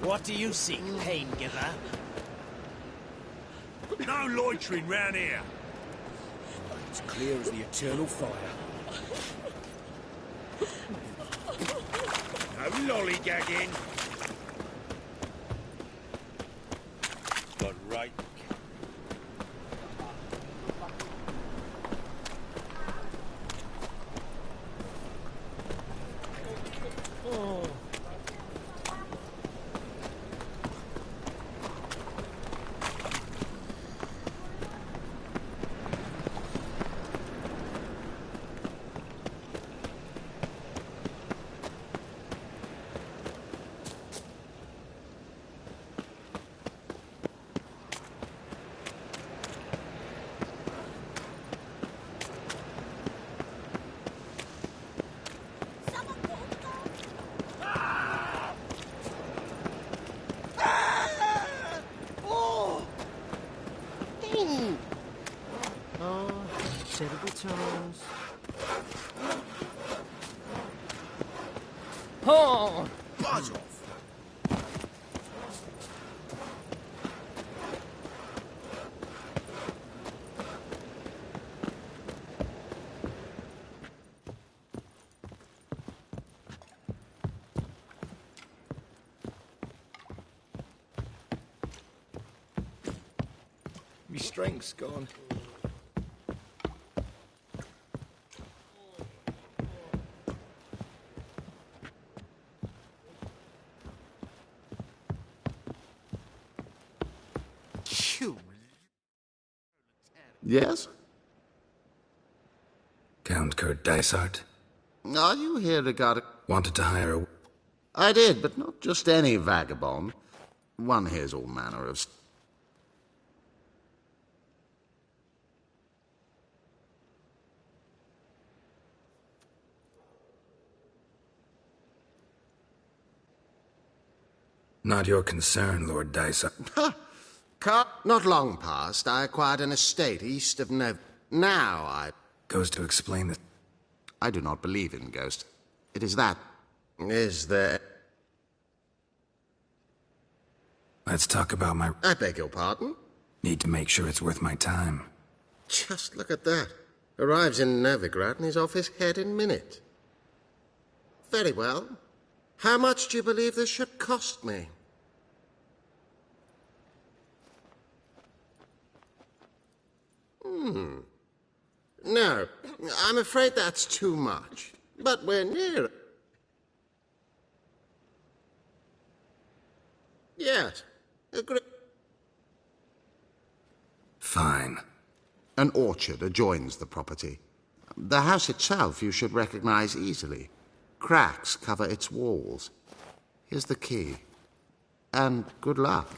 What do you seek, pain giver? No loitering round here. It's clear as the eternal fire. No lollygagging. Got right. Oh! Buzz off! My strength's gone. Yes? Count Kurt Dysart? Are you here regarding... Wanted to hire a... I did, but not just any vagabond. One hears all manner of... Not your concern, Lord Dysart. Not long past, I acquired an estate east of Now I... Goes to explain that... I do not believe in ghosts. It is that... Is there... Let's talk about my... I beg your pardon? Need to make sure it's worth my time. Just look at that. Arrives in Novigrad and is off his head in minutes. Very well. How much do you believe this should cost me? No, I'm afraid that's too much. But we're near it. Yes, agree. Fine. An orchard adjoins the property. The house itself you should recognize easily. Cracks cover its walls. Here's the key. And good luck.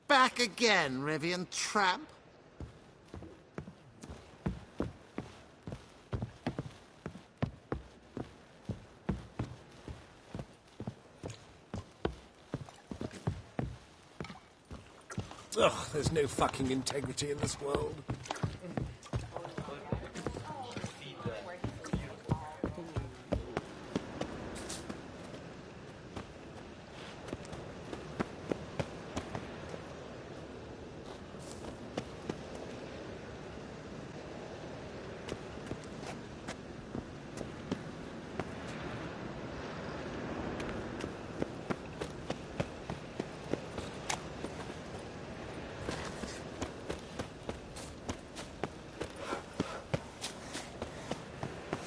Back again, Rivian tramp. Ugh, there's no fucking integrity in this world.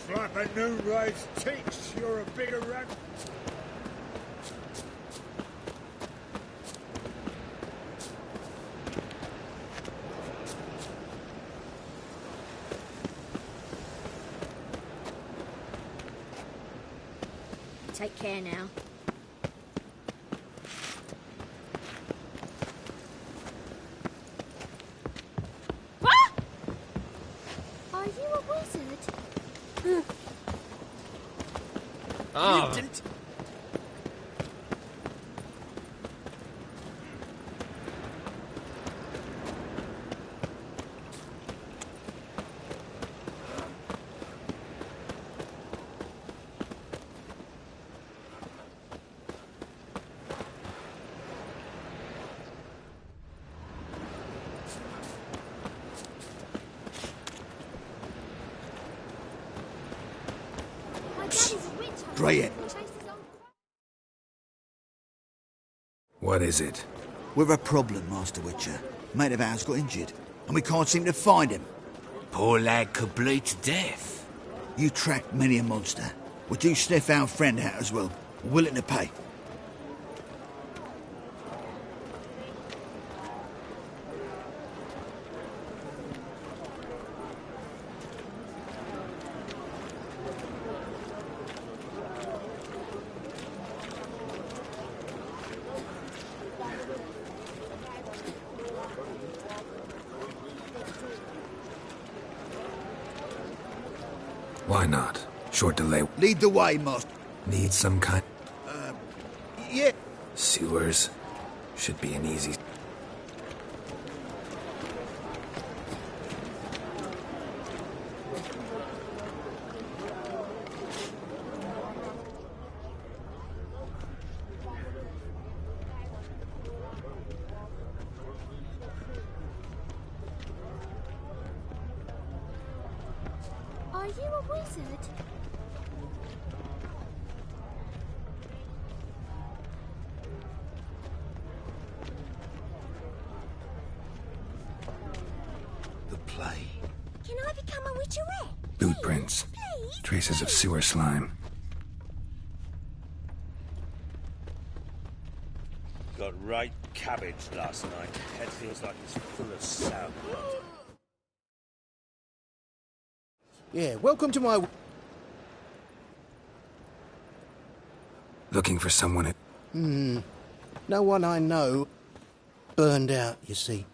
Flapper noon rides cheeks, you're a bigger rat. Take care now. Are you a wizard? Ah. Try it. What is it? We've a problem, Master Witcher. Mate of ours got injured, and we can't seem to find him. Poor lad could bleed to death. You tracked many a monster. Would you sniff our friend out as well? Willing to pay. Why not? Short delay. Lead the way, Master. Need some kind... Yeah. Sewers. Should be an easy... you a wizard? The plague. Can I become a witcherette? Boot prints. Traces of sewer slime. Got right cabbage last night. Head feels like it's full of sour. Yeah, welcome to my... Looking for someone at... No one I know burned out, you see.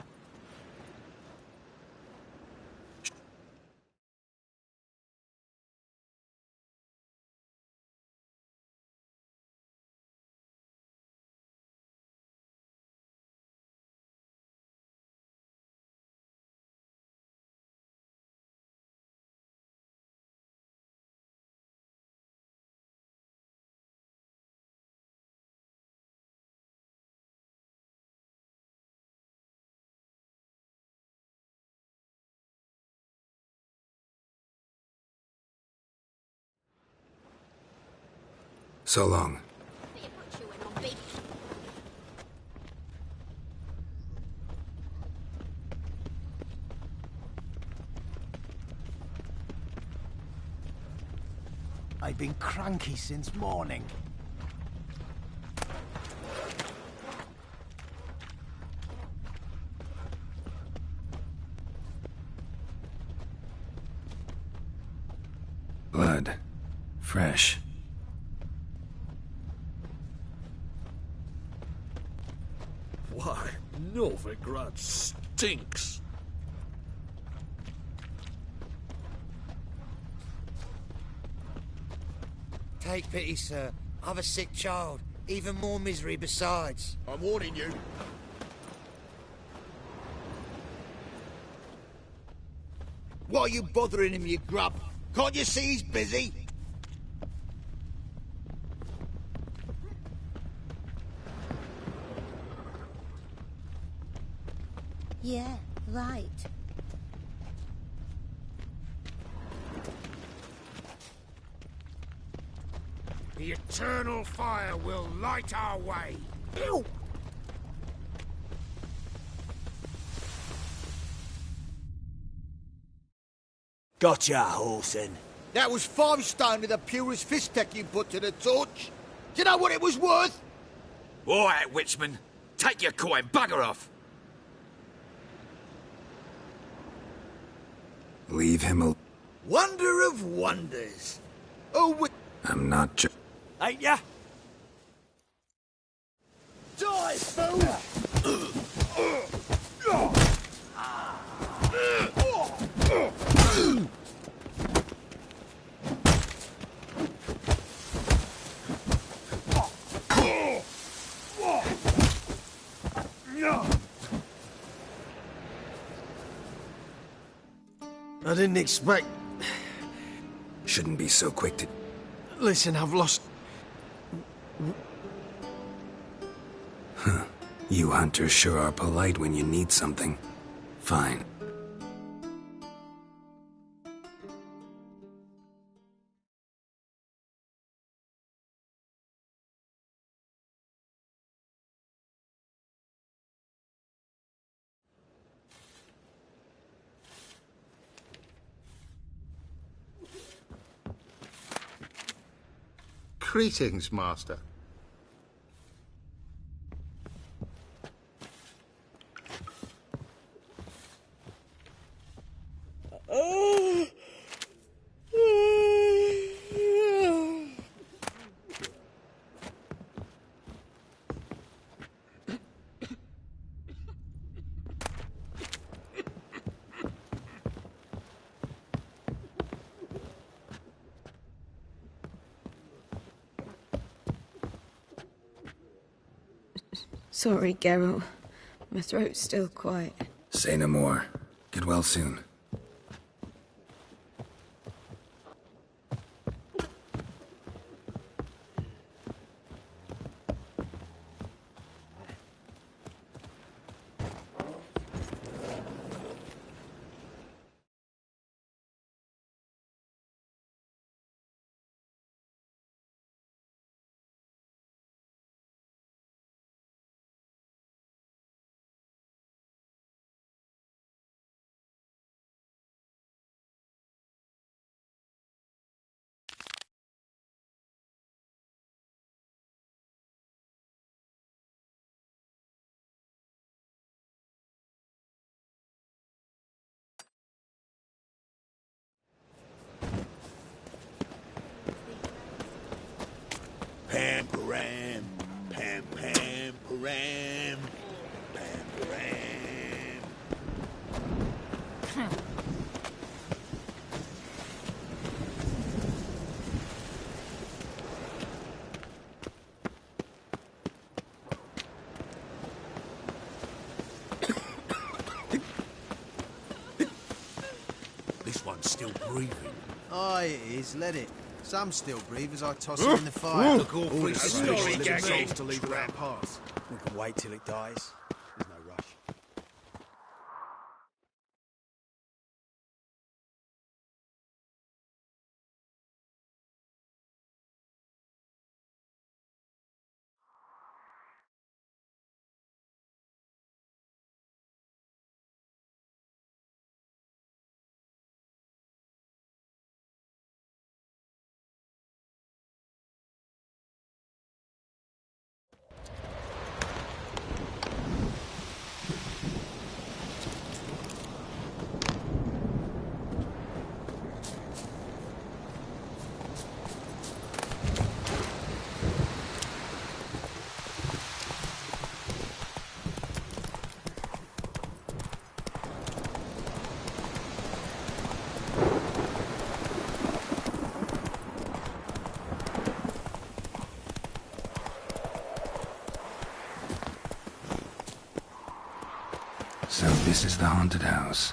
So long. I've been cranky since morning. Blood. Fresh. Why, Novigrad stinks. Take pity, sir. I've a sick child. Even more misery besides. I'm warning you. Why are you bothering him, you grub? Can't you see he's busy? Yeah, right. The eternal fire will light our way. Ow! Gotcha, Horson. That was 5 stone of the purest fist tech you put to the torch. Do you know what it was worth? All right, Witchman. Take your coin, bugger off. Leave him al- Wonder of wonders. Oh, I'm not ju- Ain't ya? die, fool! I didn't expect... Shouldn't be so quick to... Listen, I've lost... You hunters sure are polite when you need something. Fine. Greetings, Master. Sorry, Geralt. My throat's still quiet. Say no more. Get well soon. still breathing. Aye, it is. Let it. Some still breathe as I toss it in the fire. Look, all three Story living gagging. souls To leave without pass. We can wait till it dies. There's no rush. So this is the haunted house.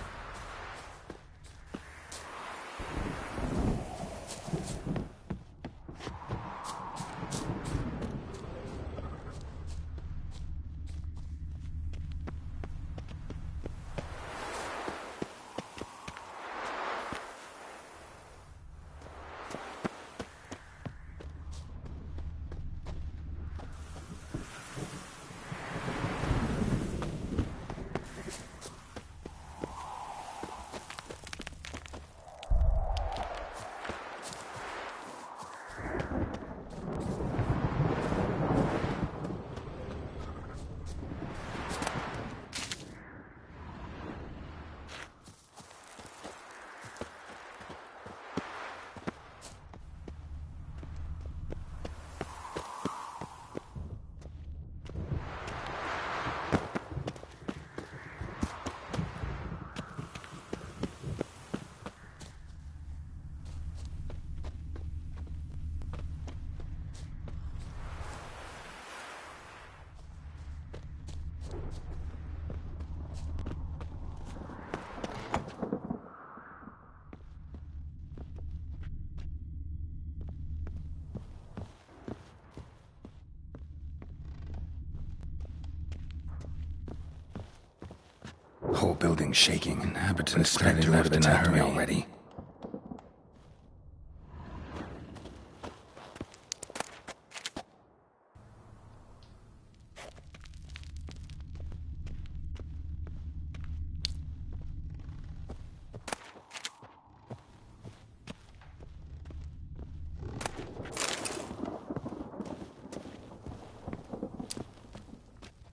Whole building shaking. Inhabitants started left in a hurry already.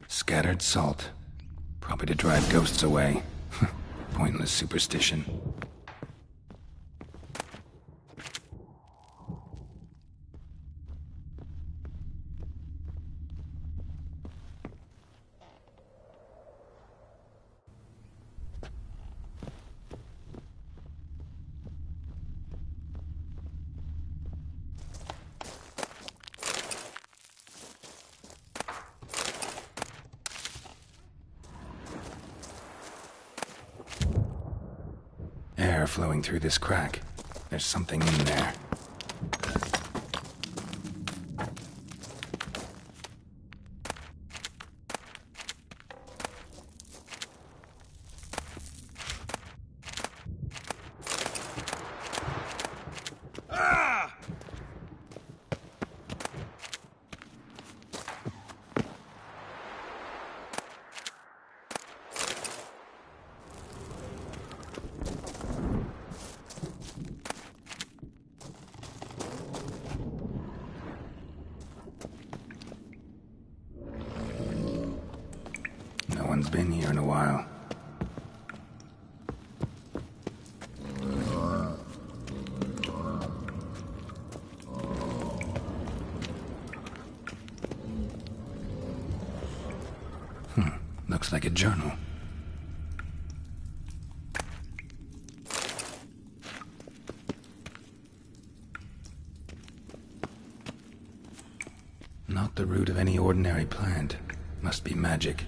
Scattered salt. Probably to drive ghosts away. Pointless superstition. Air flowing through this crack. There's something in there. No one's been here in a while. Looks like a journal. Not the root of any ordinary plant. Must be magic.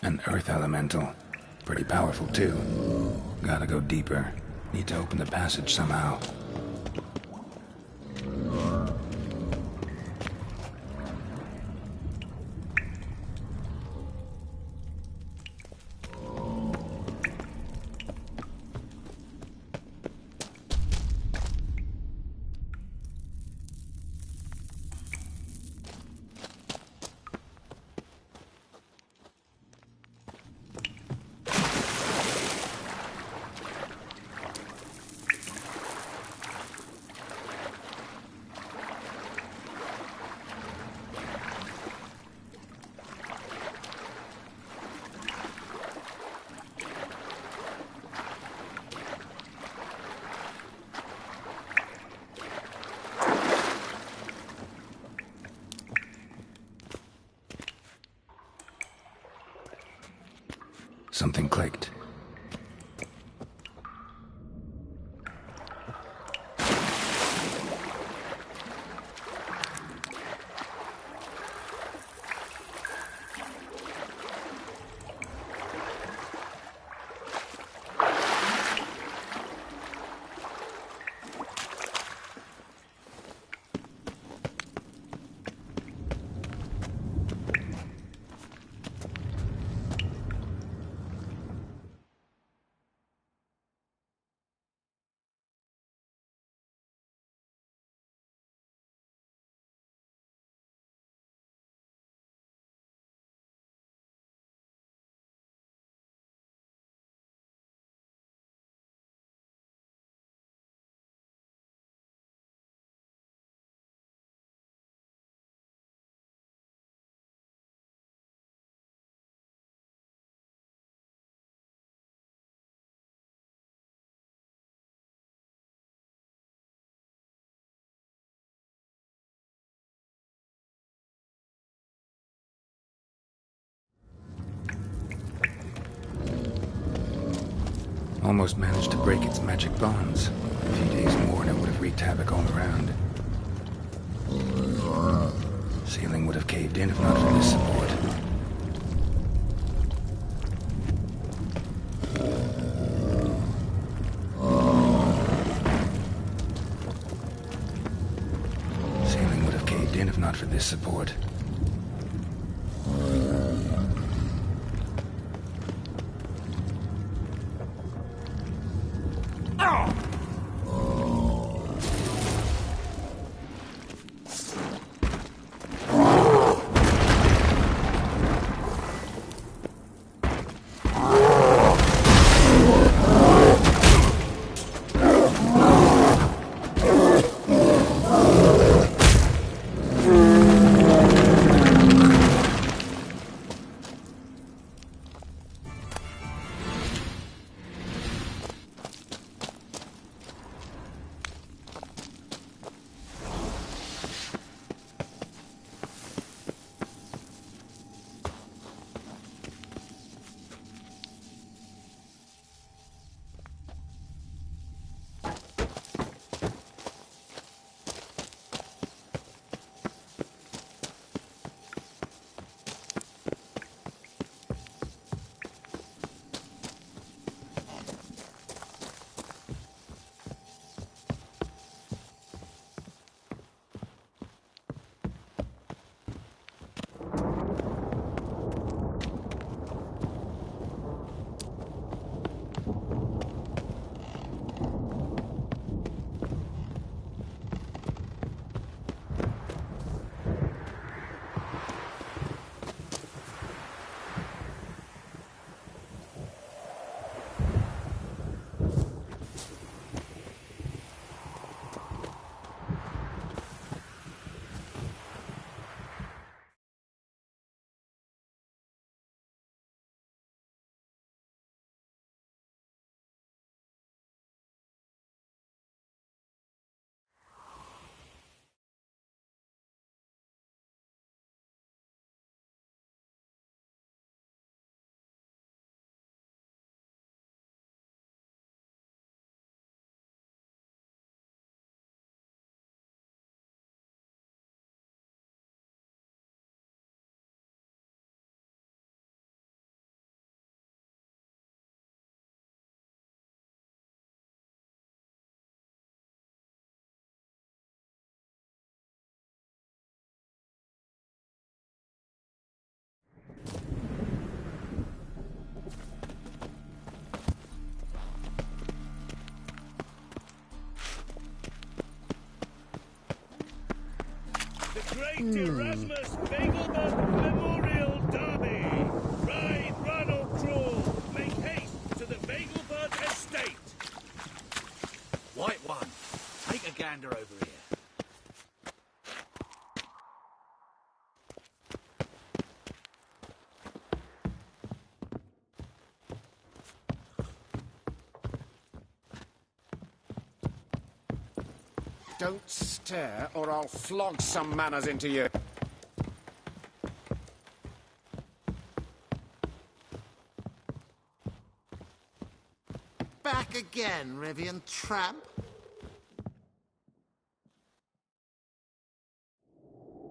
An earth elemental. Pretty powerful, too. Gotta go deeper. Need to open the passage somehow. Something clicked. Almost managed to break its magic bonds. A few days more and it would have wreaked havoc all around. Ceiling would have caved in if not for this support. Ceiling would have caved in if not for this support. The Great Erasmus Bagelman Memorial Derby. Ride, run or crawl. Make haste to the Bagelbird Estate. White one, take a gander over here. Don't stare, or I'll flog some manners into you. Back again, Rivian tramp?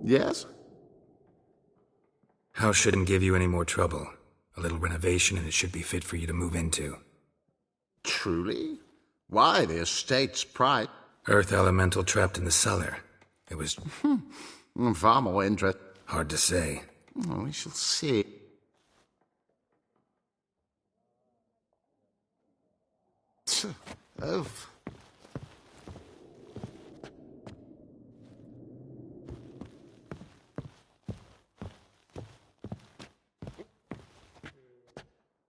Yes? House shouldn't give you any more trouble. A little renovation and it should be fit for you to move into. Truly? Why, the estate's pride. Earth elemental trapped in the cellar. It was... Far more interest. Hard to say. Oh, we shall see. Oh.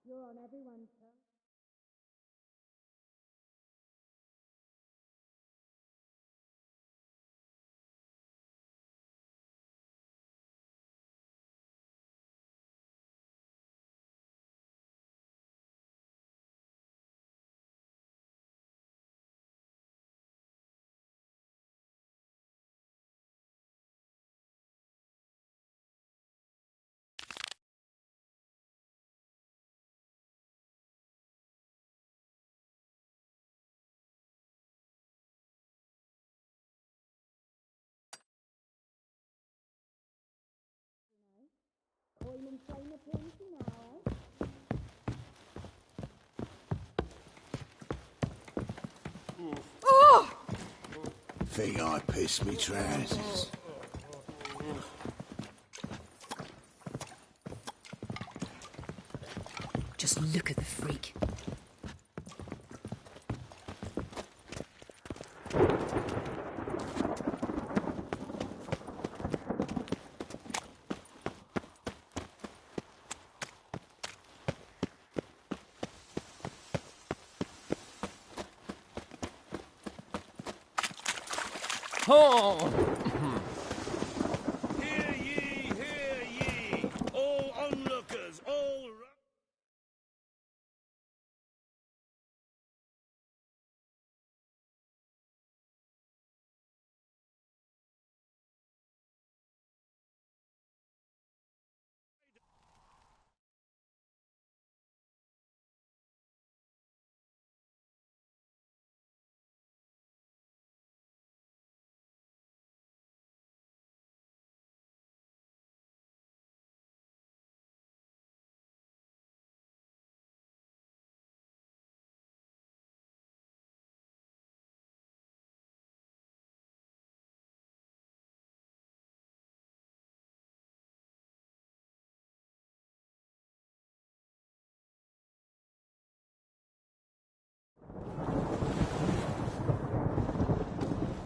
You're on everyone's tongue. Oil and flame appearance now, Oh! Think I pissed me trousers. Just look at the freak. Oh! Hear ye, all onlookers, all...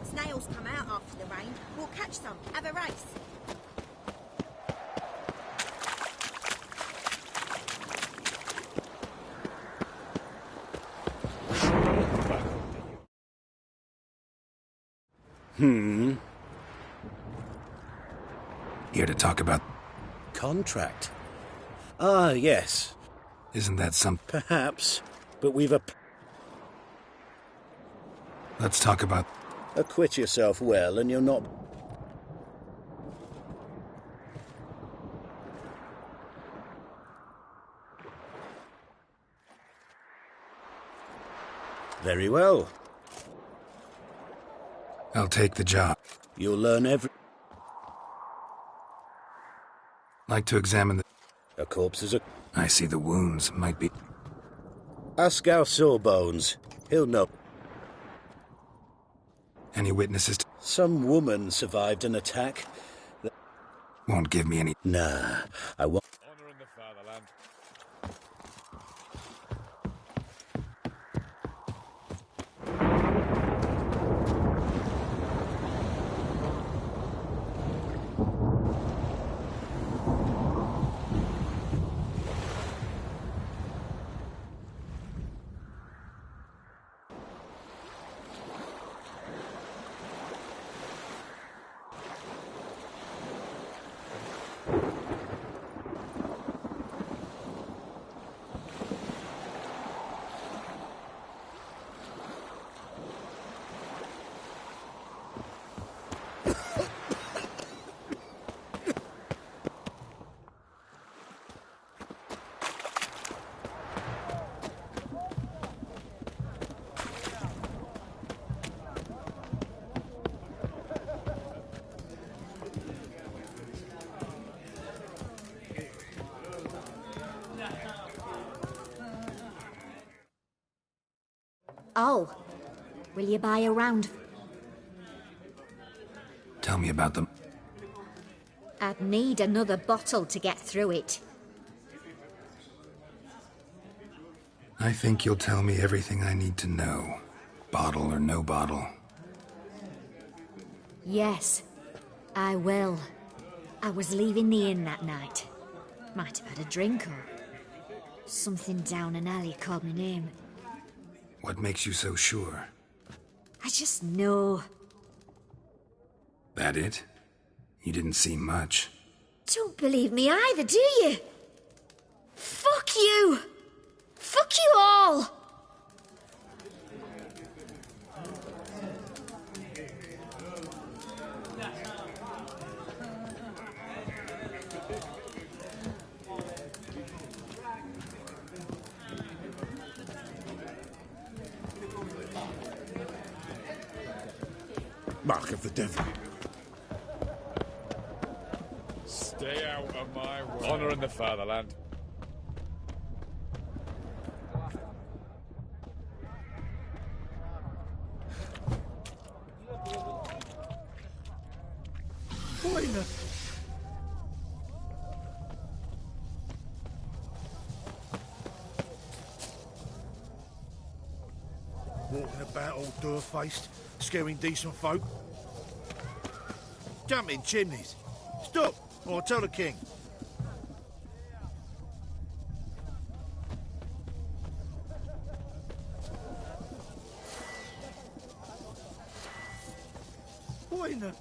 Snails come out after the rain. We'll catch some. Have a race. Here to talk about... Contract? Ah, yes. Isn't that some... Perhaps, but we've a... Let's talk about... Acquit yourself well and you're not... Very well. I'll take the job. You'll learn every... Like to examine the... A corpse is a... I see the wounds. Might be... Ask our Sawbones. He'll know. Any witnesses to... Some woman survived an attack. Won't give me any... Nah, I won't... Honouring the fatherland. Oh. Will you buy a round? Tell me about them. I'd need another bottle to get through it. I think you'll tell me everything I need to know. Bottle or no bottle. Yes, I will. I was leaving the inn that night. Might have had a drink or something down an alley called my name. What makes you so sure? I just know. That it? You didn't see much. Don't believe me either, do you? Fuck you! Fuck you all! Mark of the devil. Stay out of my way. Honor in the fatherland. Walking about all door-faced, scaring decent folk. Jumping chimneys. Stop, or I'll tell the king. What in the...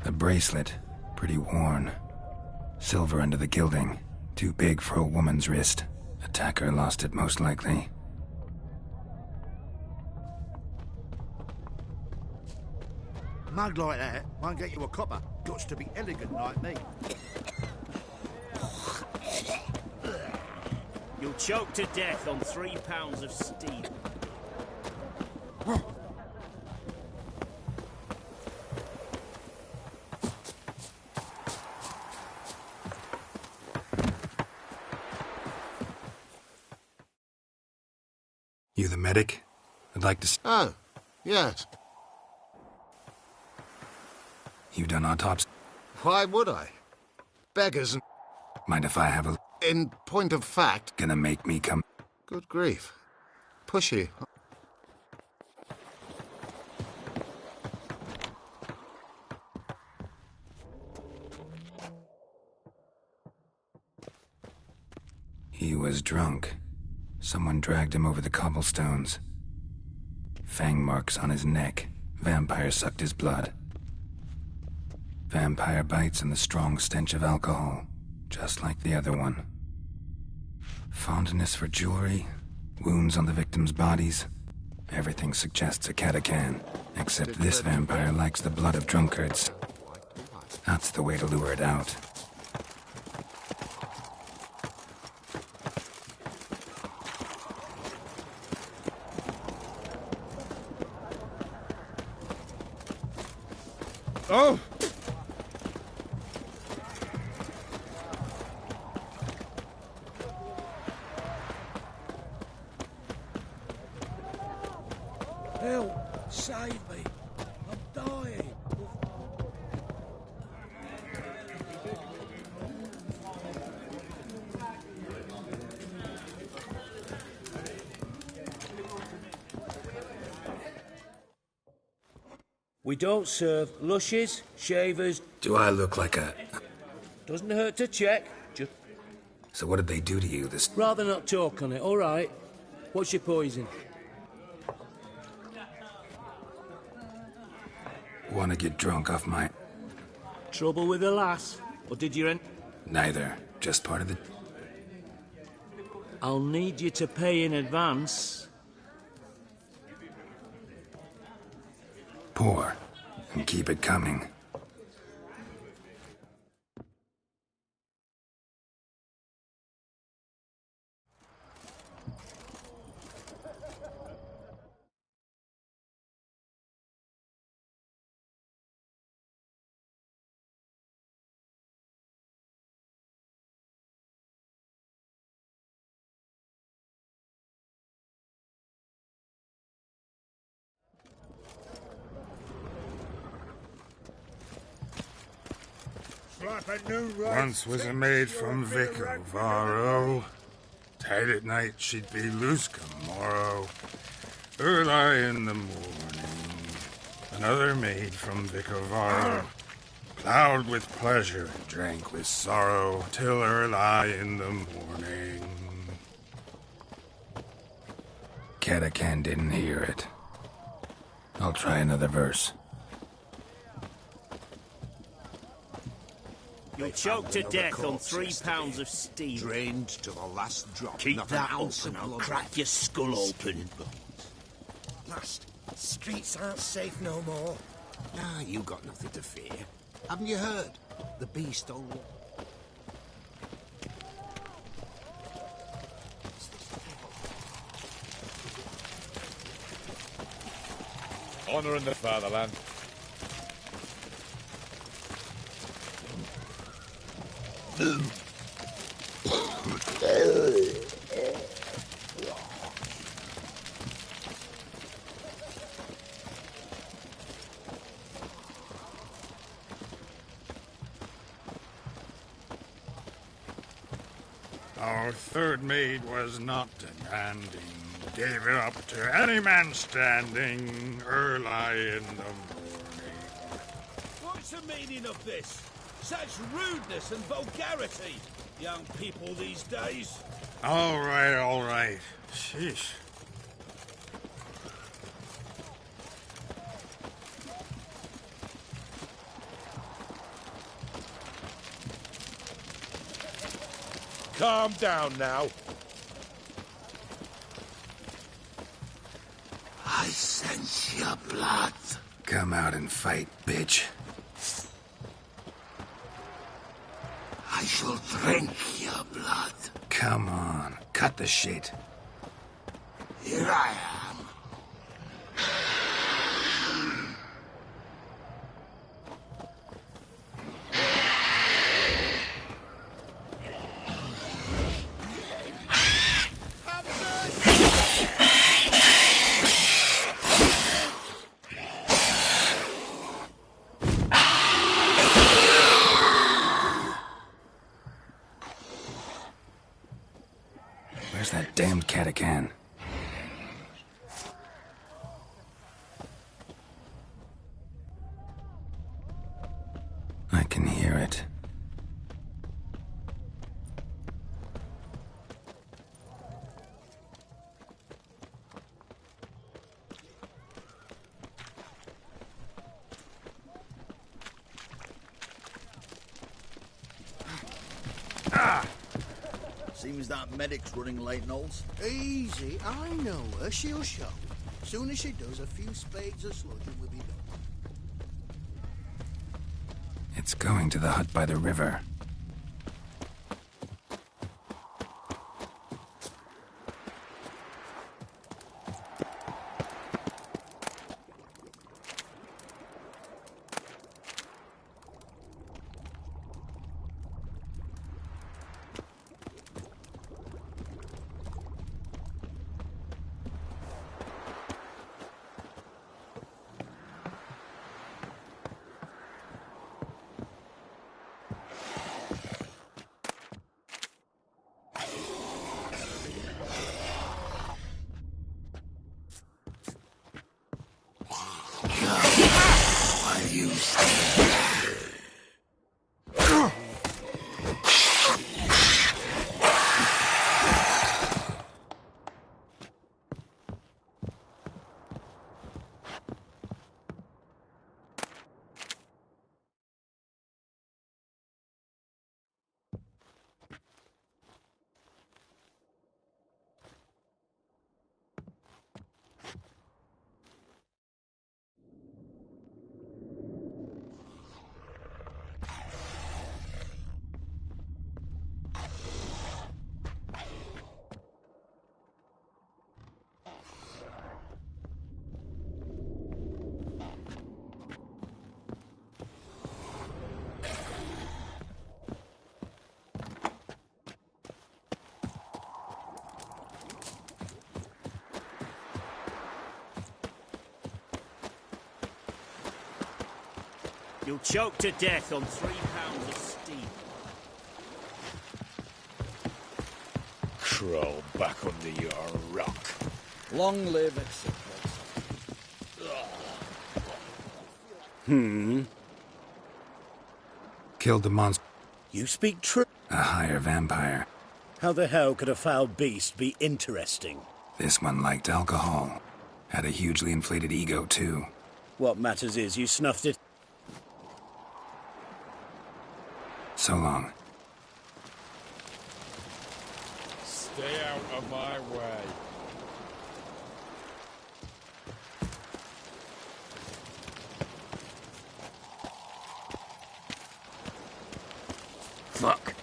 A bracelet. Pretty worn. Silver under the gilding. Too big for a woman's wrist. Attacker lost it most likely. A mug like that won't get you a copper. Gots to be elegant like me. You'll choke to death on 3 pounds of steel. You the medic? I'd like to... Oh, yes. You've done autopsy? Why would I? Beggars and... Mind if I have a... In point of fact... Gonna make me come... Good grief. Pushy. He was drunk. Someone dragged him over the cobblestones. Fang marks on his neck. Vampire sucked his blood. Vampire bites and the strong stench of alcohol, just like the other one. Fondness for jewelry, wounds on the victims' bodies. Everything suggests a catacan, except this vampire likes the blood of drunkards. That's the way to lure it out. Oh! Help! Save me! I'm dying! We don't serve lushes, shavers... Do I look like a... Doesn't hurt to check. Just... So what did they do to you this... Rather not talk on it, all right? What's your poison? Want to get drunk off my... Trouble with the lass? Or did you... Neither. Just part of the... I'll need you to pay in advance. Pour. And keep it coming. Once was a maid from Vicovaro. Tight at night, she'd be loose come morrow. Early in the morning, another maid from Vicovaro. Plowed with pleasure and drank with sorrow till early in the morning. Catacan didn't hear it. I'll try another verse. You'll choke to death on 3 pounds of steel. Drained to the last drop. Keep Not that an ounce open, of I'll blood crack your skull open. Last, streets aren't safe no more. Ah, you got nothing to fear. Haven't you heard? The beast stole... Honor in the fatherland. Our third maid was not demanding, gave it up to any man standing early in the morning. What's the meaning of this? Such rudeness and vulgarity. Young people these days. All right. Sheesh. Calm down now. I sense your blood. Come out and fight, bitch. I shall drink your blood. Come on, cut the shit. Here I am. Where's that damned Catacan? I can hear it. Seems that medic's running late, Knowles. Easy, I know her. She'll show. Soon as she does, a few spades of sludging will be done. It's going to the hut by the river. You'll choke to death on 3 pounds of steam. Crawl back under your rock. Long live etc. Killed the monster. You speak true. A higher vampire. How the hell could a foul beast be interesting? This one liked alcohol. Had a hugely inflated ego, too. What matters is you snuffed it. So long. Stay out of my way. Fuck.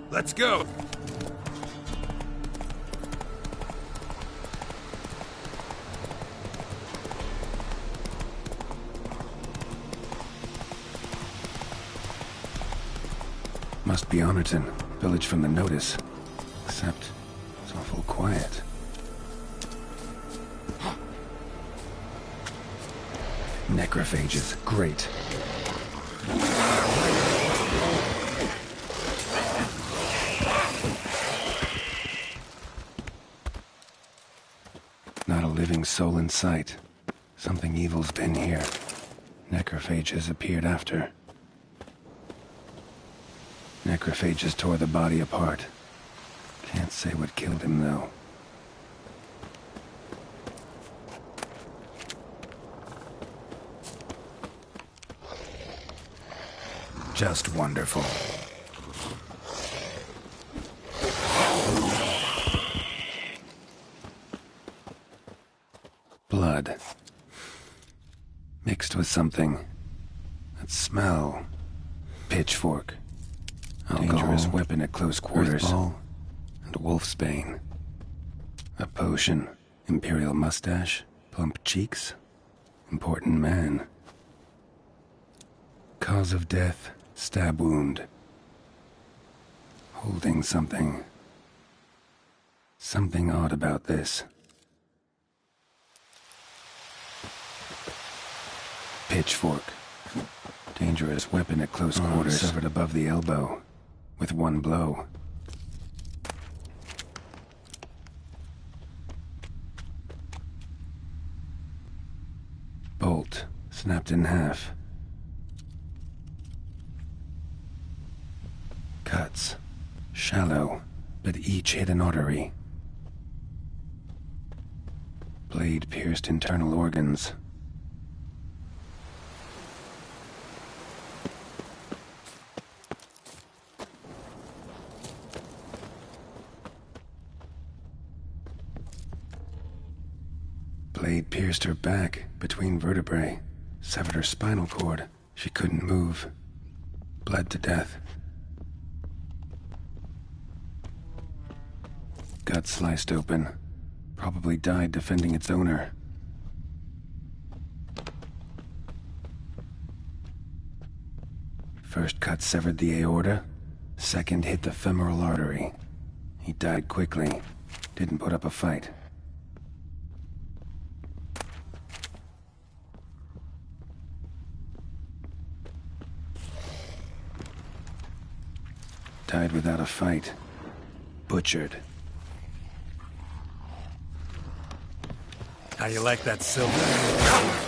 Let's go! Must be Honorton, village from the notice. Except, it's awful quiet. Necrophages, great. Not a living soul in sight. Something evil's been here. Necrophages appeared after. Necrophages tore the body apart. Can't say what killed him, though. Just wonderful. Blood. Mixed with something. That smell. Pitchfork. Dangerous weapon at close quarters. Earthball. And wolfsbane. A potion. Imperial mustache. Plump cheeks. Important man. Cause of death. Stab wound. Holding something. Something odd about this. Pitchfork. Dangerous weapon at close quarters. Severed above the elbow. With one blow. Bolt. Snapped in half. Cuts. Shallow, but each hit an artery. Blade pierced internal organs. Blade pierced her back, between vertebrae. Severed her spinal cord. She couldn't move. Bled to death. Gut sliced open. Probably died defending its owner. First cut severed the aorta, second hit the femoral artery. He died quickly. Didn't put up a fight. Died without a fight. Butchered. How you like that silver?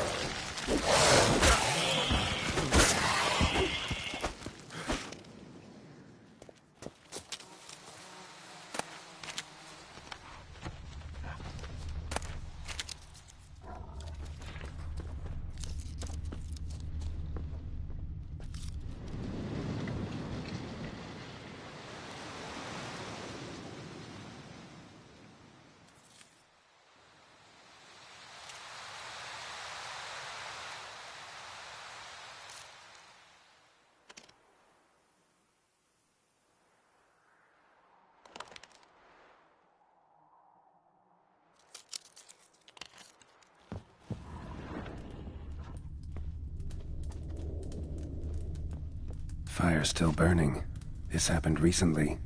Fire's still burning. This happened recently.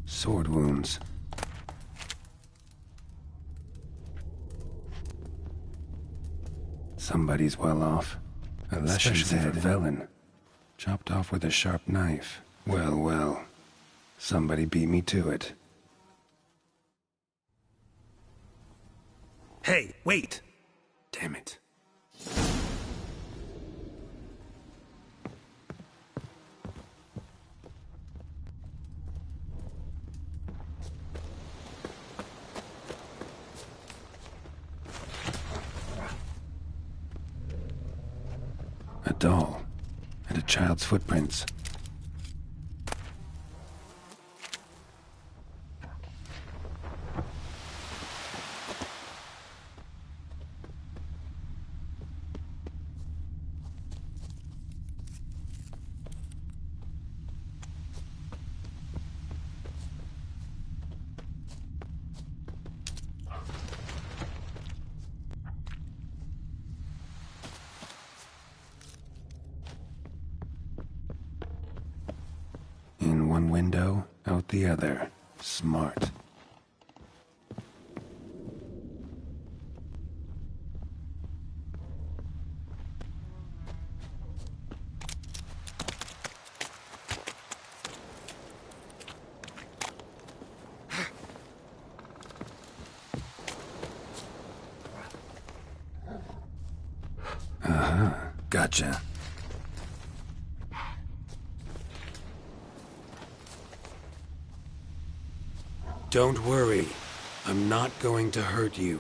Sword wounds. Somebody's well off. A Leshen's head Velen. Chopped off with a sharp knife. Well, well. Somebody beat me to it. Hey, wait! Damn it. A doll. And a child's footprints. In one window, out the other. Smart. Gotcha. Don't worry. I'm not going to hurt you.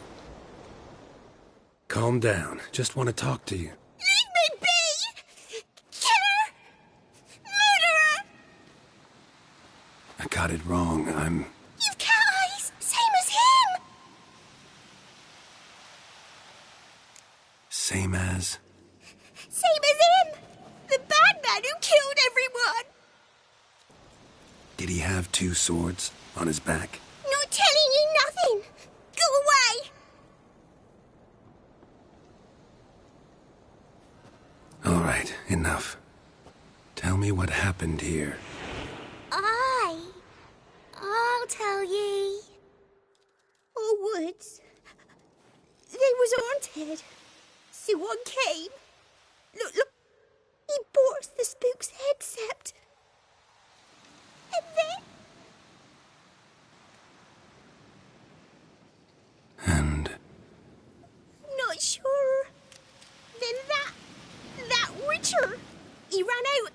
Calm down. Just want to talk to you. Leave me be! Killer! Murderer! I got it wrong. You've cat eyes! Same as him! Same as... Same as him! The bad man who killed everyone! Did he have two swords on his back? Not telling you nothing! Go away! All right, enough. Tell me what happened here. I'll tell ye. Our woods. They was haunted. So one came. Look. He bore the spook's head sept. And then... And... Not sure. Then that witcher, he ran out.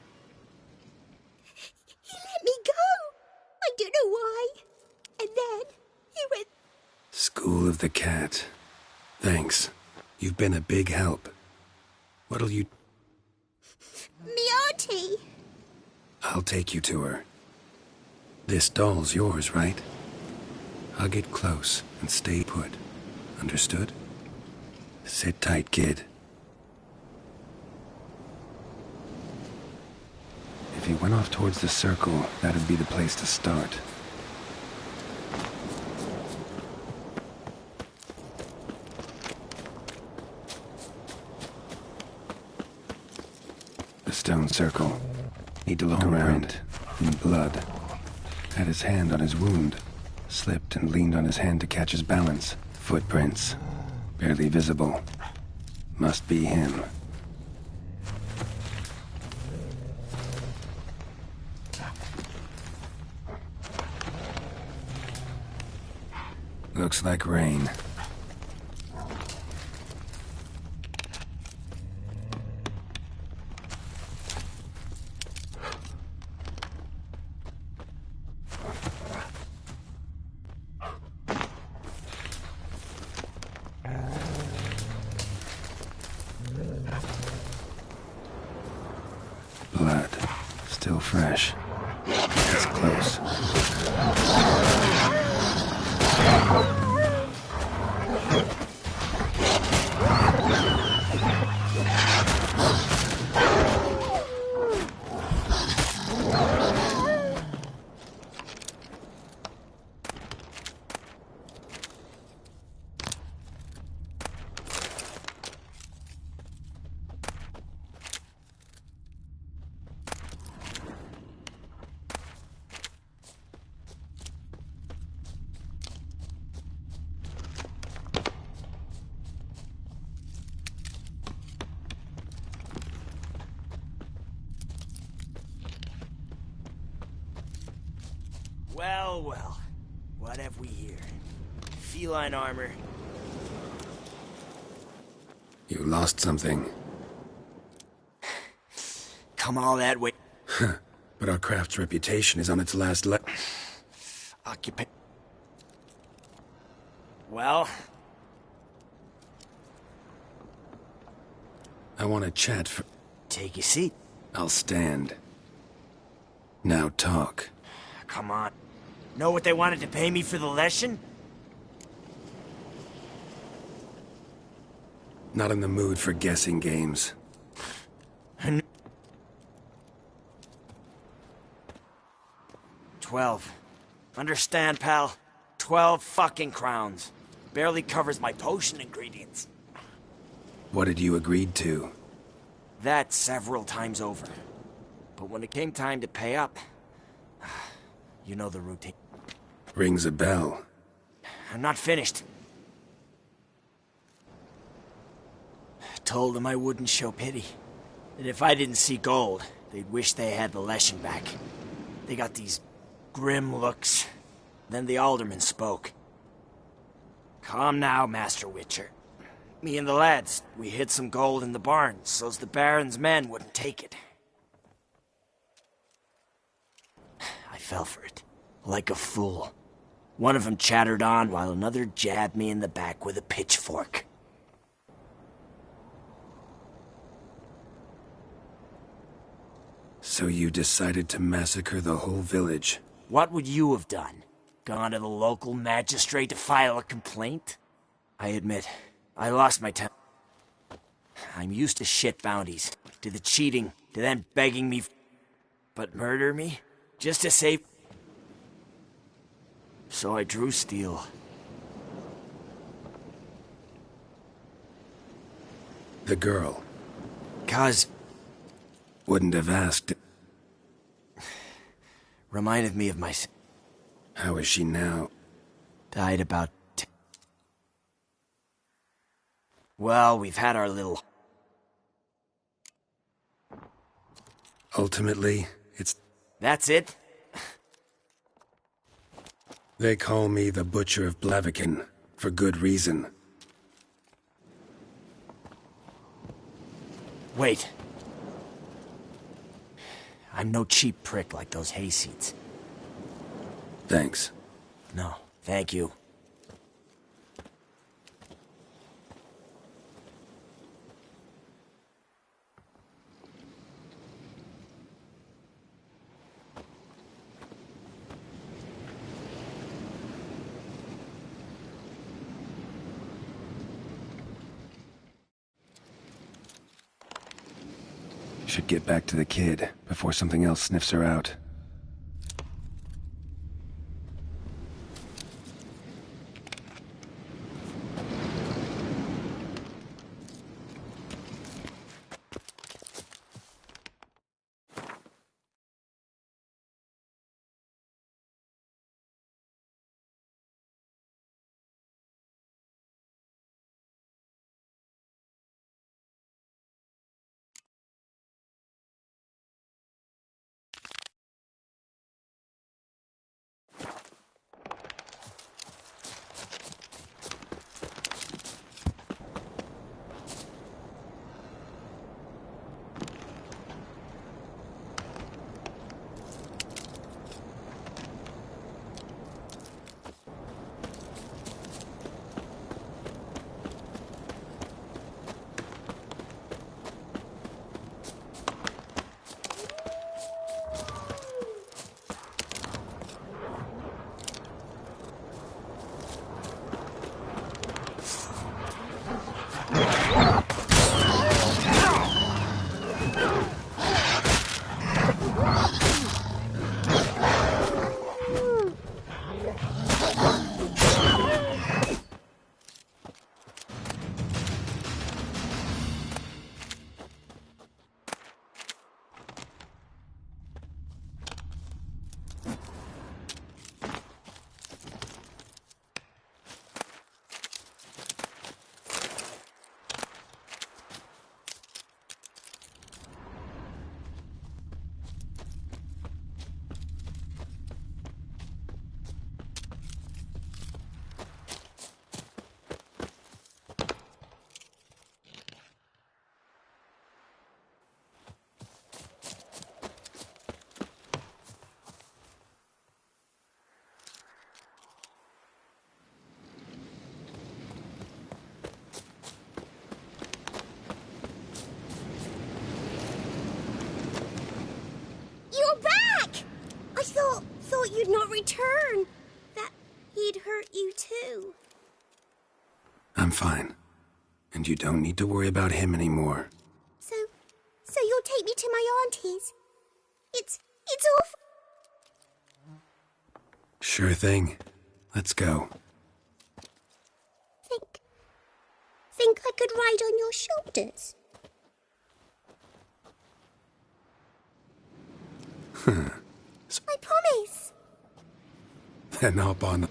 He let me go. I don't know why. And then he went... School of the Cat. Thanks. You've been a big help. What'll you... Me auntie. I'll take you to her. This doll's yours, right? I'll get close and stay put. Understood? Sit tight, kid. If he went off towards the circle, that'd be the place to start. stone circle. Need to look around. In blood. Had his hand on his wound. Slipped and leaned on his hand to catch his balance. Footprints. Barely visible. Must be him. Looks like rain. Blood. Still fresh. It's close. Well, well. What have we here? Feline armor. You lost something. Come all that way. But our craft's reputation is on its last leg. Occupy. Well? I want to chat for... Take your seat. I'll stand. Now talk. Come on. Know what they wanted to pay me for the lesson? Not in the mood for guessing games. 12. Understand, pal? 12 fucking crowns. Barely covers my potion ingredients. What had you agreed to? That several times over. But when it came time to pay up... You know the routine. Rings a bell. I'm not finished. Told them I wouldn't show pity. That if I didn't see gold, they'd wish they had the lesson back. They got these grim looks. Then the alderman spoke. Come now, Master Witcher. Me and the lads, we hid some gold in the barn, so's the Baron's men wouldn't take it. I fell for it, like a fool. One of them chattered on while another jabbed me in the back with a pitchfork. So you decided to massacre the whole village? What would you have done? Gone to the local magistrate to file a complaint? I admit, I lost my temper. I'm used to shit bounties, to the cheating, to them begging me, but murder me? Just to save... So I drew steel. The girl. 'Cause... Wouldn't have asked. Reminded me of my... How is she now? Died about... Well, we've had our little... Ultimately, it's... That's it? They call me the Butcher of Blaviken, for good reason. Wait. I'm no cheap prick like those hayseeds. Thanks. No, thank you. Should get back to the kid before something else sniffs her out. thought you'd not return. That he'd hurt you too. I'm fine. And you don't need to worry about him anymore. So you'll take me to my auntie's? It's awful. Sure thing. Let's go. Think I could ride on your shoulders? I promise. Then hop on the...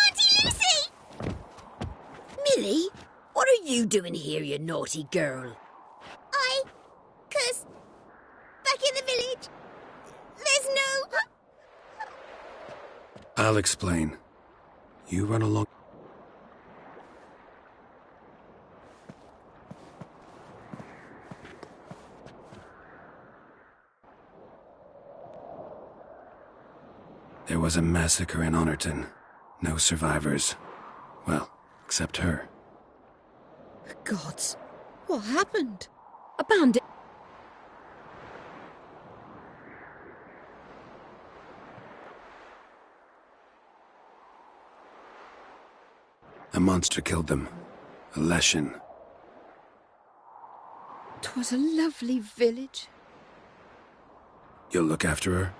Auntie Lucy! Millie, what are you doing here, you naughty girl? 'Cause back in the village, there's no... I'll explain. You run along... There was a massacre in Honorton. No survivors. Well, except her. Gods, what happened? A bandit? A monster killed them. A Leshen. 'Twas a lovely village. You'll look after her?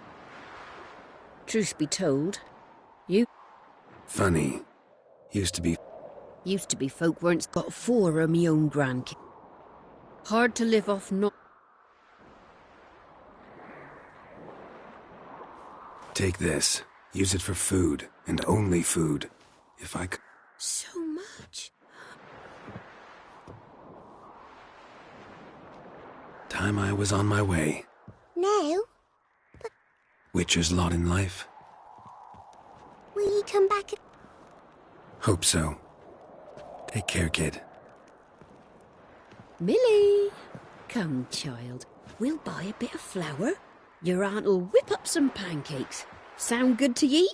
Truth be told, you... Funny. Used to be folk weren't got 4 of me own grandkids. Hard to live off not... Take this. Use it for food, and only food. If I could... So much. Time I was on my way. No? Witcher's lot in life. Will you come back? Hope so. Take care, kid. Millie! Come, child. We'll buy a bit of flour. Your aunt'll whip up some pancakes. Sound good to ye?